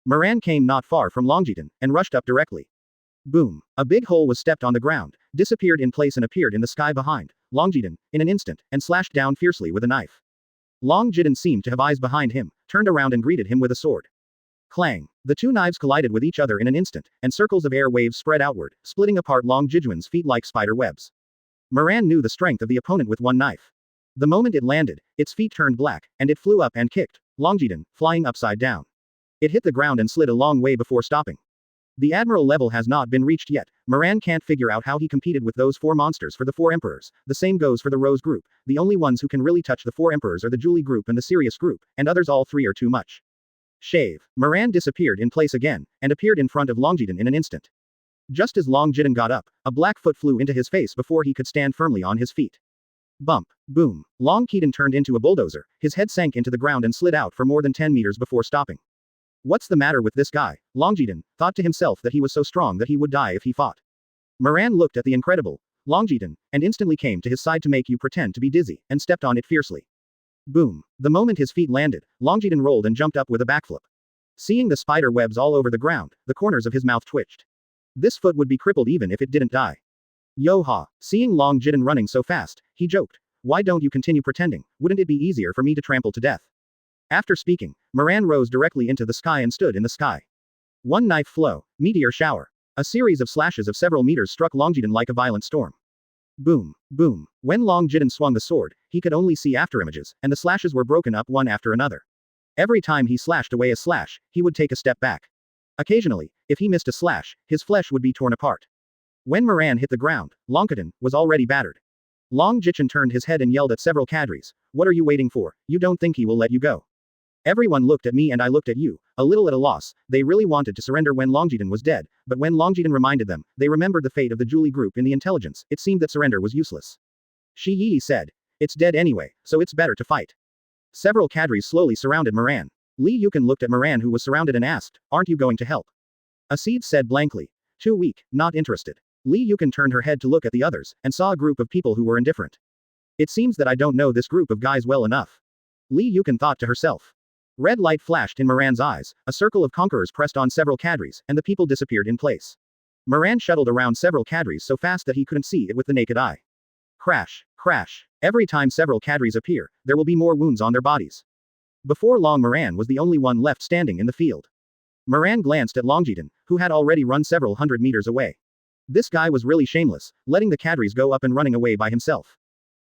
Moran came not far from Longjeton, and rushed up directly. Boom. A big hole was stepped on the ground, disappeared in place and appeared in the sky behind Longjeton, in an instant, and slashed down fiercely with a knife. Long Jidden seemed to have eyes behind him, turned around and greeted him with a sword. Clang. The two knives collided with each other in an instant, and circles of air waves spread outward, splitting apart Long Jijuan's feet like spider webs. Moran knew the strength of the opponent with one knife. The moment it landed, its feet turned black, and it flew up and kicked Longjiden, flying upside down. It hit the ground and slid a long way before stopping. The Admiral level has not been reached yet. Moran can't figure out how he competed with those four monsters for the four Emperors. The same goes for the Rose group. The only ones who can really touch the four Emperors are the Julie group and the Sirius group, and others all three are too much. Shave. Moran disappeared in place again, and appeared in front of Longjiden in an instant. Just as Long Jidin got up, a black foot flew into his face before he could stand firmly on his feet. Bump. Boom. Long Jidin turned into a bulldozer, his head sank into the ground and slid out for more than 10 meters before stopping. What's the matter with this guy? Long Jidin thought to himself that he was so strong that he would die if he fought. Moran looked at the incredible Long Jidin, and instantly came to his side to make you pretend to be dizzy, and stepped on it fiercely. Boom. The moment his feet landed, Long Jidin rolled and jumped up with a backflip. Seeing the spider webs all over the ground, the corners of his mouth twitched. This foot would be crippled even if it didn't die. Yo-ha. Seeing Long Jidin running so fast, he joked. Why don't you continue pretending? Wouldn't it be easier for me to trample to death? After speaking, Moran rose directly into the sky and stood in the sky. One knife flow, meteor shower. A series of slashes of several meters struck Long Jidin like a violent storm. Boom. Boom. When Long Jidin swung the sword, he could only see afterimages, and the slashes were broken up one after another. Every time he slashed away a slash, he would take a step back. Occasionally, if he missed a slash, his flesh would be torn apart. When Moran hit the ground, Long Jidin was already battered. Long Jidin turned his head and yelled at several cadres, "What are you waiting for? You don't think he will let you go?" Everyone looked at me and I looked at you, a little at a loss. They really wanted to surrender when Long Jidin was dead, but when Long Jidin reminded them, they remembered the fate of the Julie group in the intelligence. It seemed that surrender was useless. Shi Yi said, "It's dead anyway, so it's better to fight." Several cadres slowly surrounded Moran. Li Yukan looked at Moran who was surrounded and asked, "Aren't you going to help?" Aeds said blankly, "Too weak, not interested." Li Yukan turned her head to look at the others, and saw a group of people who were indifferent. It seems that I don't know this group of guys well enough. Li Yukan thought to herself. Red light flashed in Moran's eyes, a circle of conquerors pressed on several cadres, and the people disappeared in place. Moran shuttled around several cadres so fast that he couldn't see it with the naked eye. Crash, crash. Every time several cadres appear, there will be more wounds on their bodies. Before long Moran was the only one left standing in the field. Moran glanced at Long Jidin, who had already run several hundred meters away. This guy was really shameless, letting the cadres go up and running away by himself.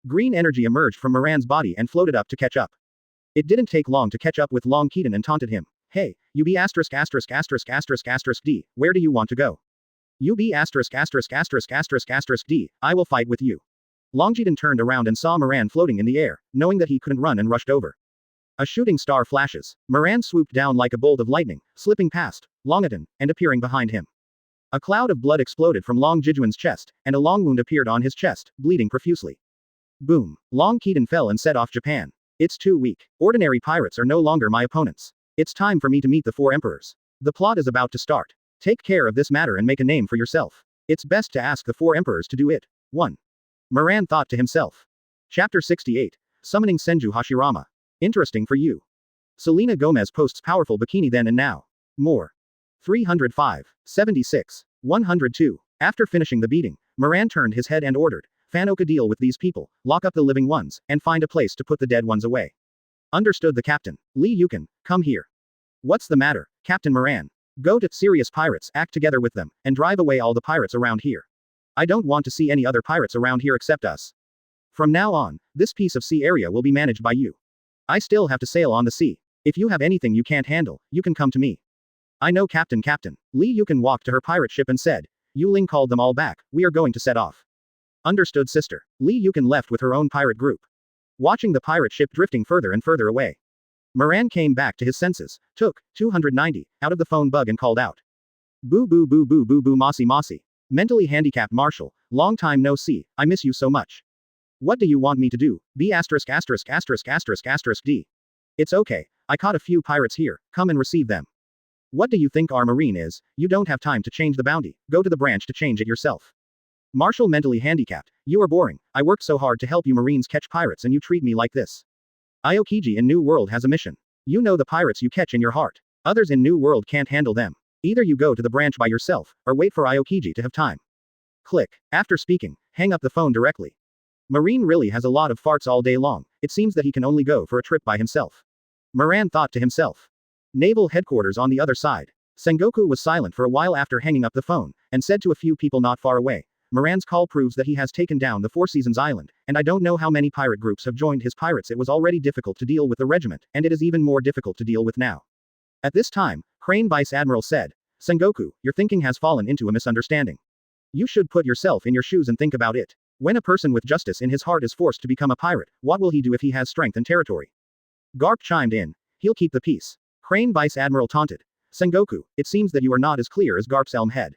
Green energy emerged from Moran's body and floated up to catch up. It didn't take long to catch up with Long Jidin and taunted him. "Hey, you be asterisk asterisk asterisk asterisk asterisk D, where do you want to go? You be asterisk asterisk asterisk asterisk asterisk D, I will fight with you." Long Jidin turned around and saw Moran floating in the air, knowing that he couldn't run and rushed over. A shooting star flashes. Moran swooped down like a bolt of lightning, slipping past Long Jidin, and appearing behind him. A cloud of blood exploded from Long Jidin's chest, and a long wound appeared on his chest, bleeding profusely. Boom. Long Jidin fell and set off Japan. It's too weak. Ordinary pirates are no longer my opponents. It's time for me to meet the four emperors. The plot is about to start. Take care of this matter and make a name for yourself. It's best to ask the four emperors to do it. 1. Moran thought to himself. Chapter 68. Summoning Senju Hashirama. Interesting for you. Selena Gomez posts powerful bikini then and now. More. 305. 76. 102. After finishing the beating, Moran turned his head and ordered, "Fanoka, deal with these people, lock up the living ones, and find a place to put the dead ones away." Understood the captain. Li Yukan, come here. What's the matter, Captain Moran? Go to Sirius Pirates, act together with them, and drive away all the pirates around here. I don't want to see any other pirates around here except us. From now on, this piece of sea area will be managed by you. I still have to sail on the sea. If you have anything you can't handle, you can come to me. I know, Captain. Li Yukan walked to her pirate ship and said, Yu Ling called them all back, we are going to set off. Understood, sister. Li Yukan left with her own pirate group. Watching the pirate ship drifting further and further away. Moran came back to his senses, took 290 out of the phone bug and called out. Boo boo boo boo boo boo mossy mossy. Mentally handicapped Marshall, long time no see, I miss you so much. What do you want me to do? B asterisk asterisk asterisk asterisk asterisk D. It's okay, I caught a few pirates here, come and receive them. What do you think our marine is? You don't have time to change the bounty, go to the branch to change it yourself. Marshall, mentally handicapped, you are boring, I worked so hard to help you marines catch pirates and you treat me like this. Aokiji in New World has a mission. You know the pirates you catch in your heart. Others in New World can't handle them. Either you go to the branch by yourself, or wait for Aokiji to have time. Click. After speaking, hang up the phone directly. Marine really has a lot of farts all day long, it seems that he can only go for a trip by himself. Moran thought to himself. Naval headquarters on the other side. Sengoku was silent for a while after hanging up the phone, and said to a few people not far away, Moran's call proves that he has taken down the Four Seasons Island, and I don't know how many pirate groups have joined his pirates. It was already difficult to deal with the regiment, and it is even more difficult to deal with now. At this time, Crane Vice Admiral said, Sengoku, your thinking has fallen into a misunderstanding. You should put yourself in your shoes and think about it. When a person with justice in his heart is forced to become a pirate, what will he do if he has strength and territory? Garp chimed in. He'll keep the peace. Crane Vice Admiral taunted. Sengoku, it seems that you are not as clear as Garp's elm head.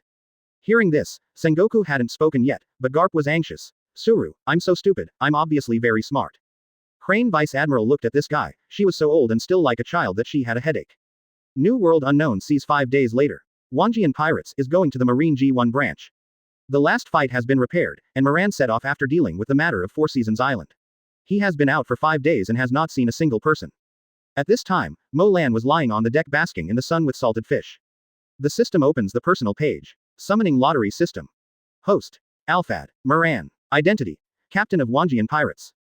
Hearing this, Sengoku hadn't spoken yet, but Garp was anxious. Suru, I'm so stupid, I'm obviously very smart. Crane Vice Admiral looked at this guy, she was so old and still like a child that she had a headache. New World Unknown sees 5 days later. Wanjian Pirates is going to the Marine G1 branch. The last fight has been repaired, and Moran set off after dealing with the matter of Four Seasons Island. He has been out for 5 days and has not seen a single person. At this time, Mo Lan was lying on the deck basking in the sun with salted fish. The system opens the personal page. Summoning Lottery System. Host. Alphad. Moran. Identity. Captain of Wanjian Pirates.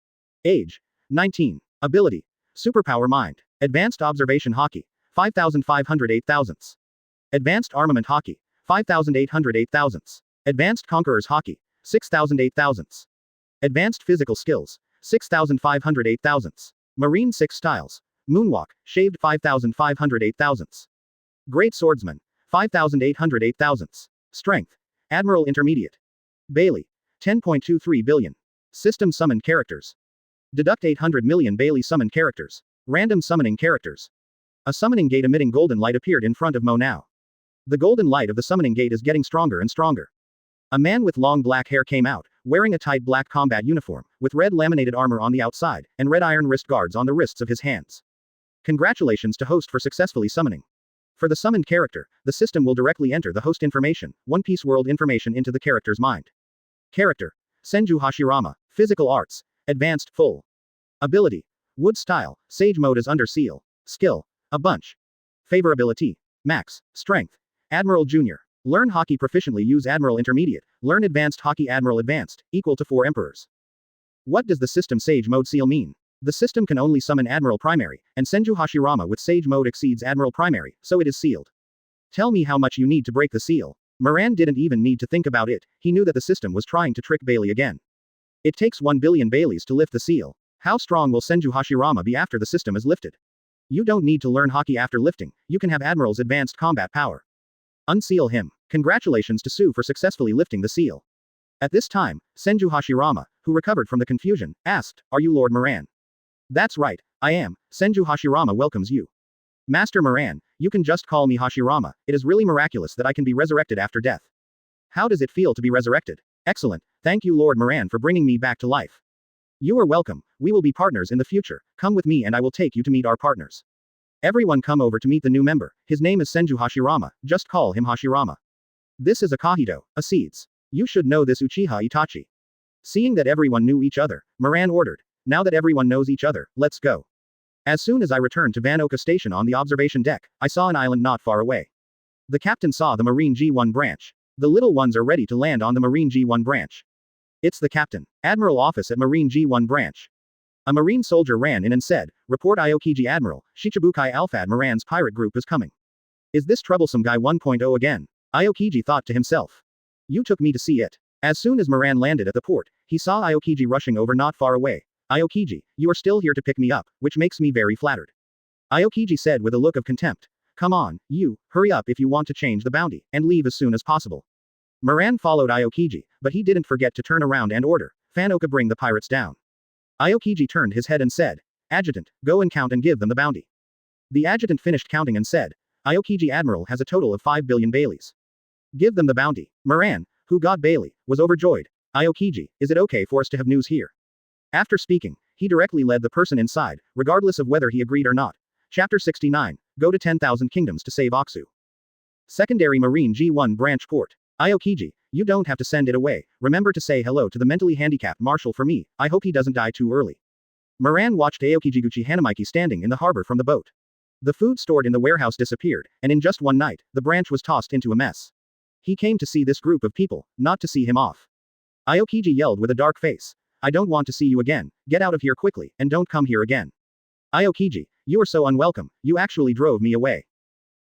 Age. 19. Ability. Superpower Mind. Advanced Observation Hockey. 5,508 thousandths. Advanced Armament Hockey. 5,808 thousandths. Advanced Conquerors Hockey. 6,008 thousandths. Advanced Physical Skills. 6,508 thousandths. Marine 6 Styles. Moonwalk, shaved 5,508 thousandths. Great Swordsman. 5,808 thousandths. Strength. Admiral Intermediate. Bailey. 10.23 billion. System Summoned Characters. Deduct 800 million Bailey Summoned Characters. Random Summoning Characters. A summoning gate emitting golden light appeared in front of Mo now. The golden light of the summoning gate is getting stronger and stronger. A man with long black hair came out, wearing a tight black combat uniform, with red laminated armor on the outside, and red iron wrist guards on the wrists of his hands. Congratulations to host for successfully summoning. For the summoned character, the system will directly enter the host information, One Piece world information into the character's mind. Character. Senju Hashirama. Physical Arts. Advanced, Full. Ability. Wood Style. Sage Mode is under seal. Skill. A bunch. Favorability. Max. Strength. Admiral Junior. Learn Hockey proficiently. Use Admiral Intermediate. Learn Advanced Hockey Admiral Advanced, equal to 4 Emperors. What does the system Sage Mode seal mean? The system can only summon Admiral Primary, and Senju Hashirama with Sage Mode exceeds Admiral Primary, so it is sealed. Tell me how much you need to break the seal. Moran didn't even need to think about it, he knew that the system was trying to trick Bailey again. It takes 1 billion Baileys to lift the seal. How strong will Senju Hashirama be after the system is lifted? You don't need to learn Hockey after lifting, you can have Admiral's advanced combat power. Unseal him. Congratulations to Sue for successfully lifting the seal. At this time, Senju Hashirama, who recovered from the confusion, asked, "Are you Lord Moran?" "That's right, I am." Senju Hashirama welcomes you. "Master Moran, you can just call me Hashirama, it is really miraculous that I can be resurrected after death." "How does it feel to be resurrected?" "Excellent, thank you Lord Moran for bringing me back to life." "You are welcome, we will be partners in the future, come with me and I will take you to meet our partners." "Everyone come over to meet the new member, his name is Senju Hashirama, just call him Hashirama." "This is Akahito, Aeds. You should know this Uchiha Itachi." Seeing that everyone knew each other, Moran ordered, "Now that everyone knows each other, let's go." As soon as I returned to Vanoka Station on the observation deck, I saw an island not far away. The captain saw the Marine G1 branch. The little ones are ready to land on the Marine G1 branch. It's the captain. Admiral office at Marine G1 branch. A Marine soldier ran in and said, "Report Aokiji Admiral, Shichibukai Alphad Moran's pirate group is coming." Is this troublesome guy 1.0 again? Aokiji thought to himself. You took me to see it. As soon as Moran landed at the port, he saw Aokiji rushing over not far away. "Aokiji, you are still here to pick me up, which makes me very flattered." Aokiji said with a look of contempt. "Come on, you, hurry up if you want to change the bounty, and leave as soon as possible." Moran followed Aokiji, but he didn't forget to turn around and order, "Fanoka, bring the pirates down." Aokiji turned his head and said, "Adjutant, go and count and give them the bounty." The adjutant finished counting and said, "Aokiji Admiral has a total of 5 billion Baileys. Give them the bounty." Moran, who got Bailey, was overjoyed. "Aokiji, is it okay for us to have news here?" After speaking, he directly led the person inside, regardless of whether he agreed or not. Chapter 69, Go to 10,000 Kingdoms to save Aksu. Secondary Marine G1 Branch Port. "Aokiji, you don't have to send it away, remember to say hello to the mentally handicapped marshal for me, I hope he doesn't die too early." Moran watched Aokiji Hanamaiki standing in the harbor from the boat. The food stored in the warehouse disappeared, and in just one night, the branch was tossed into a mess. He came to see this group of people, not to see him off. Aokiji yelled with a dark face, "I don't want to see you again, get out of here quickly, and don't come here again." "Aokiji, you are so unwelcome, you actually drove me away.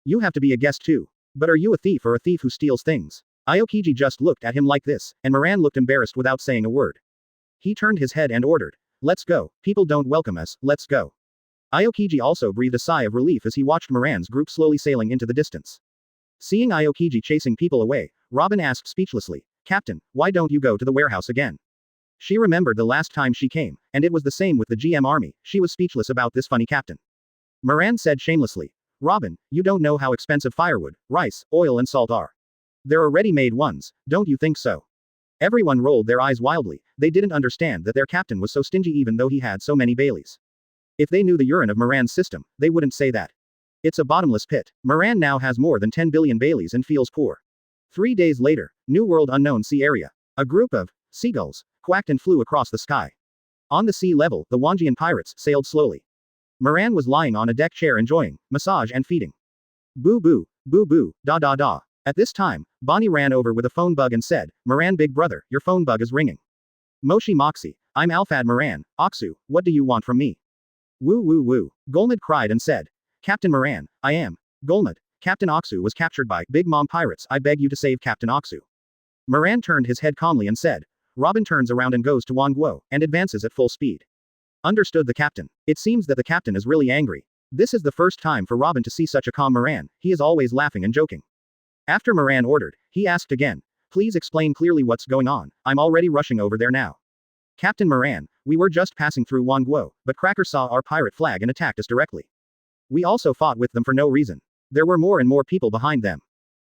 You have to be a guest too. But are you a thief or a thief who steals things?" Aokiji just looked at him like this, and Moran looked embarrassed without saying a word. He turned his head and ordered, "Let's go, people don't welcome us, let's go." Aokiji also breathed a sigh of relief as he watched Moran's group slowly sailing into the distance. Seeing Aokiji chasing people away, Robin asked speechlessly, "Captain, why don't you go to the warehouse again?" She remembered the last time she came, and it was the same with the GM army, she was speechless about this funny captain. Moran said shamelessly, "Robin, you don't know how expensive firewood, rice, oil and salt are. There are ready-made ones, don't you think so? Everyone rolled their eyes wildly, they didn't understand that their captain was so stingy even though he had so many Baileys. If they knew the urine of Moran's system, they wouldn't say that. It's a bottomless pit. Moran now has more than 10 billion Baileys and feels poor. 3 days later, New World Unknown Sea Area. A group of seagulls quacked and flew across the sky. On the sea level, the Wanjian pirates sailed slowly. Moran was lying on a deck chair enjoying massage and feeding. Boo boo, da da da. At this time, Bonnie ran over with a phone bug and said, Moran big brother, your phone bug is ringing. Moshi Moxie, I'm Alphad Moran, Aksu, what do you want from me? Woo woo woo. Golmud cried and said, Captain Moran, I am. Golmud, Captain Aksu was captured by Big Mom pirates, I beg you to save Captain Aksu. Moran turned his head calmly and said, Robin turns around and goes to Wangguo, and advances at full speed. Understood the captain. It seems that the captain is really angry. This is the first time for Robin to see such a calm Moran, he is always laughing and joking. After Moran ordered, he asked again, please explain clearly what's going on, I'm already rushing over there now. Captain Moran, we were just passing through Wangguo, but Cracker saw our pirate flag and attacked us directly. We also fought with them for no reason. There were more and more people behind them.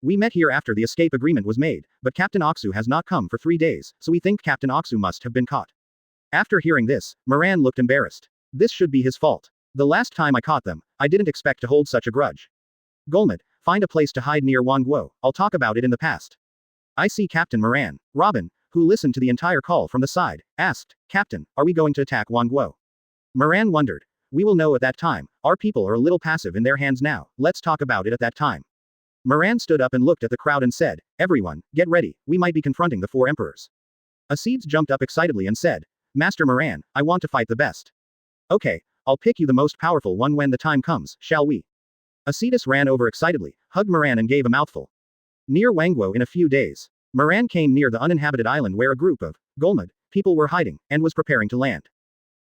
We met here after the escape agreement was made, but Captain Aksu has not come for 3 days, so we think Captain Aksu must have been caught. After hearing this, Moran looked embarrassed. This should be his fault. The last time I caught them, I didn't expect to hold such a grudge. Golmud, find a place to hide near Wangguo, I'll talk about it in the past. I see Captain Moran. Robin, who listened to the entire call from the side, asked, Captain, are we going to attack Wangguo? Moran wondered. We will know at that time, our people are a little passive in their hands now, let's talk about it at that time. Moran stood up and looked at the crowd and said, everyone, get ready, we might be confronting the 4 emperors. Aeds jumped up excitedly and said, Master Moran, I want to fight the best. Okay, I'll pick you the most powerful one when the time comes, shall we? Acedus ran over excitedly, hugged Moran and gave a mouthful. Near Wangguo in a few days. Moran came near the uninhabited island where a group of Golmud people were hiding, and was preparing to land.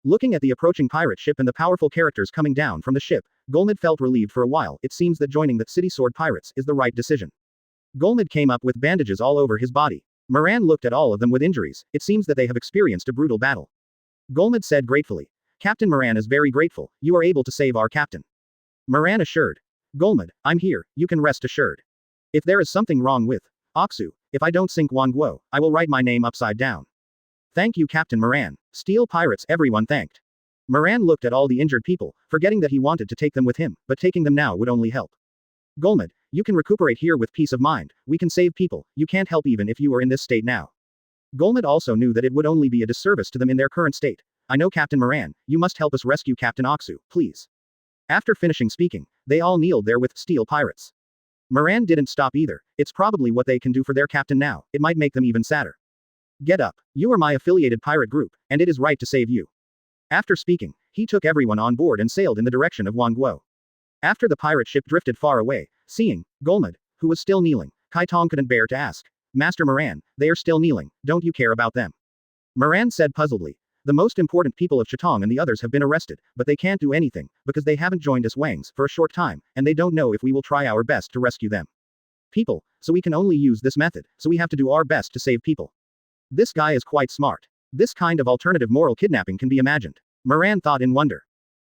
Looking at the approaching pirate ship and the powerful characters coming down from the ship, Golmud felt relieved for a while. It seems that joining the City Sword Pirates is the right decision. Golmud came up with bandages all over his body. Moran looked at all of them with injuries. It seems that they have experienced a brutal battle. Golmud said gratefully. Captain Moran is very grateful, you are able to save our captain. Moran assured. Golmud, I'm here, you can rest assured. If there is something wrong with Aksu, if I don't sink Wangguo, I will write my name upside down. Thank you Captain Moran. Steel Pirates everyone thanked. Moran looked at all the injured people, forgetting that he wanted to take them with him, but taking them now would only help. Golmud, you can recuperate here with peace of mind, we can save people, you can't help even if you are in this state now. Golmud also knew that it would only be a disservice to them in their current state. I know Captain Moran, you must help us rescue Captain Aksu, please. After finishing speaking, they all kneeled there with Steel Pirates. Moran didn't stop either, it's probably what they can do for their captain now, it might make them even sadder. Get up, you are my affiliated pirate group, and it is right to save you. After speaking, he took everyone on board and sailed in the direction of Wangguo. After the pirate ship drifted far away, seeing Golmud, who was still kneeling, Kai Tong couldn't bear to ask, Master Moran, they are still kneeling, don't you care about them? Moran said puzzledly, the most important people of Chitong and the others have been arrested, but they can't do anything, because they haven't joined us Wangs for a short time, and they don't know if we will try our best to rescue them. People, so we can only use this method, so we have to do our best to save people. This guy is quite smart. This kind of alternative moral kidnapping can be imagined. Moran thought in wonder.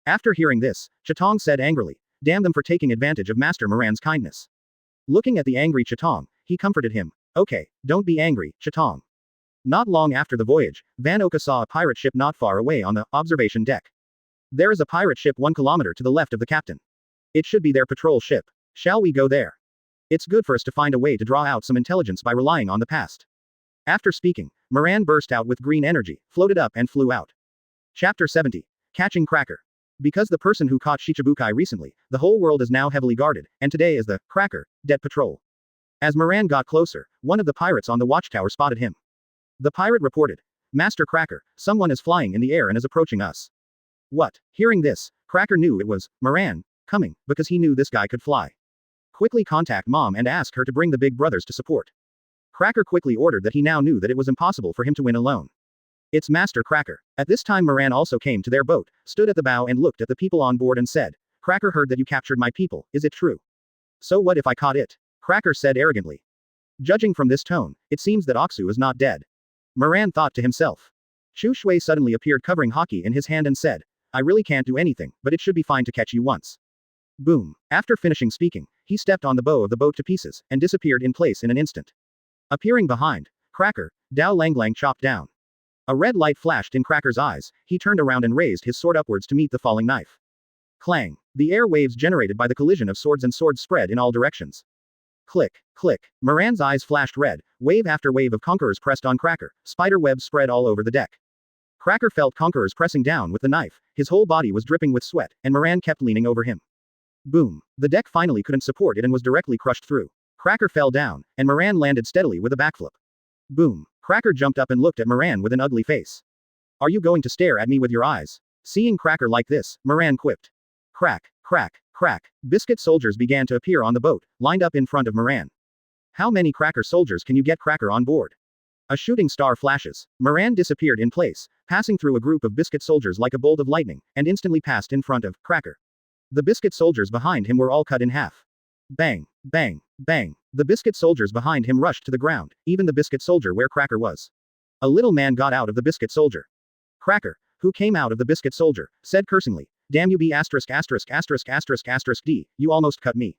After hearing this, Chitong said angrily, damn them for taking advantage of Master Moran's kindness. Looking at the angry Chitong, he comforted him. Okay, don't be angry, Chitong. Not long after the voyage, Van Oka saw a pirate ship not far away on the observation deck. There is a pirate ship 1 kilometer to the left of the captain. It should be their patrol ship. Shall we go there? It's good for us to find a way to draw out some intelligence by relying on the past. After speaking, Moran burst out with green energy, floated up and flew out. Chapter 70. Catching Cracker. Because the person who caught Shichibukai recently, the whole world is now heavily guarded, and today is the Cracker debt patrol. As Moran got closer, one of the pirates on the watchtower spotted him. The pirate reported, Master Cracker, someone is flying in the air and is approaching us. What? Hearing this, Cracker knew it was Moran coming, because he knew this guy could fly. Quickly contact Mom and ask her to bring the big brothers to support. Cracker quickly ordered that he now knew that it was impossible for him to win alone. It's Master Cracker. At this time Moran also came to their boat, stood at the bow and looked at the people on board and said, Cracker heard that you captured my people, is it true? So what if I caught it? Cracker said arrogantly. Judging from this tone, it seems that Aksu is not dead. Moran thought to himself. Chu Shui suddenly appeared covering hockey in his hand and said, I really can't do anything, but it should be fine to catch you once. Boom. After finishing speaking, he stepped on the bow of the boat to pieces, and disappeared in place in an instant. Appearing behind Cracker, Dao Langlang chopped down. A red light flashed in Cracker's eyes, he turned around and raised his sword upwards to meet the falling knife. Clang! The air waves generated by the collision of swords and swords spread in all directions. Click, click. Moran's eyes flashed red, wave after wave of conquerors pressed on Cracker, spider webs spread all over the deck. Cracker felt conquerors pressing down with the knife, his whole body was dripping with sweat, and Moran kept leaning over him. Boom! The deck finally couldn't support it and was directly crushed through. Cracker fell down, and Moran landed steadily with a backflip. Boom! Cracker jumped up and looked at Moran with an ugly face. Are you going to stare at me with your eyes? Seeing Cracker like this, Moran quipped. Crack, crack, crack. Biscuit soldiers began to appear on the boat, lined up in front of Moran. How many Cracker soldiers can you get Cracker on board? A shooting star flashes. Moran disappeared in place, passing through a group of biscuit soldiers like a bolt of lightning, and instantly passed in front of Cracker. The biscuit soldiers behind him were all cut in half. Bang, bang, bang. The biscuit soldiers behind him rushed to the ground, even the biscuit soldier where Cracker was. A little man got out of the biscuit soldier. Cracker, who came out of the biscuit soldier, said cursingly, damn you B***************, you almost cut me.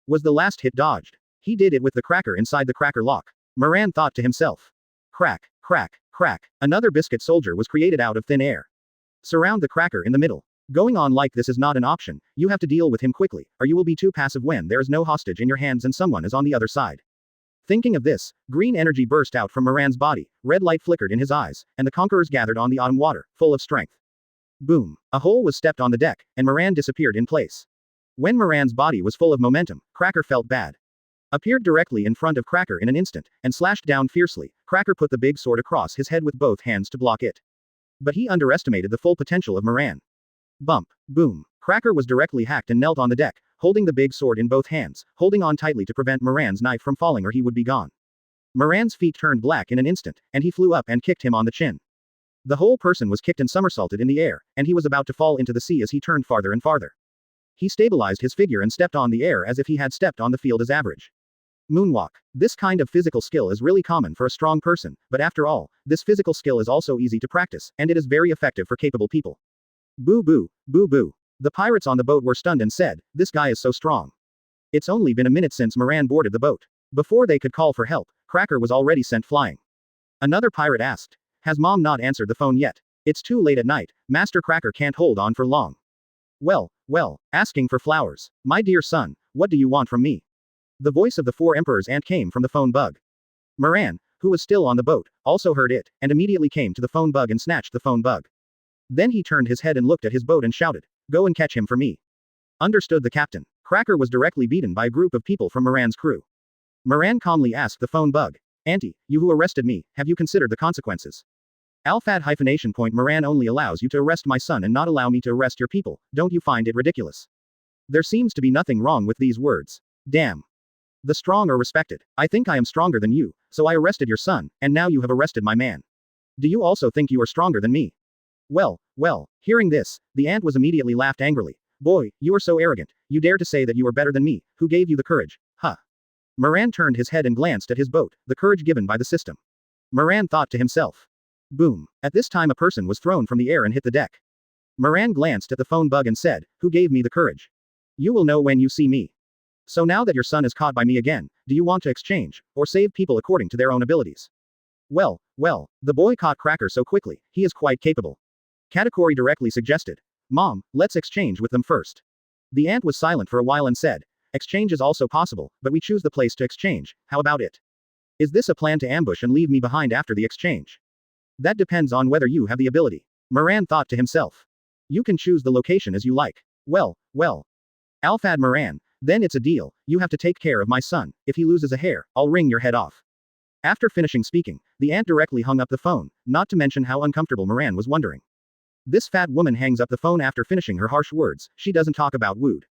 Was the last hit dodged? He did it with the Cracker inside the Cracker lock. Moran thought to himself. Crack, crack, crack. Another biscuit soldier was created out of thin air. Surround the Cracker in the middle. Going on like this is not an option, you have to deal with him quickly, or you will be too passive when there is no hostage in your hands and someone is on the other side. Thinking of this, green energy burst out from Moran's body, red light flickered in his eyes, and the conquerors gathered on the autumn water, full of strength. Boom! A hole was stepped on the deck, and Moran disappeared in place. When Moran's body was full of momentum, Cracker felt bad. Appeared directly in front of Cracker in an instant, and slashed down fiercely. Cracker put the big sword across his head with both hands to block it. But he underestimated the full potential of Moran. Bump. Boom. Cracker was directly hacked and knelt on the deck, holding the big sword in both hands, holding on tightly to prevent Moran's knife from falling or he would be gone. Moran's feet turned black in an instant, and he flew up and kicked him on the chin. The whole person was kicked and somersaulted in the air, and he was about to fall into the sea as he turned farther and farther. He stabilized his figure and stepped on the air as if he had stepped on the field as average. Moonwalk. This kind of physical skill is really common for a strong person, but after all, this physical skill is also easy to practice, and it is very effective for capable people. Boo boo, boo boo. The pirates on the boat were stunned and said, this guy is so strong. It's only been a minute since Moran boarded the boat. Before they could call for help, Cracker was already sent flying. Another pirate asked, has Mom not answered the phone yet? It's too late at night, Master Cracker can't hold on for long. Well, asking for flowers. My dear son, what do you want from me? The voice of the four emperors' aunt came from the phone bug. Moran, who was still on the boat, also heard it, and immediately came to the phone bug and snatched the phone bug. Then he turned his head and looked at his boat and shouted, go and catch him for me. Understood the captain. Cracker was directly beaten by a group of people from Moran's crew. Moran calmly asked the phone bug, Auntie, you who arrested me, have you considered the consequences? Alphad hyphenation point Moran only allows you to arrest my son and not allow me to arrest your people, don't you find it ridiculous? There seems to be nothing wrong with these words. Damn. The strong are respected. I think I am stronger than you, so I arrested your son, and now you have arrested my man. Do you also think you are stronger than me? Well, hearing this, the ant was immediately laughed angrily. Boy, you are so arrogant, you dare to say that you are better than me, who gave you the courage, huh? Moran turned his head and glanced at his boat, the courage given by the system. Moran thought to himself. Boom. At this time a person was thrown from the air and hit the deck. Moran glanced at the phone bug and said, who gave me the courage? You will know when you see me. So now that your son is caught by me again, do you want to exchange, or save people according to their own abilities? Well, the boy caught Cracker so quickly, he is quite capable. Katakuri directly suggested, Mom, let's exchange with them first. The ant was silent for a while and said, exchange is also possible, but we choose the place to exchange, how about it? Is this a plan to ambush and leave me behind after the exchange? That depends on whether you have the ability. Moran thought to himself. You can choose the location as you like. Well. Alphad Moran, then it's a deal, you have to take care of my son, if he loses a hair, I'll wring your head off. After finishing speaking, the ant directly hung up the phone, not to mention how uncomfortable Moran was wondering. This fat woman hangs up the phone after finishing her harsh words, she doesn't talk about wood.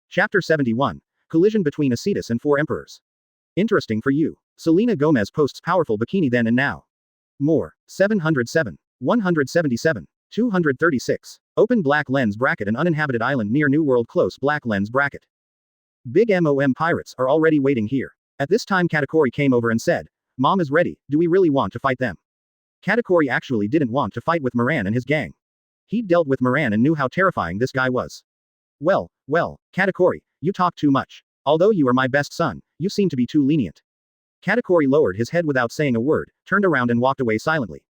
Chapter 71. Collision between Acedus and four emperors. Interesting for you. Selena Gomez posts powerful bikini then and now. More. 707. 177. 236. Open black lens bracket an uninhabited island near New World close black lens bracket. Big MOM pirates are already waiting here. At this time Katakuri came over and said, Mom is ready, do we really want to fight them? Katakuri actually didn't want to fight with Moran and his gang. He'd dealt with Moran and knew how terrifying this guy was. Well, Katakuri, you talk too much. Although you are my best son, you seem to be too lenient. Katakuri lowered his head without saying a word, turned around and walked away silently.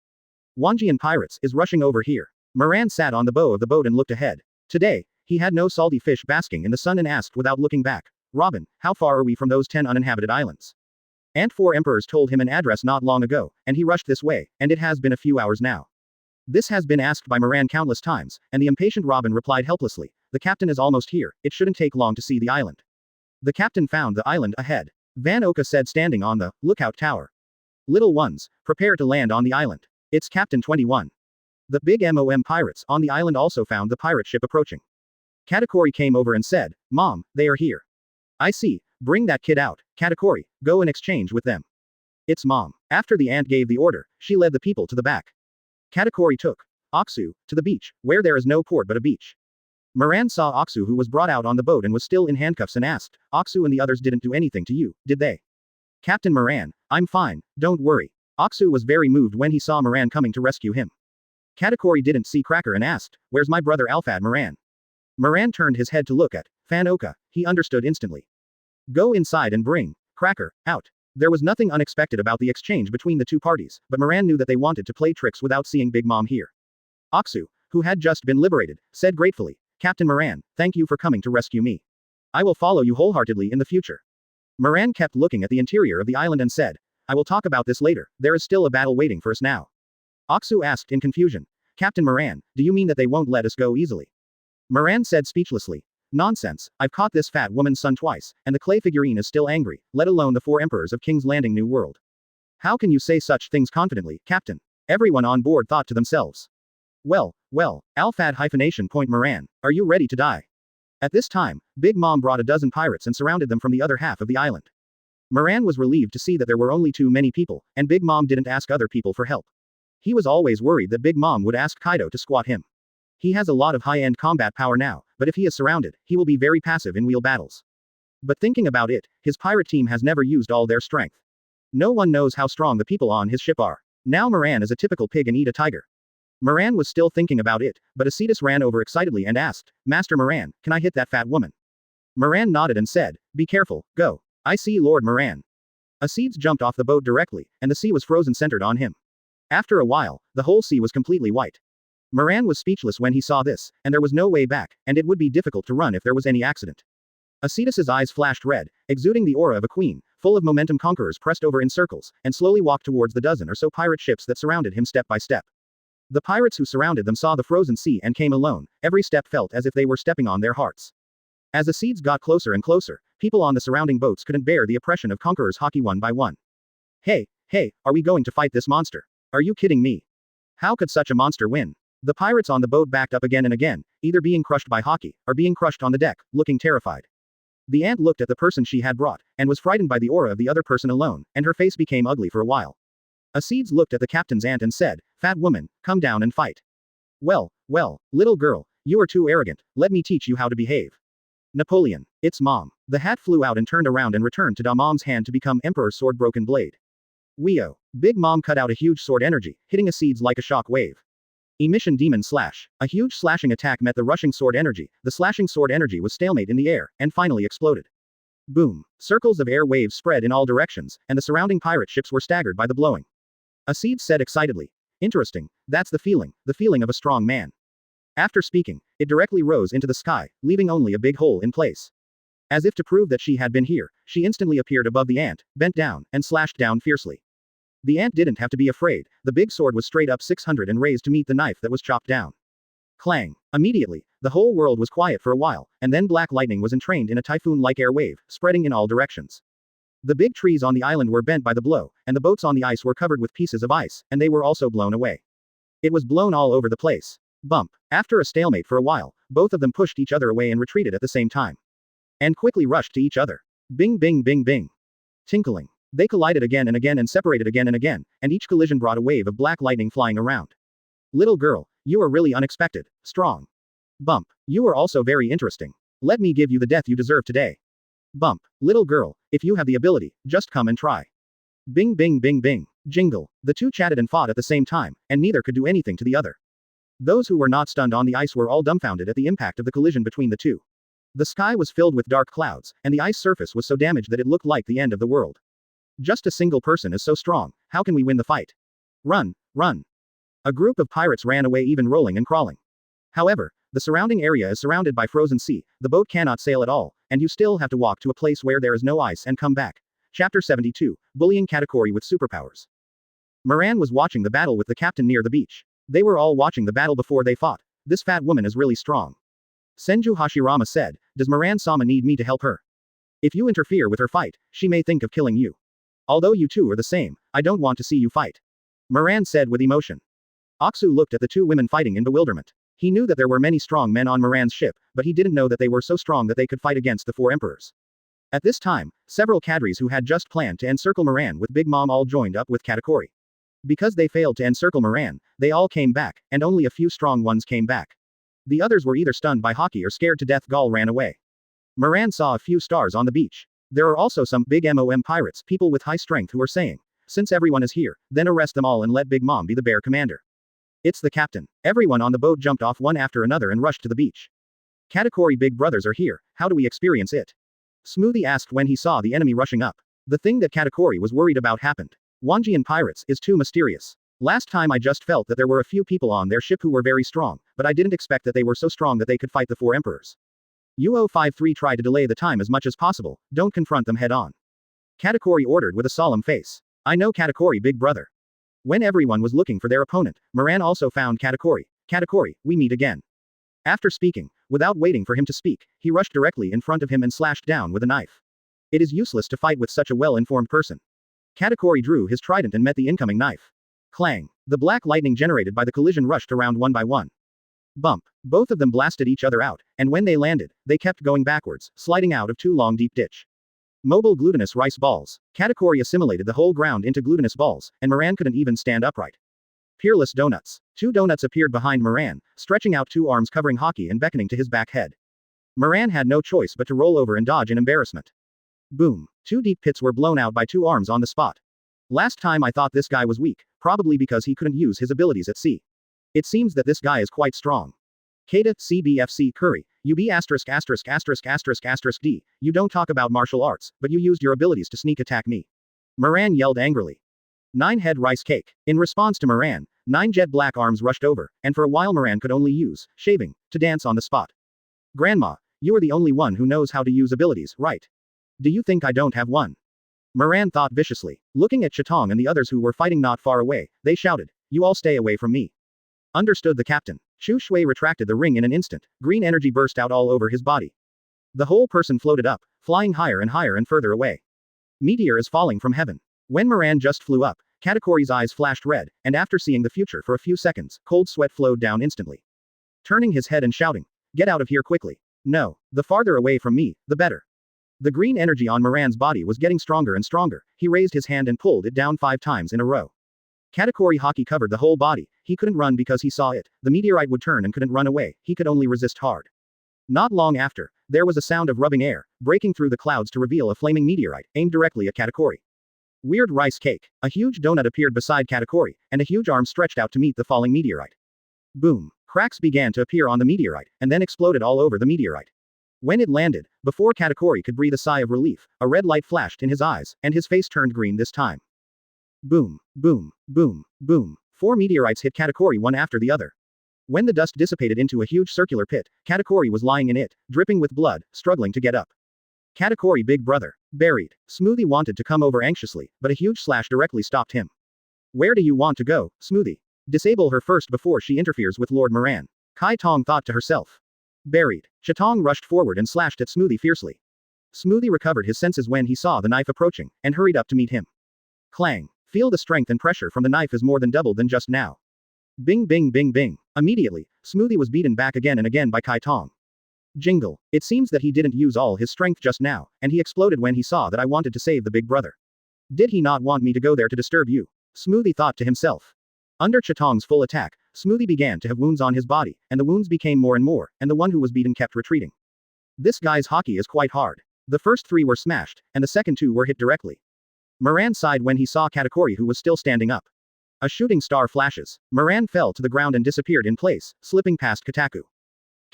Wanjian Pirates is rushing over here. Moran sat on the bow of the boat and looked ahead. Today, he had no salty fish basking in the sun and asked without looking back, Robin, how far are we from those 10 uninhabited islands? And 4 emperors told him an address not long ago, and he rushed this way, and it has been a few hours now. This has been asked by Moran countless times, and the impatient Robin replied helplessly, the captain is almost here, it shouldn't take long to see the island. The captain found the island ahead. Van Oka said standing on the lookout tower. Little ones, prepare to land on the island. It's Captain 21. The big MOM pirates on the island also found the pirate ship approaching. Katakuri came over and said, Mom, they are here. I see, bring that kid out, Katakuri, go and exchange with them. It's Mom. After the aunt gave the order, she led the people to the back. Katakuri took Aksu to the beach, where there is no port but a beach. Moran saw Aksu who was brought out on the boat and was still in handcuffs and asked, Aksu and the others didn't do anything to you, did they? Captain Moran, I'm fine, don't worry. Aksu was very moved when he saw Moran coming to rescue him. Katakuri didn't see Cracker and asked, where's my brother Alfad Moran? Moran turned his head to look at Van Oka, he understood instantly. Go inside and bring Cracker out. There was nothing unexpected about the exchange between the two parties, but Moran knew that they wanted to play tricks without seeing Big Mom here. Aksu, who had just been liberated, said gratefully, Captain Moran, thank you for coming to rescue me. I will follow you wholeheartedly in the future. Moran kept looking at the interior of the island and said, I will talk about this later, there is still a battle waiting for us now. Aksu asked in confusion, Captain Moran, do you mean that they won't let us go easily? Moran said speechlessly, nonsense, I've caught this fat woman's son twice, and the clay figurine is still angry, let alone the 4 emperors of King's Landing New World. How can you say such things confidently, Captain? Everyone on board thought to themselves. Well, Alfad hyphenation point Moran, are you ready to die? At this time, Big Mom brought a dozen pirates and surrounded them from the other half of the island. Moran was relieved to see that there were only too many people, and Big Mom didn't ask other people for help. He was always worried that Big Mom would ask Kaido to squat him. He has a lot of high-end combat power now, but if he is surrounded, he will be very passive in wheel battles. But thinking about it, his pirate team has never used all their strength. No one knows how strong the people on his ship are. Now Moran is a typical pig and eat a tiger. Moran was still thinking about it, but Acedus ran over excitedly and asked, Master Moran, can I hit that fat woman? Moran nodded and said, be careful, go. I see Lord Moran. Aeds jumped off the boat directly, and the sea was frozen centered on him. After a while, the whole sea was completely white. Moran was speechless when he saw this, and there was no way back, and it would be difficult to run if there was any accident. Acedus's eyes flashed red, exuding the aura of a queen, full of momentum. Conquerors pressed over in circles, and slowly walked towards the dozen or so pirate ships that surrounded him step by step. The pirates who surrounded them saw the frozen sea and came alone, every step felt as if they were stepping on their hearts. As Aeds got closer and closer, people on the surrounding boats couldn't bear the oppression of conquerors hockey one by one. Hey, are we going to fight this monster? Are you kidding me? How could such a monster win? The pirates on the boat backed up again and again, either being crushed by hockey, or being crushed on the deck, looking terrified. The aunt looked at the person she had brought, and was frightened by the aura of the other person alone, and her face became ugly for a while. Aeds looked at the captain's aunt and said, Fat woman, come down and fight. Well, little girl, you are too arrogant, let me teach you how to behave. Napoleon, it's Mom. The hat flew out and turned around and returned to Da Mom's hand to become Emperor's sword broken blade. Weo. Big Mom cut out a huge sword energy, hitting Aeds like a shock wave. Emission Demon Slash. A huge slashing attack met the rushing sword energy, the slashing sword energy was stalemate in the air, and finally exploded. Boom. Circles of air waves spread in all directions, and the surrounding pirate ships were staggered by the blowing. Aeds said excitedly. Interesting, that's the feeling of a strong man. After speaking, it directly rose into the sky, leaving only a big hole in place. As if to prove that she had been here, she instantly appeared above the ant, bent down, and slashed down fiercely. The ant didn't have to be afraid, the big sword was straight up 600 and raised to meet the knife that was chopped down. Clang. Immediately, the whole world was quiet for a while, and then black lightning was entrained in a typhoon-like air wave, spreading in all directions. The big trees on the island were bent by the blow, and the boats on the ice were covered with pieces of ice, and they were also blown away. It was blown all over the place. Bump. After a stalemate for a while, both of them pushed each other away and retreated at the same time. And quickly rushed to each other. Bing bing bing bing. Tinkling. They collided again and separated again, and each collision brought a wave of black lightning flying around. Little girl, you are really unexpected, strong. Bump. You are also very interesting. Let me give you the death you deserve today. Bump. Little girl, if you have the ability, just come and try. Bing bing bing bing. Jingle. The two chatted and fought at the same time, and neither could do anything to the other. Those who were not stunned on the ice were all dumbfounded at the impact of the collision between the two. The sky was filled with dark clouds, and the ice surface was so damaged that it looked like the end of the world. Just a single person is so strong, how can we win the fight? Run, run. A group of pirates ran away, even rolling and crawling. However, the surrounding area is surrounded by frozen sea, the boat cannot sail at all, and you still have to walk to a place where there is no ice and come back. Chapter 72, Bullying Katakuri with Superpowers. Moran was watching the battle with the captain near the beach. They were all watching the battle before they fought. This fat woman is really strong. Senju Hashirama said, does Moran-sama need me to help her? If you interfere with her fight, she may think of killing you. Although you two are the same, I don't want to see you fight. Moran said with emotion. Aksu looked at the two women fighting in bewilderment. He knew that there were many strong men on Moran's ship, but he didn't know that they were so strong that they could fight against the four emperors. At this time, several cadres who had just planned to encircle Moran with Big Mom all joined up with Katakuri. Because they failed to encircle Moran, they all came back, and only a few strong ones came back. The others were either stunned by Hawkeye or scared to death. Gaul ran away. Moran saw a few stars on the beach. There are also some big MOM pirates, people with high strength, who are saying, since everyone is here, then arrest them all and let Big Mom be the bear commander. It's the captain. Everyone on the boat jumped off one after another and rushed to the beach. Katakuri big brothers are here, how do we experience it? Smoothie asked when he saw the enemy rushing up. The thing that Katakuri was worried about happened. Wanjian pirates is too mysterious. Last time I just felt that there were a few people on their ship who were very strong, but I didn't expect that they were so strong that they could fight the four emperors. UO53 tried to delay the time as much as possible, don't confront them head on. Katakuri ordered with a solemn face. I know Katakuri big brother. When everyone was looking for their opponent, Moran also found Katakuri. Katakuri, we meet again. After speaking, without waiting for him to speak, he rushed directly in front of him and slashed down with a knife. It is useless to fight with such a well-informed person. Katakuri drew his trident and met the incoming knife. Clang. The black lightning generated by the collision rushed around one by one. Bump. Both of them blasted each other out, and when they landed, they kept going backwards, sliding out of two long deep ditch. Mobile glutinous rice balls. Katakuri assimilated the whole ground into glutinous balls, and Moran couldn't even stand upright. Peerless donuts. Two donuts appeared behind Moran, stretching out two arms covering Hawkeye and beckoning to his back head. Moran had no choice but to roll over and dodge in embarrassment. Boom. Two deep pits were blown out by two arms on the spot. Last time I thought this guy was weak, probably because he couldn't use his abilities at sea. It seems that this guy is quite strong. Kata, CBFC Curry, UB ******** D. You don't talk about martial arts, but you used your abilities to sneak attack me. Moran yelled angrily. 9-head rice cake. In response to Moran, 9 jet black arms rushed over, and for a while Moran could only use shaving to dance on the spot. Grandma, you are the only one who knows how to use abilities, right? Do you think I don't have one? Moran thought viciously. Looking at Chitong and the others who were fighting not far away, they shouted, you all stay away from me. Understood the captain. Chu Shui retracted the ring in an instant, green energy burst out all over his body. The whole person floated up, flying higher and further away. Meteor is falling from heaven. When Moran just flew up, Katakuri's eyes flashed red, and after seeing the future for a few seconds, cold sweat flowed down instantly. Turning his head and shouting, get out of here quickly. No, the farther away from me, the better. The green energy on Moran's body was getting stronger and stronger. He raised his hand and pulled it down 5 times in a row. Katakuri Haki covered the whole body. He couldn't run because he saw it. The meteorite would turn and couldn't run away. He could only resist hard. Not long after, there was a sound of rubbing air, breaking through the clouds to reveal a flaming meteorite, aimed directly at Katakuri. Weird rice cake. A huge donut appeared beside Katakuri, and a huge arm stretched out to meet the falling meteorite. Boom. Cracks began to appear on the meteorite, and then exploded all over the meteorite. When it landed, before Katakuri could breathe a sigh of relief, a red light flashed in his eyes, and his face turned green this time. Boom, boom, boom, boom. 4 meteorites hit Katakuri one after the other. When the dust dissipated into a huge circular pit, Katakuri was lying in it, dripping with blood, struggling to get up. Katakuri big brother. Buried. Smoothie wanted to come over anxiously, but a huge slash directly stopped him. Where do you want to go, Smoothie? Disable her first before she interferes with Lord Moran. Kai Tong thought to herself. Buried. Chitong rushed forward and slashed at Smoothie fiercely. Smoothie recovered his senses when he saw the knife approaching, and hurried up to meet him. Clang. Feel the strength and pressure from the knife is more than double than just now. Bing bing bing bing. Immediately, Smoothie was beaten back again and again by Kai Tong. Jingle. It seems that he didn't use all his strength just now, and he exploded when he saw that I wanted to save the big brother. Did he not want me to go there to disturb you? Smoothie thought to himself. Under Chitong's full attack, Smoothie began to have wounds on his body, and the wounds became more and more, and the one who was beaten kept retreating. This guy's hockey is quite hard. The first 3 were smashed, and the second 2 were hit directly. Moran sighed when he saw Katakuri who was still standing up. A shooting star flashes. Moran fell to the ground and disappeared in place, slipping past Kataku.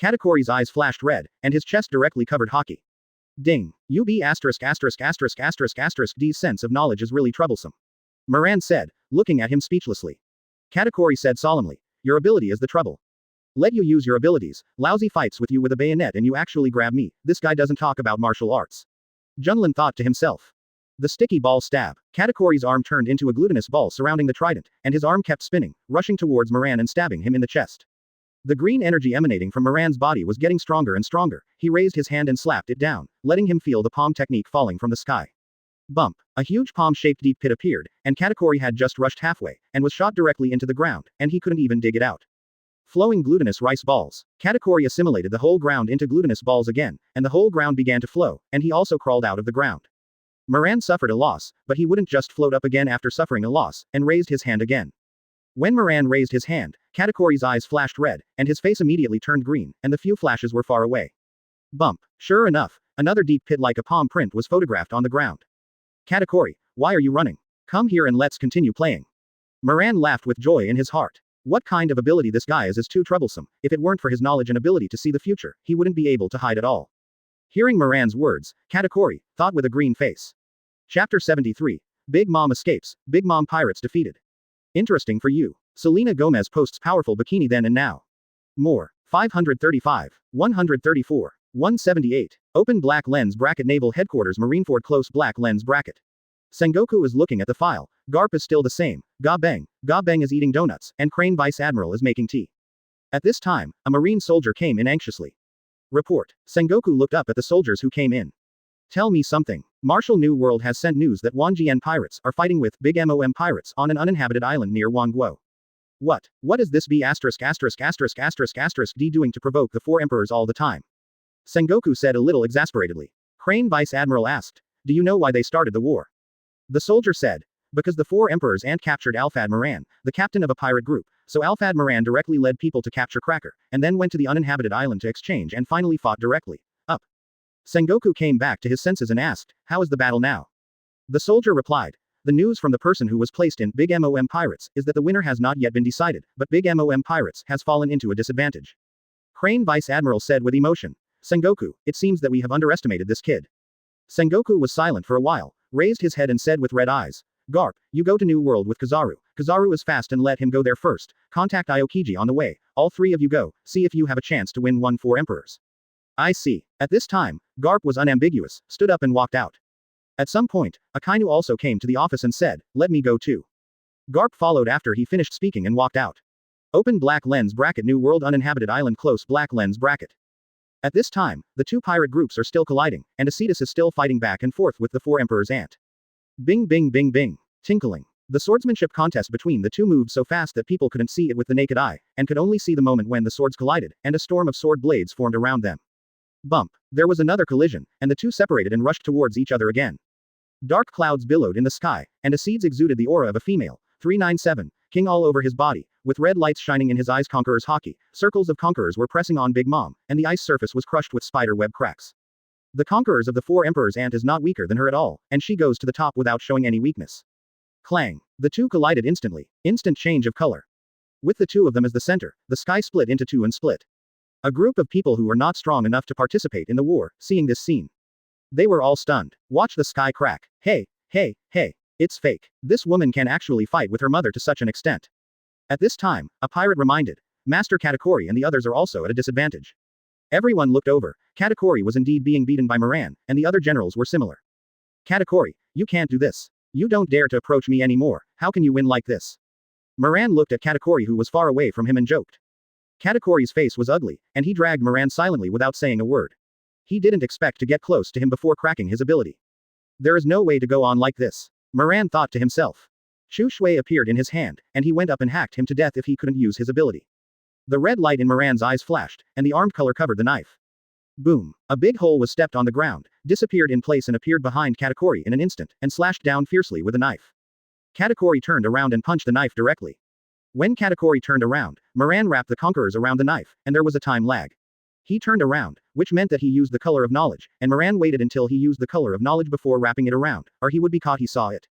Katakori's eyes flashed red, and his chest directly covered Haki. Ding. D's sense of knowledge is really troublesome. Moran said, looking at him speechlessly. Katakori said solemnly, your ability is the trouble. Let you use your abilities, lousy fights with you with a bayonet and you actually grab me, this guy doesn't talk about martial arts. Junlin thought to himself. The sticky ball stab. Katakori's arm turned into a glutinous ball surrounding the trident, and his arm kept spinning, rushing towards Moran and stabbing him in the chest. The green energy emanating from Moran's body was getting stronger and stronger. He raised his hand and slapped it down, letting him feel the palm technique falling from the sky. Bump. A huge palm-shaped deep pit appeared, and Katakori had just rushed halfway, and was shot directly into the ground, and he couldn't even dig it out. Flowing glutinous rice balls. Katakori assimilated the whole ground into glutinous balls again, and the whole ground began to flow, and he also crawled out of the ground. Moran suffered a loss, but he wouldn't just float up again after suffering a loss, and raised his hand again. When Moran raised his hand, Katakori's eyes flashed red, and his face immediately turned green, and the few flashes were far away. Bump. Sure enough, another deep pit like a palm print was photographed on the ground. Katakori, why are you running? Come here and let's continue playing. Moran laughed with joy in his heart. What kind of ability this guy is too troublesome. If it weren't for his knowledge and ability to see the future, he wouldn't be able to hide at all. Hearing Moran's words, Katakori thought with a green face. Chapter 73. Big Mom escapes, Big Mom Pirates defeated. Interesting for you. Selena Gomez posts powerful bikini then and now. More. 535. 134. 178. Open black lens bracket Naval Headquarters Marineford close black lens bracket. Sengoku is looking at the file. Garp is still the same. Ga Beng is eating donuts, and Crane Vice Admiral is making tea. At this time, a Marine soldier came in anxiously. Report. Sengoku looked up at the soldiers who came in. Tell me something. Marshal New World has sent news that Wanjian pirates are fighting with Big Mom pirates on an uninhabited island near Wangguo. What is this D doing to provoke the four emperors all the time? Sengoku said a little exasperatedly. Crane Vice Admiral asked. Do you know why they started the war? The soldier said. Because the four emperors captured Alfad Moran, the captain of a pirate group, so Alfad Moran directly led people to capture Cracker, and then went to the uninhabited island to exchange and finally fought directly. Up. Sengoku came back to his senses and asked, how is the battle now? The soldier replied. The news from the person who was placed in Big Mom Pirates is that the winner has not yet been decided, but Big Mom Pirates has fallen into a disadvantage. Crane Vice Admiral said with emotion. Sengoku, it seems that we have underestimated this kid. Sengoku was silent for a while, raised his head and said with red eyes. Garp, you go to New World with Kizaru. Kizaru is fast and let him go there first. Contact Aokiji on the way. All three of you go, see if you have a chance to win 4 emperors. I see. At this time, Garp was unambiguous, stood up and walked out. At some point, Akainu also came to the office and said, let me go too. Garp followed after he finished speaking and walked out. Open black lens bracket New World uninhabited island close black lens bracket. At this time, the two pirate groups are still colliding, and Acedus is still fighting back and forth with the four emperors ant. Bing bing bing bing. Tinkling. The swordsmanship contest between the two moved so fast that people couldn't see it with the naked eye, and could only see the moment when the swords collided, and a storm of sword blades formed around them. Bump. There was another collision, and the two separated and rushed towards each other again. Dark clouds billowed in the sky, and Aeds exuded the aura of a female. 397. King all over his body, with red lights shining in his eyes. Conqueror's Haki. Circles of conquerors were pressing on Big Mom, and the ice surface was crushed with spider web cracks. The conquerors of the four emperors ant is not weaker than her at all, and she goes to the top without showing any weakness. Clang. The two collided instantly. Instant change of color. With the two of them as the center, the sky split into two and split. A group of people who were not strong enough to participate in the war, seeing this scene. They were all stunned. Watch the sky crack. Hey. It's fake. This woman can actually fight with her mother to such an extent. At this time, a pirate reminded. Master Katakori and the others are also at a disadvantage. Everyone looked over. Katakori was indeed being beaten by Moran, and the other generals were similar. Katakori, you can't do this. You don't dare to approach me anymore. How can you win like this? Moran looked at Katakori who was far away from him and joked. Katakori's face was ugly, and he dragged Moran silently without saying a word. He didn't expect to get close to him before cracking his ability. There is no way to go on like this. Moran thought to himself. Chu Shui appeared in his hand, and he went up and hacked him to death if he couldn't use his ability. The red light in Moran's eyes flashed, and the armed color covered the knife. Boom. A big hole was stepped on the ground, disappeared in place and appeared behind Katakori in an instant, and slashed down fiercely with a knife. Katakori turned around and punched the knife directly. When Katakori turned around, Moran wrapped the conquerors around the knife, and there was a time lag. He turned around, which meant that he used the color of knowledge, and Moran waited until he used the color of knowledge before wrapping it around, or he would be caught. He saw it.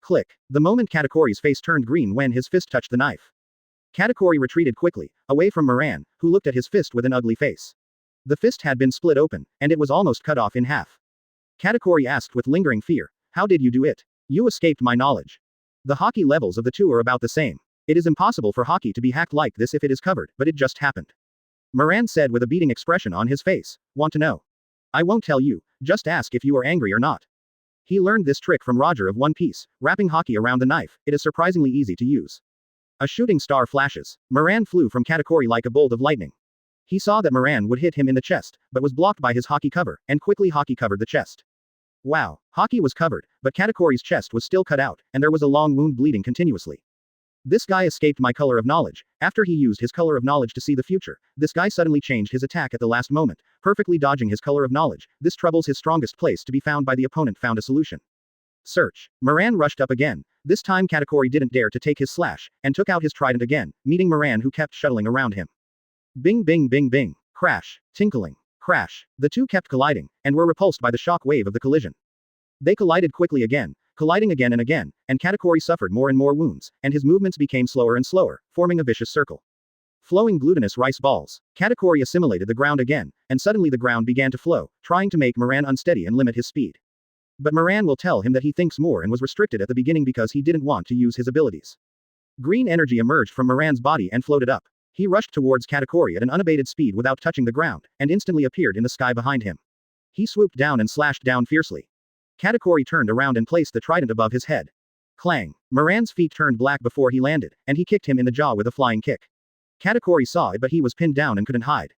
Click. The moment Katakori's face turned green when his fist touched the knife. Katakuri retreated quickly, away from Moran, who looked at his fist with an ugly face. The fist had been split open, and it was almost cut off in half. Katakuri asked with lingering fear, "How did you do it? You escaped my knowledge." The hockey levels of the two are about the same. It is impossible for hockey to be hacked like this if it is covered, but it just happened. Moran said with a beating expression on his face, "Want to know? I won't tell you, just ask if you are angry or not." He learned this trick from Roger of One Piece, wrapping hockey around the knife. It is surprisingly easy to use. A shooting star flashes. Moran flew from Katakuri like a bolt of lightning. He saw that Moran would hit him in the chest, but was blocked by his hockey cover, and quickly hockey covered the chest. Wow, hockey was covered, but Katakuri's chest was still cut out, and there was a long wound bleeding continuously. This guy escaped my color of knowledge. After he used his color of knowledge to see the future, this guy suddenly changed his attack at the last moment, perfectly dodging his color of knowledge. This troubles his strongest place to be found by the opponent found a solution. Search. Moran rushed up again. This time Katakuri didn't dare to take his slash, and took out his trident again, meeting Moran who kept shuttling around him. Bing bing bing bing. Crash. Tinkling. Crash. The two kept colliding, and were repulsed by the shock wave of the collision. They collided quickly again, colliding again, and Katakuri suffered more and more wounds, and his movements became slower and slower, forming a vicious circle. Flowing glutinous rice balls. Katakuri assimilated the ground again, and suddenly the ground began to flow, trying to make Moran unsteady and limit his speed. But Moran will tell him that he thinks more and was restricted at the beginning because he didn't want to use his abilities. Green energy emerged from Moran's body and floated up. He rushed towards Katakuri at an unabated speed without touching the ground, and instantly appeared in the sky behind him. He swooped down and slashed down fiercely. Katakuri turned around and placed the trident above his head. Clang! Moran's feet turned black before he landed, and he kicked him in the jaw with a flying kick. Katakuri saw it, but he was pinned down and couldn't hide.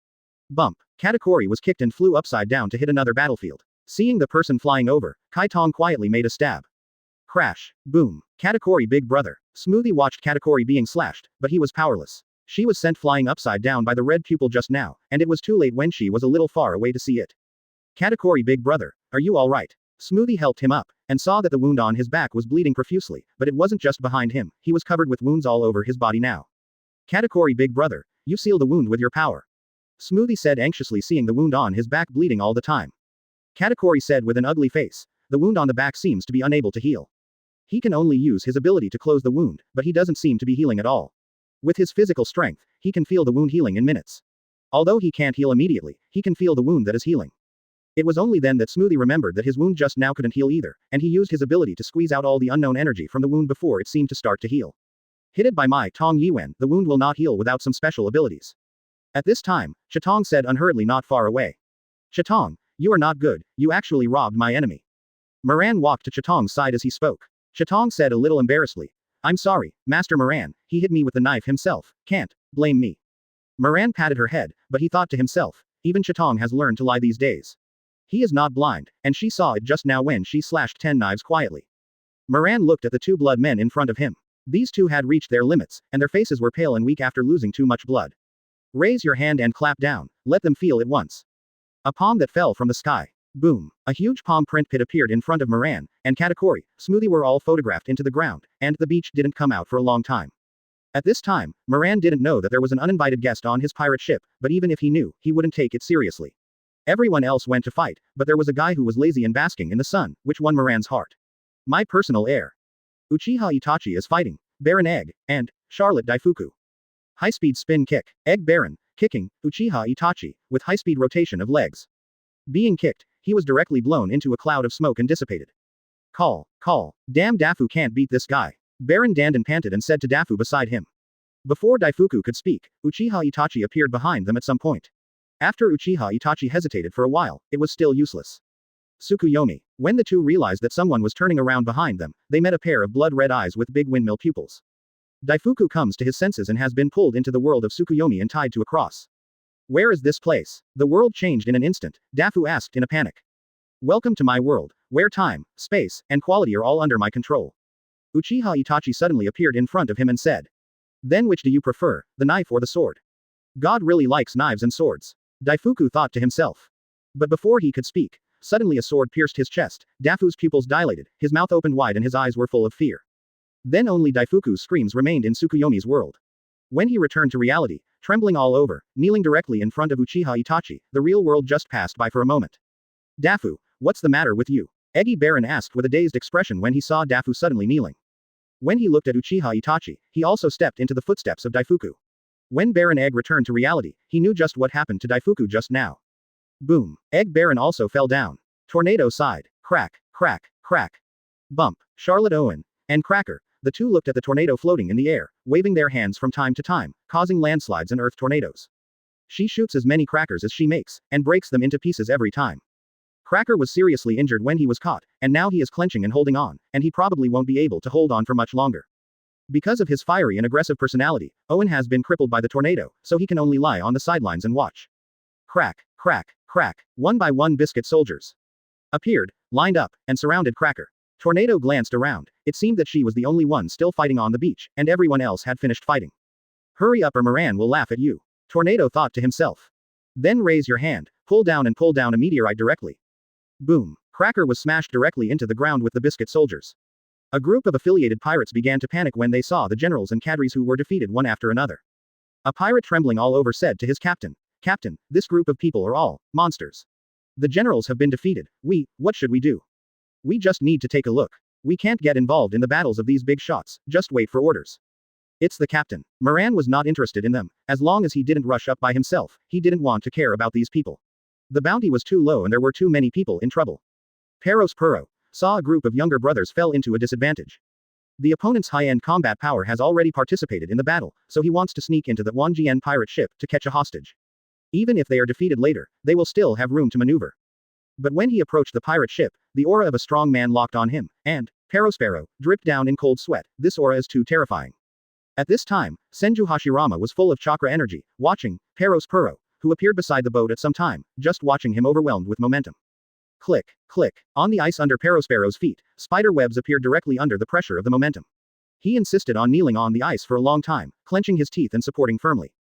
Bump! Katakuri was kicked and flew upside down to hit another battlefield. Seeing the person flying over, Kaitong quietly made a stab. Crash! Boom! Katakuri big brother. Smoothie watched Katakuri being slashed, but he was powerless. She was sent flying upside down by the red pupil just now, and it was too late when she was a little far away to see it. Katakuri big brother, are you alright? Smoothie helped him up, and saw that the wound on his back was bleeding profusely, but it wasn't just behind him, he was covered with wounds all over his body now. Katakuri big brother, you seal the wound with your power. Smoothie said anxiously, seeing the wound on his back bleeding all the time. Katakuri said with an ugly face, the wound on the back seems to be unable to heal. He can only use his ability to close the wound, but he doesn't seem to be healing at all. With his physical strength, he can feel the wound healing in minutes. Although he can't heal immediately, he can feel the wound that is healing. It was only then that Smoothie remembered that his wound just now couldn't heal either, and he used his ability to squeeze out all the unknown energy from the wound before it seemed to start to heal. Hit it by my Tong Yuan, the wound will not heal without some special abilities. At this time, Chatong said unhurriedly not far away. Chatong, you are not good, you actually robbed my enemy. Moran walked to Chatong's side as he spoke. Chatong said a little embarrassedly, I'm sorry, Master Moran, he hit me with the knife himself, can't blame me. Moran patted her head, but he thought to himself, even Chatong has learned to lie these days. He is not blind, and she saw it just now when she slashed 10 knives quietly. Moran looked at the two blood men in front of him. These two had reached their limits, and their faces were pale and weak after losing too much blood. Raise your hand and clap down, let them feel it once. A palm that fell from the sky. Boom. A huge palm print pit appeared in front of Moran, and Katakuri, Smoothie were all photographed into the ground, and the beach didn't come out for a long time. At this time, Moran didn't know that there was an uninvited guest on his pirate ship, but even if he knew, he wouldn't take it seriously. Everyone else went to fight, but there was a guy who was lazy and basking in the sun, which won Moran's heart. My personal heir. Uchiha Itachi is fighting. Baron Egg, and Charlotte Daifuku. High-speed spin kick. Egg Baron, kicking, Uchiha Itachi, with high-speed rotation of legs. Being kicked, he was directly blown into a cloud of smoke and dissipated. Call. Damn, Dafu can't beat this guy. Baron Dandan panted and said to Dafu beside him. Before Daifuku could speak, Uchiha Itachi appeared behind them at some point. After Uchiha Itachi hesitated for a while, it was still useless. Tsukuyomi. When the two realized that someone was turning around behind them, they met a pair of blood-red eyes with big windmill pupils. Daifuku comes to his senses and has been pulled into the world of Tsukuyomi and tied to a cross. Where is this place? The world changed in an instant, Dafu asked in a panic. Welcome to my world, where time, space, and quality are all under my control. Uchiha Itachi suddenly appeared in front of him and said. Then which do you prefer, the knife or the sword? God really likes knives and swords. Daifuku thought to himself. But before he could speak, suddenly a sword pierced his chest, Dafu's pupils dilated, his mouth opened wide and his eyes were full of fear. Then only Daifuku's screams remained in Tsukuyomi's world. When he returned to reality, trembling all over, kneeling directly in front of Uchiha Itachi, the real world just passed by for a moment. Dafu, what's the matter with you? Eggy Baron asked with a dazed expression when he saw Dafu suddenly kneeling. When he looked at Uchiha Itachi, he also stepped into the footsteps of Daifuku. When Baron Egg returned to reality, he knew just what happened to Daifuku just now. Boom. Egg Baron also fell down. Tornado sighed. Crack, crack, crack. Bump. Charlotte Owen and Cracker, the two looked at the tornado floating in the air, waving their hands from time to time, causing landslides and earth tornadoes. She shoots as many crackers as she makes, and breaks them into pieces every time. Cracker was seriously injured when he was caught, and now he is clenching and holding on, and he probably won't be able to hold on for much longer. Because of his fiery and aggressive personality, Owen has been crippled by the tornado, so he can only lie on the sidelines and watch. Crack, crack, crack. One by one biscuit soldiers appeared, lined up, and surrounded Cracker. Tornado glanced around. It seemed that she was the only one still fighting on the beach, and everyone else had finished fighting. Hurry up or Moran will laugh at you. Tornado thought to himself. Then raise your hand, pull down a meteorite directly. Boom. Cracker was smashed directly into the ground with the biscuit soldiers. A group of affiliated pirates began to panic when they saw the generals and cadres who were defeated one after another. A pirate trembling all over said to his captain, "Captain, this group of people are all monsters. The generals have been defeated. What should we do? We just need to take a look. We can't get involved in the battles of these big shots, just wait for orders." It's the captain. Moran was not interested in them. As long as he didn't rush up by himself, he didn't want to care about these people. The bounty was too low and there were too many people in trouble. Peros Puro saw a group of younger brothers fell into a disadvantage. The opponent's high-end combat power has already participated in the battle, so he wants to sneak into the Wanjian pirate ship to catch a hostage. Even if they are defeated later, they will still have room to maneuver. But when he approached the pirate ship, the aura of a strong man locked on him, and Perospero dripped down in cold sweat. This aura is too terrifying. At this time, Senju Hashirama was full of chakra energy, watching Perospero, who appeared beside the boat at some time, just watching him overwhelmed with momentum. Click, click. On the ice under Perospero's feet, spider webs appeared directly under the pressure of the momentum. He insisted on kneeling on the ice for a long time, clenching his teeth and supporting firmly.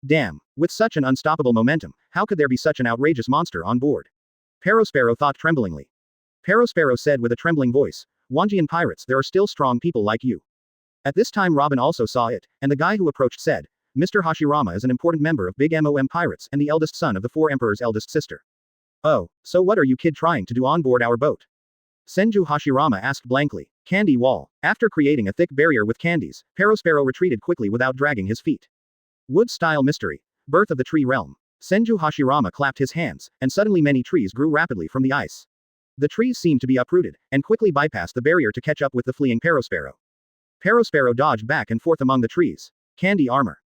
Damn, with such an unstoppable momentum, how could there be such an outrageous monster on board? Perospero thought tremblingly. Perospero said with a trembling voice, "Wanjian pirates, there are still strong people like you." At this time Robin also saw it, and the guy who approached said, "Mr. Hashirama is an important member of Big Mom Pirates and the eldest son of the four emperors' eldest sister." "Oh, so what are you kid trying to do on board our boat?" Senju Hashirama asked blankly. Candy wall. After creating a thick barrier with candies, Perospero retreated quickly without dragging his feet. Wood-style mystery. Birth of the tree realm. Senju Hashirama clapped his hands, and suddenly many trees grew rapidly from the ice. The trees seemed to be uprooted, and quickly bypassed the barrier to catch up with the fleeing Perospero. Perospero dodged back and forth among the trees. Candy armor.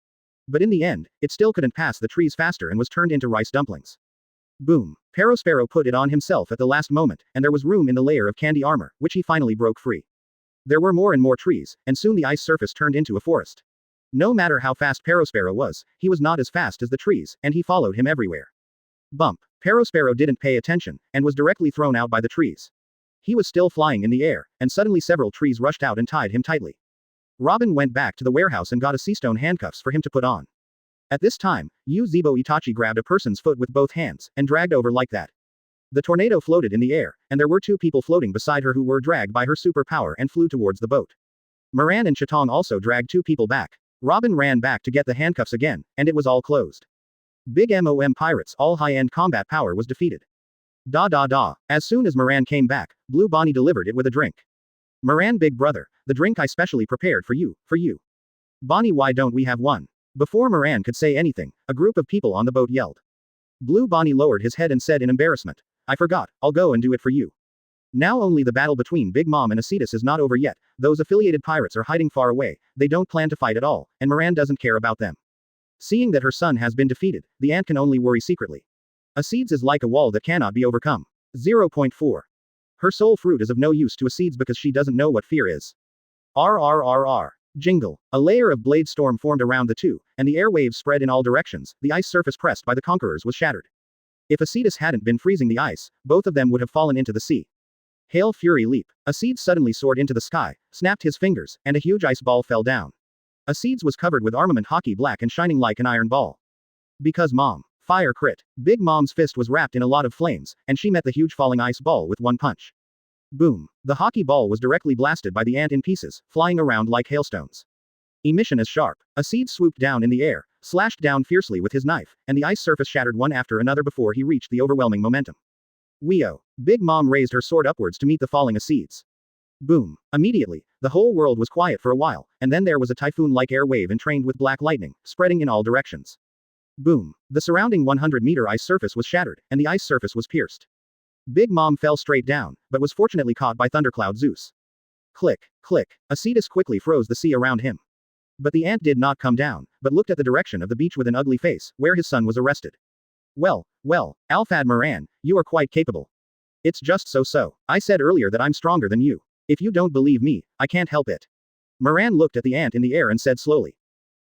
But in the end, it still couldn't pass the trees faster and was turned into rice dumplings. Boom. Perospero put it on himself at the last moment, and there was room in the layer of candy armor, which he finally broke free. There were more and more trees, and soon the ice surface turned into a forest. No matter how fast Perospero was, he was not as fast as the trees, and he followed him everywhere. Bump. Perospero didn't pay attention, and was directly thrown out by the trees. He was still flying in the air, and suddenly several trees rushed out and tied him tightly. Robin went back to the warehouse and got a sea-stone handcuffs for him to put on. At this time, Uzebo Itachi grabbed a person's foot with both hands, and dragged over like that. The tornado floated in the air, and there were two people floating beside her who were dragged by her superpower and flew towards the boat. Moran and Chitong also dragged two people back. Robin ran back to get the handcuffs again, and it was all closed. Big Mom Pirates' all high-end combat power was defeated. As soon as Moran came back, Blue Bonnie delivered it with a drink. "Moran big brother, the drink I specially prepared for you. Bonnie, why don't we have one?" Before Moran could say anything, a group of people on the boat yelled. Blue Bonnie lowered his head and said in embarrassment, "I forgot, I'll go and do it for you." Now only the battle between Big Mom and Acedus is not over yet. Those affiliated pirates are hiding far away, they don't plan to fight at all, and Moran doesn't care about them. Seeing that her son has been defeated, the aunt can only worry secretly. Aeds is like a wall that cannot be overcome. 0.4. Her soul fruit is of no use to Aeds because she doesn't know what fear is. RRRR. Jingle. A layer of blade storm formed around the two, and the airwaves spread in all directions. The ice surface pressed by the conquerors was shattered. If Acedus hadn't been freezing the ice, both of them would have fallen into the sea. Hail Fury Leap. Aeds suddenly soared into the sky, snapped his fingers, and a huge ice ball fell down. Aeds was covered with armament hockey black and shining like an iron ball. Because Mom. Fire crit. Big Mom's fist was wrapped in a lot of flames, and she met the huge falling ice ball with one punch. Boom. The hockey ball was directly blasted by the ant in pieces, flying around like hailstones. Emission is sharp. Aeds swooped down in the air, slashed down fiercely with his knife, and the ice surface shattered one after another before he reached the overwhelming momentum. Weo. Big Mom raised her sword upwards to meet the falling Aeds. Boom. Immediately, The whole world was quiet for a while, and then there was a typhoon-like air wave entrained with black lightning, spreading in all directions. Boom. The surrounding 100-meter ice surface was shattered, and the ice surface was pierced. Big Mom fell straight down, but was fortunately caught by Thundercloud Zeus. Click, click. Acedus quickly froze the sea around him. But the ant did not come down, but looked at the direction of the beach with an ugly face, where his son was arrested. Well, Alphad Moran, you are quite capable. It's just so. I said earlier that I'm stronger than you. If you don't believe me, I can't help it. Moran looked at the ant in the air and said slowly.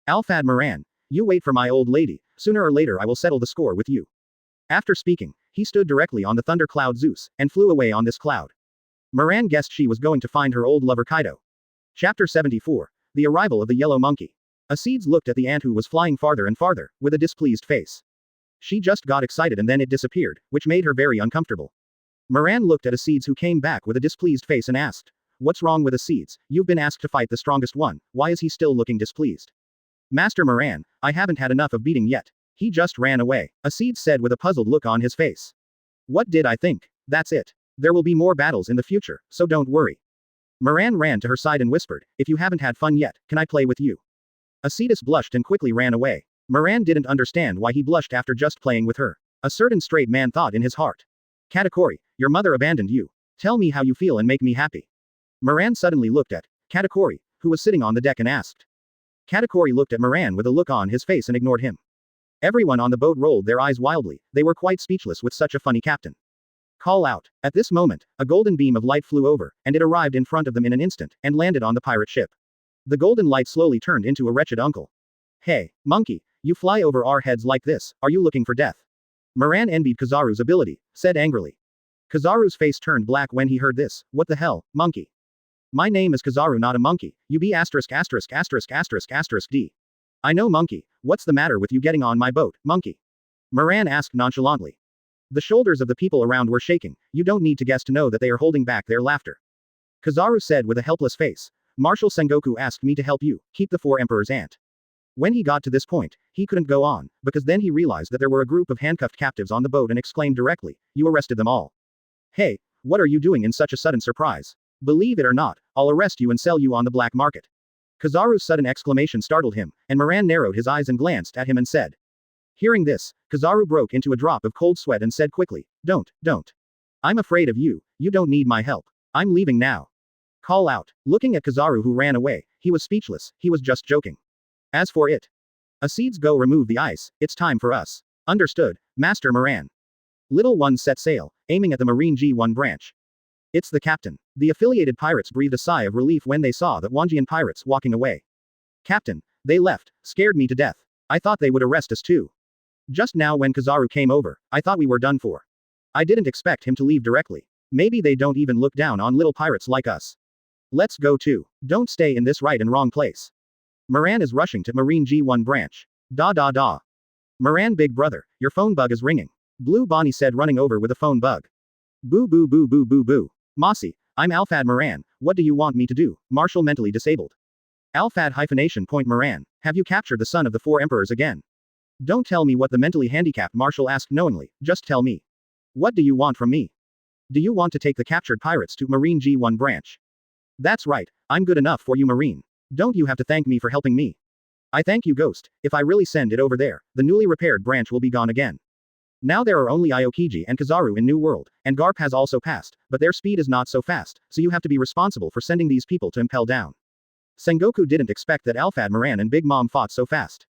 Alphad Moran, you wait for my old lady, sooner or later I will settle the score with you. After speaking, he stood directly on the thundercloud Zeus, and flew away on this cloud. Moran guessed she was going to find her old lover Kaido. Chapter 74. The arrival of the yellow monkey. Aeds looked at the ant who was flying farther and farther, with a displeased face. She just got excited and then it disappeared, which made her very uncomfortable. Moran looked at Aeds who came back with a displeased face and asked, What's wrong with Aeds? You've been asked to fight the strongest one, why is he still looking displeased? Master Moran, I haven't had enough of beating yet. He just ran away, Aeds said with a puzzled look on his face. What did I think? That's it. There will be more battles in the future, so don't worry. Moran ran to her side and whispered, If you haven't had fun yet, can I play with you? Acedus blushed and quickly ran away. Moran didn't understand why he blushed after just playing with her. A certain straight man thought in his heart. Katakuri, your mother abandoned you. Tell me how you feel and make me happy. Moran suddenly looked at Katakuri, who was sitting on the deck and asked. Katakuri looked at Moran with a look on his face and ignored him. Everyone on the boat rolled their eyes wildly, they were quite speechless with such a funny captain. Call out. At this moment, a golden beam of light flew over, and it arrived in front of them in an instant, and landed on the pirate ship. The golden light slowly turned into a wretched uncle. Hey, monkey, you fly over our heads like this, are you looking for death? Moran envied Kizaru's ability, said angrily. Kizaru's face turned black when he heard this, what the hell, monkey? My name is Kizaru, not a monkey, you be ******************. I know monkey, what's the matter with you getting on my boat, monkey? Moran asked nonchalantly. The shoulders of the people around were shaking, you don't need to guess to know that they are holding back their laughter. Kizaru said with a helpless face, Marshal Sengoku asked me to help you, keep the four emperors ant. When he got to this point, he couldn't go on, because then he realized that there were a group of handcuffed captives on the boat and exclaimed directly, You arrested them all. Hey, what are you doing in such a sudden surprise? Believe it or not, I'll arrest you and sell you on the black market. Kizaru's sudden exclamation startled him, and Moran narrowed his eyes and glanced at him and said. Hearing this, Kizaru broke into a drop of cold sweat and said quickly, Don't. I'm afraid of you, you don't need my help. I'm leaving now. Call out. Looking at Kizaru who ran away, he was speechless, he was just joking. As for it. Aeds go remove the ice, it's time for us. Understood, Master Moran. Little one set sail, aiming at the Marine G1 branch. It's the captain. The affiliated pirates breathed a sigh of relief when they saw that Wanjian pirates walking away. Captain, they left, scared me to death. I thought they would arrest us too. Just now when Kizaru came over, I thought we were done for. I didn't expect him to leave directly. Maybe they don't even look down on little pirates like us. Let's go too. Don't stay in this right and wrong place. Moran is rushing to Marine G1 branch. Da. Moran big brother, your phone bug is ringing. Blue Bonnie said running over with a phone bug. Boo. Mossy, I'm Alphad Moran, what do you want me to do, Marshal mentally disabled. Alphad _ Moran, have you captured the son of the four emperors again? Don't tell me what the mentally handicapped Marshal asked knowingly, just tell me. What do you want from me? Do you want to take the captured pirates to Marine G1 branch? That's right, I'm good enough for you Marine. Don't you have to thank me for helping me. I thank you Ghost, if I really send it over there, the newly repaired branch will be gone again. Now there are only Aokiji and Kizaru in New World, and Garp has also passed, but their speed is not so fast, so you have to be responsible for sending these people to Impel down. Sengoku didn't expect that Alphad Moran and Big Mom fought so fast.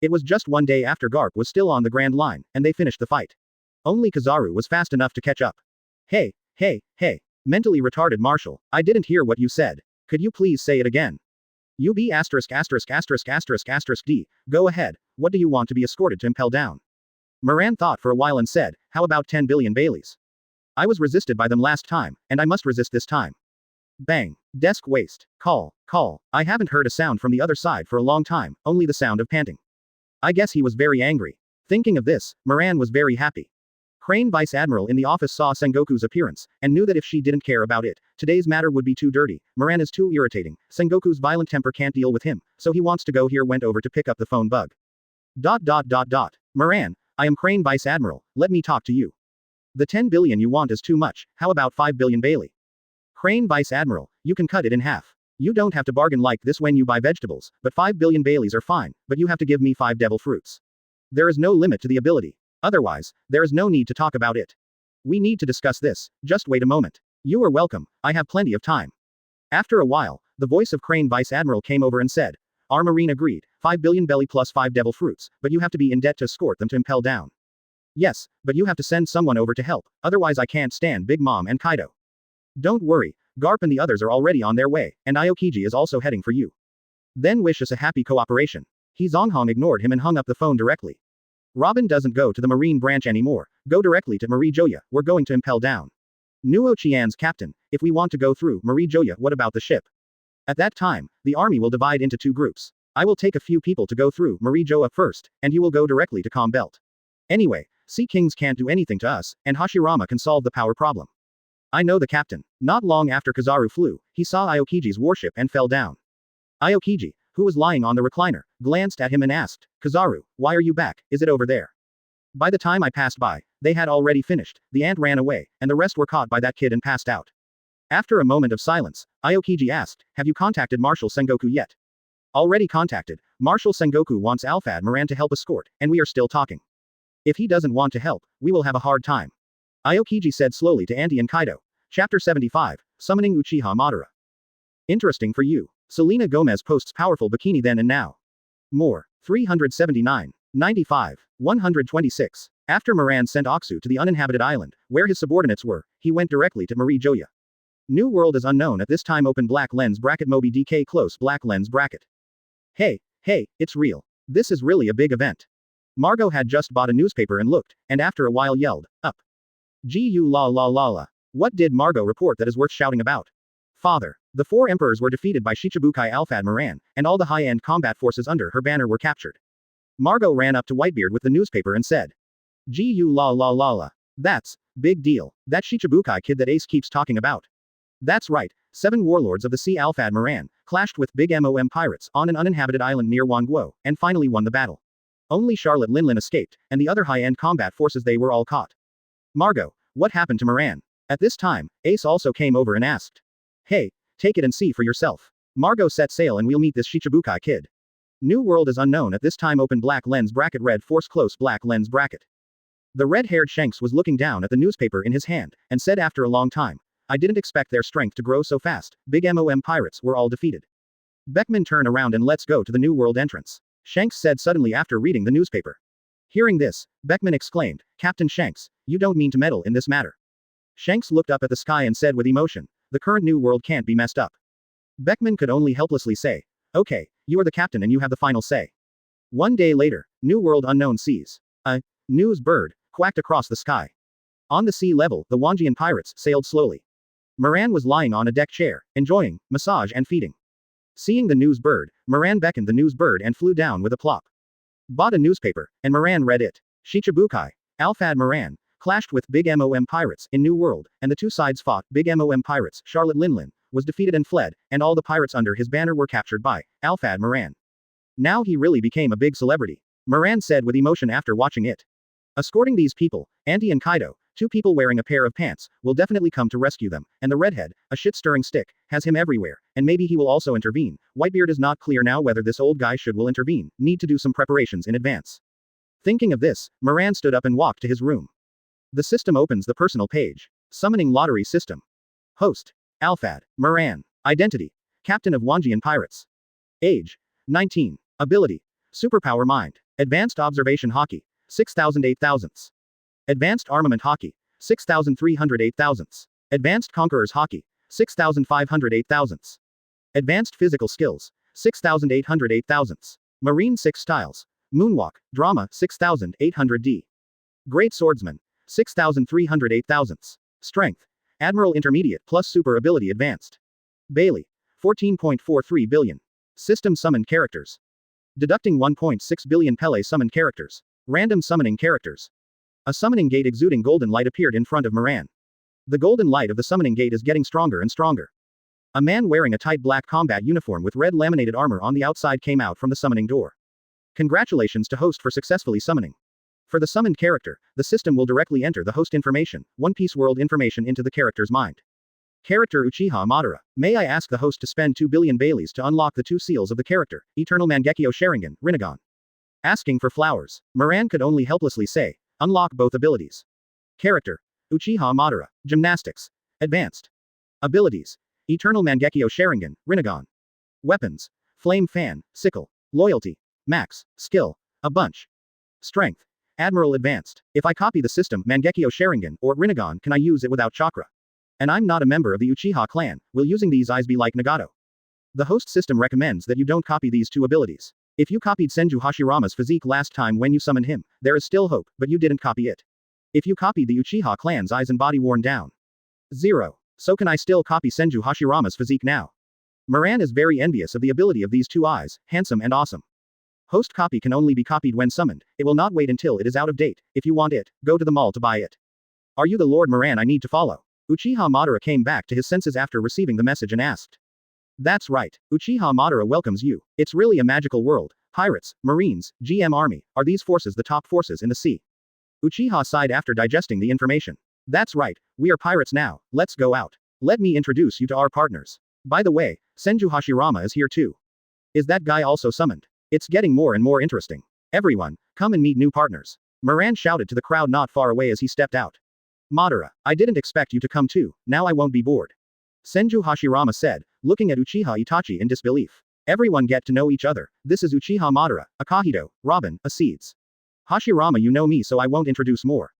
It was just one day after Garp was still on the Grand Line, and they finished the fight. Only Kizaru was fast enough to catch up. Hey. Mentally retarded Marshal, I didn't hear what you said. Could you please say it again? You be ****************************** Go ahead, what do you want to be escorted to Impel down? Moran thought for a while and said, how about 10 billion Baileys? I was resisted by them last time, and I must resist this time. Bang. Desk waste. Call. I haven't heard a sound from the other side for a long time, only the sound of panting. I guess he was very angry. Thinking of this, Moran was very happy. Crane Vice Admiral in the office saw Sengoku's appearance, and knew that if she didn't care about it, today's matter would be too dirty. Moran is too irritating, Sengoku's violent temper can't deal with him, so he wants to go here went over to pick up the phone bug. Moran, I am Crane Vice Admiral, let me talk to you. The 10 billion you want is too much, how about 5 billion Bailey? Crane Vice Admiral, you can cut it in half. You don't have to bargain like this when you buy vegetables, but 5 billion Baileys are fine, but you have to give me 5 devil fruits. There is no limit to the ability. Otherwise, there is no need to talk about it. We need to discuss this, just wait a moment. You are welcome, I have plenty of time. After a while, the voice of Crane Vice Admiral came over and said, our Marine agreed, 5 billion belly plus 5 devil fruits, but you have to be in debt to escort them to Impel down. Yes, but you have to send someone over to help, otherwise I can't stand Big Mom and Kaido. Don't worry, Garp and the others are already on their way, and Aokiji is also heading for you. Then wish us a happy cooperation. He Zonghong ignored him and hung up the phone directly. Robin doesn't go to the Marine branch anymore, go directly to Marie Joya, we're going to Impel down. Nuo Qian's captain, if we want to go through Marie Joya, what about the ship? At that time, the army will divide into 2 groups. I will take a few people to go through Marie Joya first, and you will go directly to Com Belt. Anyway, Sea Kings can't do anything to us, and Hashirama can solve the power problem. I know the captain. Not long after Kizaru flew, he saw Aokiji's warship and fell down. Aokiji, who was lying on the recliner, glanced at him and asked, Kizaru, why are you back, is it over there? By the time I passed by, they had already finished, the ant ran away, and the rest were caught by that kid and passed out. After a moment of silence, Aokiji asked, have you contacted Marshal Sengoku yet? Already contacted, Marshal Sengoku wants Alpha Admiral to help escort, and we are still talking. If he doesn't want to help, we will have a hard time. Aokiji said slowly to Andy and Kaido. Chapter 75, Summoning Uchiha Madara. Interesting for you. Selena Gomez posts powerful bikini then and now. More. 379. 95. 126. After Moran sent Aksu to the uninhabited island, where his subordinates were, he went directly to Marie Joya. New world is unknown at this time. Open black lens bracket Moby DK close black lens bracket. Hey, it's real. This is really a big event. Margot had just bought a newspaper and looked, and after a while yelled, up. Gu la la la la. What did Margot report that is worth shouting about? Father. The 4 emperors were defeated by Shichibukai Alphad Moran, and all the high-end combat forces under her banner were captured. Margot ran up to Whitebeard with the newspaper and said, Gu la la la la. That's big deal. That Shichibukai kid that Ace keeps talking about. That's right, 7 warlords of the Sea Alphad Moran clashed with big MOM pirates on an uninhabited island near Wanguo, and finally won the battle. Only Charlotte Linlin escaped, and the other high-end combat forces they were all caught. Margot, what happened to Moran? At this time, Ace also came over and asked. Hey, take it and see for yourself. Margot set sail and we'll meet this Shichibukai kid. New world is unknown at this time. Open black lens bracket red force close black lens bracket. The red-haired Shanks was looking down at the newspaper in his hand, and said after a long time, I didn't expect their strength to grow so fast, big MOM pirates were all defeated. Beckman turn around and let's go to the New World entrance. Shanks said suddenly after reading the newspaper. Hearing this, Beckman exclaimed, Captain Shanks, you don't mean to meddle in this matter. Shanks looked up at the sky and said with emotion, the current New World can't be messed up. Beckman could only helplessly say, okay, you are the captain and you have the final say. One day later, New World unknown seas. A news bird quacked across the sky. On the sea level, the Wanjian pirates sailed slowly. Moran was lying on a deck chair, enjoying massage and feeding. Seeing the news bird, Moran beckoned the news bird and flew down with a plop. Bought a newspaper, and Moran read it. Shichibukai, Alphad Moran, clashed with big MOM pirates in New World, and the 2 sides fought. Big MOM pirates, Charlotte Linlin, was defeated and fled, and all the pirates under his banner were captured by Alphad Moran. Now he really became a big celebrity. Moran said with emotion after watching it. Escorting these people, Andy and Kaido, 2 people wearing a pair of pants, will definitely come to rescue them, and the redhead, a shit-stirring stick, has him everywhere, and maybe he will also intervene. Whitebeard is not clear now whether this old guy will intervene, need to do some preparations in advance. Thinking of this, Moran stood up and walked to his room. The system opens the personal page. Summoning lottery system. Host. Alphad. Moran. Identity. Captain of Wanjian Pirates. Age. 19. Ability. Superpower Mind. Advanced Observation Hockey. 6,008 thousandths. Advanced Armament Hockey. 6,308 thousandths. Advanced Conquerors Hockey. 6,508 thousandths. Advanced Physical Skills. 6,808 thousandths. Marine 6 Styles. Moonwalk. Drama 6,800 D. Great Swordsman. 6,308 thousandths. Strength. Admiral Intermediate plus Super Ability Advanced. Bailey. 14.43 billion. System Summoned Characters. Deducting 1.6 billion Pele Summoned Characters. Random Summoning Characters. A summoning gate exuding golden light appeared in front of Moran. The golden light of the summoning gate is getting stronger and stronger. A man wearing a tight black combat uniform with red laminated armor on the outside came out from the summoning door. Congratulations to host for successfully summoning. For the summoned character, the system will directly enter the host information, One Piece world information into the character's mind. Character Uchiha Madara. May I ask the host to spend 2 billion Baileys to unlock the 2 seals of the character, Eternal Mangekyo Sharingan, Rinnegan. Asking for flowers. Moran could only helplessly say, unlock both abilities. Character. Uchiha Madara. Gymnastics. Advanced. Abilities. Eternal Mangekyo Sharingan, Rinnegan. Weapons. Flame Fan, Sickle. Loyalty. Max. Skill. A bunch. Strength. Admiral Advanced. If I copy the system Mangekyo Sharingan or Rinnegan, can I use it without chakra? And I'm not a member of the Uchiha clan, will using these eyes be like Nagato? The host system recommends that you don't copy these 2 abilities. If you copied Senju Hashirama's physique last time when you summoned him, there is still hope, but you didn't copy it. If you copied the Uchiha clan's eyes and body worn down. 0. So can I still copy Senju Hashirama's physique now? Moran is very envious of the ability of these 2 eyes, handsome and awesome. Host copy can only be copied when summoned, it will not wait until it is out of date. If you want it, go to the mall to buy it. Are you the Lord Moran I need to follow? Uchiha Madara came back to his senses after receiving the message and asked. That's right, Uchiha Madara welcomes you. It's really a magical world. Pirates, Marines, GM Army, are these forces the top forces in the sea? Uchiha sighed after digesting the information. That's right, we are pirates now, let's go out. Let me introduce you to our partners. By the way, Senju Hashirama is here too. Is that guy also summoned? It's getting more and more interesting. Everyone, come and meet new partners. Moran shouted to the crowd not far away as he stepped out. Madara, I didn't expect you to come too, now I won't be bored. Senju Hashirama said, looking at Uchiha Itachi in disbelief. Everyone get to know each other, this is Uchiha Madara, Akahito, Robin, Aeds. Hashirama you know me so I won't introduce more.